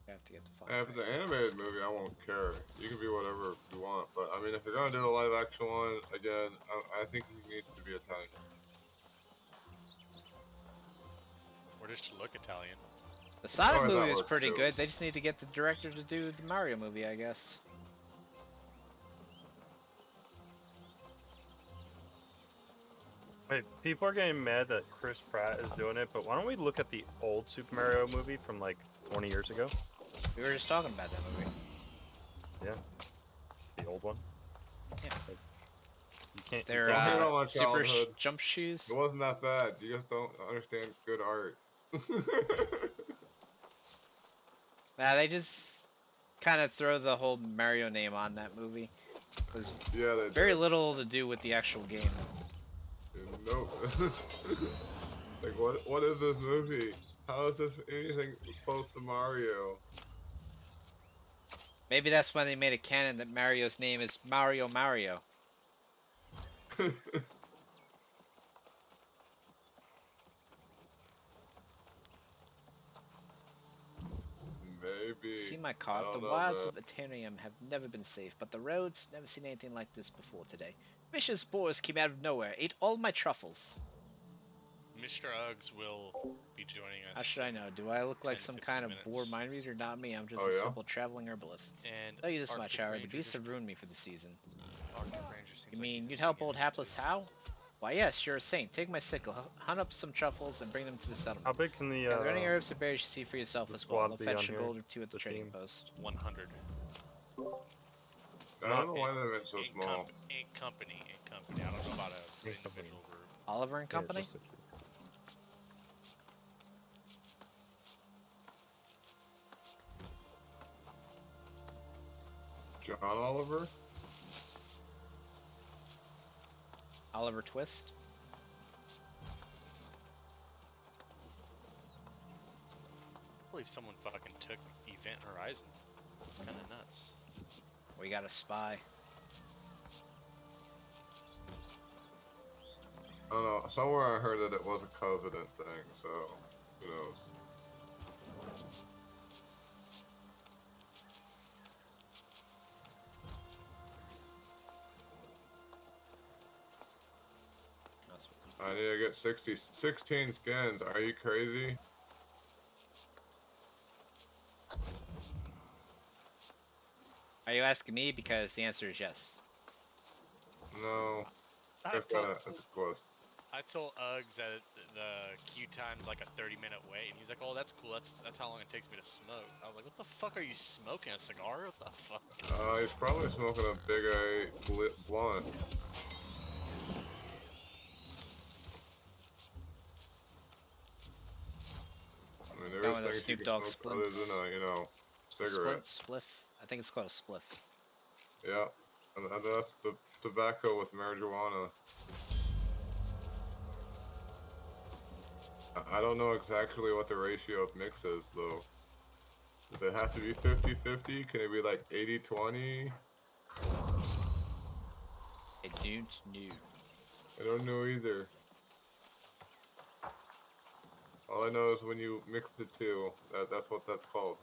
I have to get the fuck. And if it's an animated movie, I won't care. You can be whatever you want, but I mean, if you're gonna do a live action one, again, I think he needs to be Italian. Or just look Italian. The Sonic Oh, that movie was works pretty too. good. They just need to get the director to do the Mario movie, I guess. Wait, people are getting mad that Chris Pratt is doing it, but why don't we look at the old Super Mario movie from like 20 years ago? We were just talking about that movie. Yeah. The old one? Yeah. Like, you can't. They're Don't hate on my super childhood. jump shoes. It wasn't that bad. You just don't understand good art. Nah, they just kind of throw the whole Mario name on that movie. It was Yeah, they very did. little to do with the actual game. Nope. Like, what is this movie? How is this anything close to Mario? Maybe that's when they made a canon that Mario's name is Mario Mario. Maybe. See my I card. The don't know, wilds man. of Eternium have never been safe, but the roads never seen anything like this before today. Vicious boars came out of nowhere, ate all my truffles. Mr. Uggs will be joining us. How should I know? Do I look like 10 to some 15 kind of minutes. boar mind reader? Not me. I'm just Oh, a yeah? simple traveling herbalist. And Tell you this Arctic much, Howard. The Ranger beasts just- have ruined me for the season. Arctic Ranger seems You like mean he's you'd a help vegan old dude. hapless Hal? Why yes, you're a saint. Take my sickle, hunt up some truffles, and bring them to the settlement. How big can the Are there any herbs or berries you see for yourself the as well? squad I'll be fetch on a here? gold or two at the The trading team? post. 100. I don't know why they meant so In small. in company. I don't know about a In company. individual group. Oliver and Yeah, Company? just a- John Oliver? Oliver Twist? I believe someone fucking took Event Horizon. It's kind of nuts. We got a spy. I don't know. Somewhere I heard that it was a Covenant thing, so who knows? That's what- I need to get 16 skins. Are you crazy? Are you asking me? Because the answer is yes. No. I That's told, a quest. I told Uggs that the queue time's like a 30-minute wait, and he's like, "Oh, that's cool. That's how long it takes me to smoke." I was like, "What the fuck are you smoking? A cigar? What the fuck?" He's probably smoking a big blunt. I mean, there Got is one of those things you Snoop can Dogg smoke other splints. than a, cigarette. Spliff? I think it's called a spliff. Yeah, and that's the tobacco with marijuana. I don't know exactly what the ratio of mix is, though. Does it have to be 50-50? Can it be like 80-20? I don't know. I don't know either. All I know is when you mix the two, that's what that's called.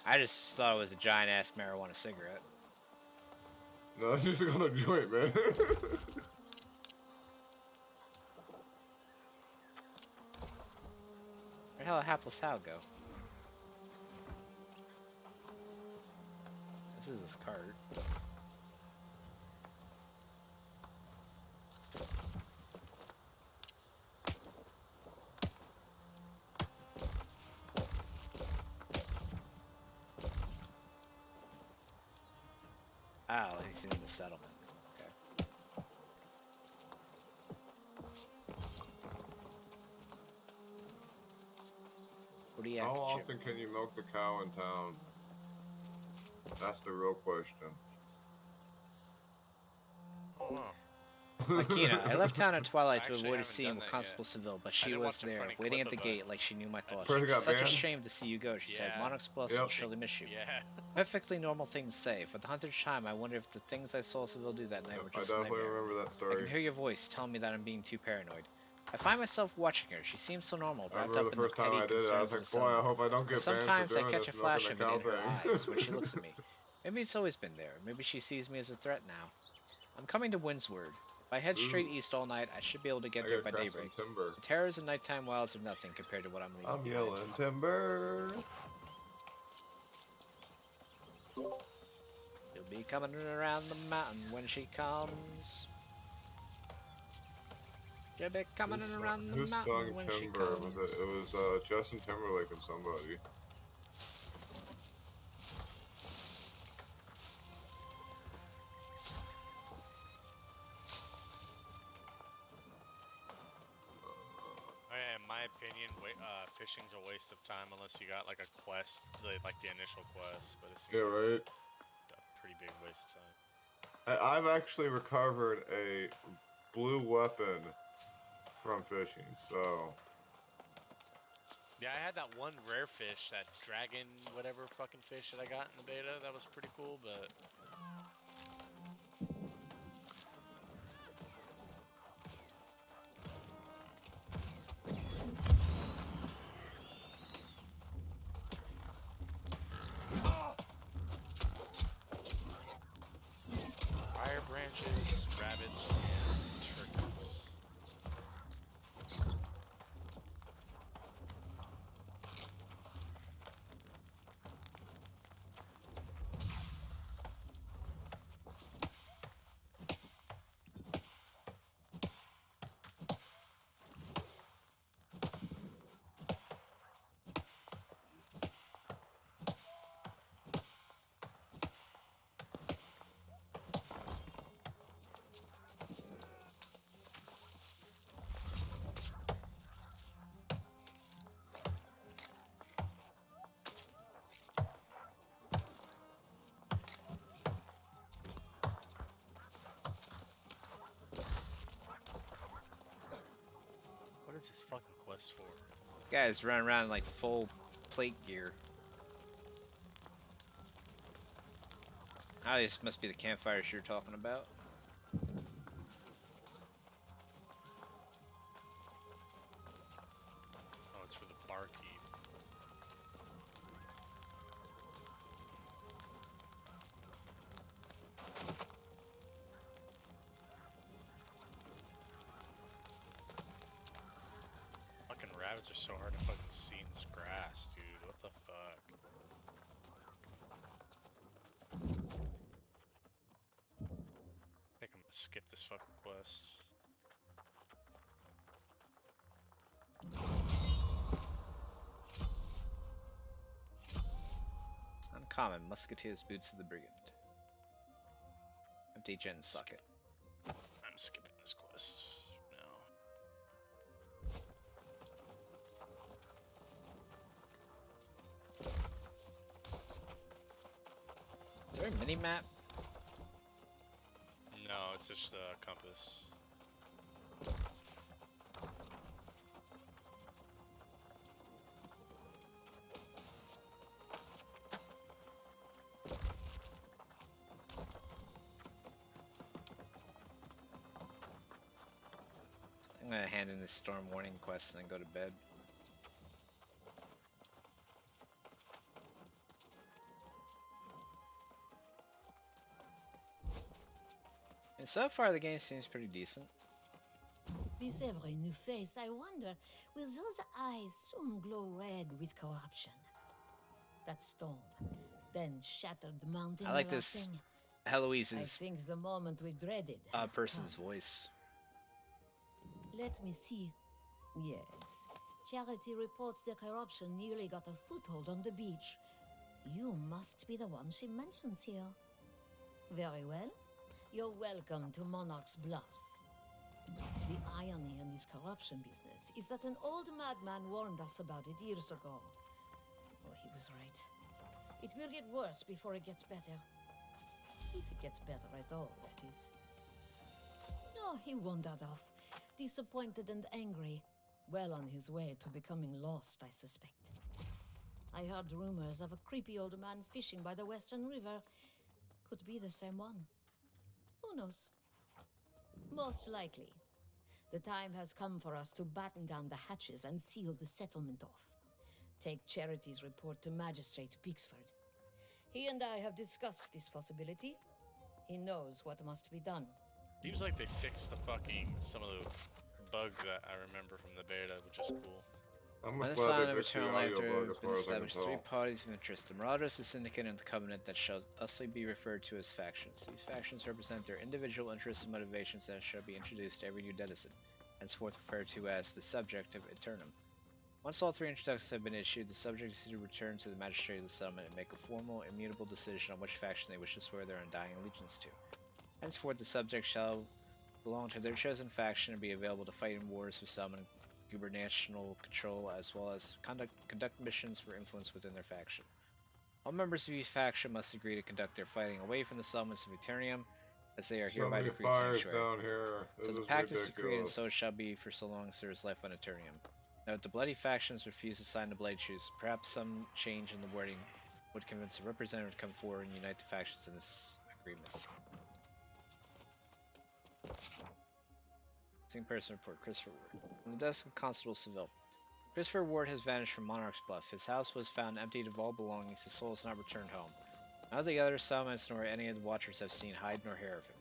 I just thought it was a giant ass marijuana cigarette. No, I'm just gonna joint, man. Where the hell did Hapless Hal go? This is his cart. Oh, he's in the settlement. Okay. What do you have How to often can you milk the cow in town? That's the real question. Akina, I left town at twilight to I actually avoid a haven't scene done with that Constable yet. Seville, but I she did was watch a there, funny waiting at clip the of gate like she knew my thoughts. Person got Such a banned? shame to see you go, she said. Yeah. Monarch's Plus Yep. will surely miss you. Yeah. Perfectly normal thing to say. For the 100th time, I wonder if the things I saw Seville do that night were I just a definitely nightmare. remember that I story. can hear your voice telling me that I'm being too paranoid. I find myself watching her. She seems so normal, I wrapped remember up the in the first time petty I did it, I was concerns of like, the boy, I settlement. hope I don't But get banned for sometimes I doing catch this, a flash of milking it the in her cow thing. eyes when she looks at me. Maybe it's always been there. Maybe she sees me as a threat now. I'm coming to Windsward. If I head straight east all night, I should be able to get I there gotta by craft some daybreak. timber. The terrors and nighttime wilds are nothing compared to what I'm leaving I'm behind. yelling timber. You'll be coming around the mountain when she comes. You'll be coming around the Who mountain sung when she Timber? comes. It was Justin Timberlake and somebody. In my opinion, fishing's a waste of time unless you got like a quest, like the initial quest. But it's Yeah, right. a pretty big waste of time. I've actually recovered a blue weapon from fishing, so. Yeah, I had that one rare fish, that dragon, whatever fucking fish that I got in the beta. That was pretty cool, but. Fire branches, rabbits, and turkeys. What is this fucking quest for? This guy's running around in like full plate gear. Ah, this must be the campfires you're talking about. Oh, it's for the barkeep. Fucking rabbits are so hard to fucking see in this grass, dude. What the fuck? I think I'm gonna skip this fucking quest. Uncommon, Musketeer's Boots of the Brigand. Empty gen socket. I'm skipping this quest now. Is there a mini map? No, it's just a compass. I'm gonna hand in this storm warning quest and then go to bed. And so far the game seems pretty decent. With every new face, I wonder, will those eyes soon glow red with corruption? That storm, then shattered mountain I like erupting. this I Heloise's think the moment we dreaded has person's come. voice. Let me see. Yes. Charity reports the corruption nearly got a foothold on the beach. You must be the one she mentions here. Very well. You're welcome to Monarch's Bluffs. The irony in this corruption business is that an old madman warned us about it years ago. Oh, he was right. It will get worse before it gets better. If it gets better at all, that is. No, he wandered off, disappointed and angry, well on his way to becoming lost, I suspect. I heard rumors of a creepy old man fishing by the Western River. Could be the same one. Who knows? Most likely. The time has come for us to batten down the hatches and seal the settlement off. Take Charity's report to Magistrate Bixford. He and I have discussed this possibility. He knows what must be done. Seems like they fixed some of the bugs that I remember from the beta, which is cool. I'm When the glad sign they of fixed the eternal life audio there bug have as been far as I can established three tell. parties of interest. The Marauders, the Syndicate, and the Covenant that shall thusly be referred to as factions. These factions represent their individual interests and motivations that shall be introduced to every new denizen, henceforth referred to as the Subject of Eternum. Once all three introductions have been issued, the subject is to return to the Magistrate of the Settlement and make a formal, immutable decision on which faction they wish to swear their undying allegiance to. Henceforth, the subject shall belong to their chosen faction and be available to fight in wars of some and gubernatorial control, as well as conduct missions for influence within their faction. All members of each faction must agree to conduct their fighting away from the settlements of Eternium, as they are So hereby many decreed fires sanctuary. down here. This So the is pact is decreed, and ridiculous. so it shall be for so long as there is life on Eternium. Note, the bloody factions refuse to sign the Blade Truce. Perhaps some change in the wording would convince a representative to come forward and unite the factions in this agreement. Missing person report, Christopher Ward. From the desk of Constable Seville. Christopher Ward has vanished from Monarch's Bluff. His house was found emptied of all belongings. His soul has not returned home. None of the other settlements nor any of the Watchers have seen hide nor hair of him.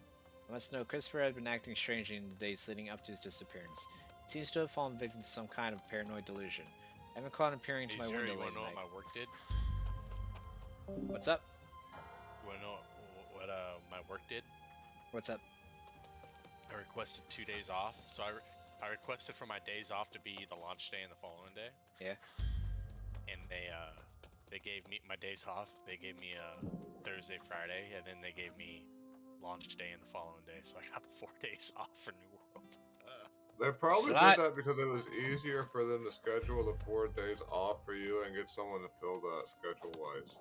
I must know Christopher had been acting strangely in the days leading up to his disappearance. He seems to have fallen victim to some kind of paranoid delusion. I haven't caught him peering into my window You late wanna know at what night. my work did? What's up? You wanna know what my work did? What's up? I requested 2 days off, so I requested for my days off to be the launch day and the following day. Yeah. And they gave me my days off. They gave me Thursday, Friday, and then they gave me launch day and the following day. So I got 4 days off for New World. They probably So did that because it was easier for them to schedule the 4 days off for you and get someone to fill that schedule-wise.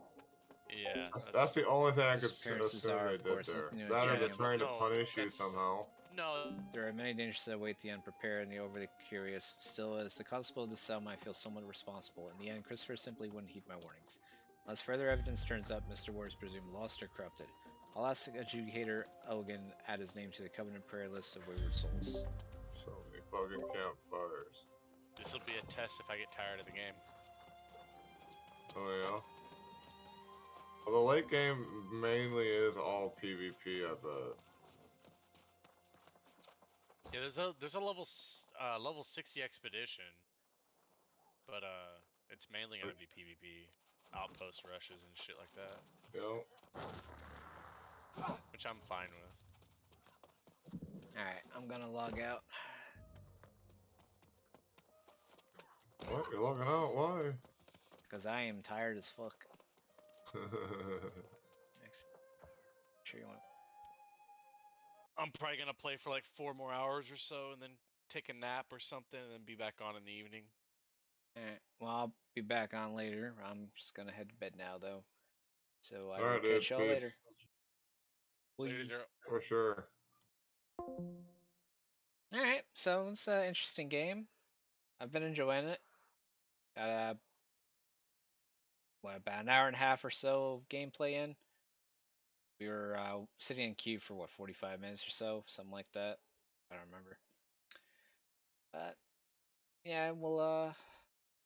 Yeah. That's the only thing I could Disappearances assume are, they of did course, there. nothing new in That or they're Eternium. trying to No, punish you that's- somehow. No. There are many dangers that await the unprepared and the overly curious. Still, as the constable of the settlement, I feel somewhat responsible. In the end, Christopher simply wouldn't heed my warnings. Unless further evidence turns up, Mr. Ward is presumed lost or corrupted. I'll ask Adjudicator Elgin add his name to the Covenant prayer list of wayward souls. So many fucking campfires. This will be a test if I get tired of the game. Oh yeah? Well, the late game mainly is all PvP, I bet. Yeah, there's a level 60 expedition, but it's mainly gonna be PvP, outpost rushes and shit like that. Yep. Which I'm fine with. Alright, I'm gonna log out. What? You're logging out? Why? Because I am tired as fuck. Next. Sure you want. I'm probably gonna play for like 4 more hours or so, and then take a nap or something, and then be back on in the evening. Alright, well, I'll be back on later. I'm just gonna head to bed now, though. So I will Alright, dude. catch y'all Peace. later. Later, Zero. For sure. Alright, so it's an interesting game. I've been enjoying it. Got about an hour and a half or so of gameplay in. We were sitting in queue for 45 minutes or so, something like that. I don't remember. But yeah, we'll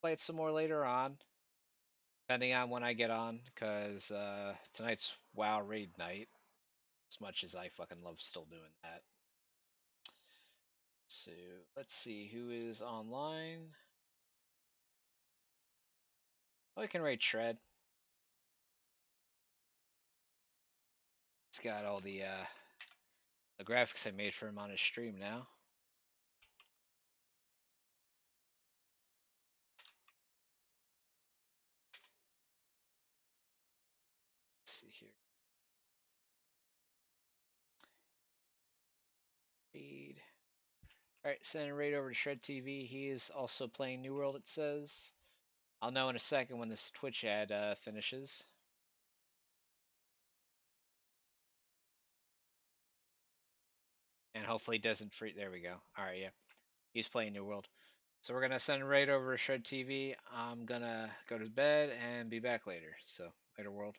play it some more later on, depending on when I get on, cause tonight's WoW raid night. As much as I fucking love still doing that. So let's see who is online. Oh, I can raid Shred. It's got all the graphics I made for him on his stream now. Let's see here. Raid. Alright, sending raid over to Shred TV. He is also playing New World, it says. I'll know in a second when this Twitch ad finishes. And hopefully doesn't free. There we go. Alright, yeah. He's playing New World. So we're gonna send raid over to Shred TV. I'm gonna go to bed and be back later. So later, world.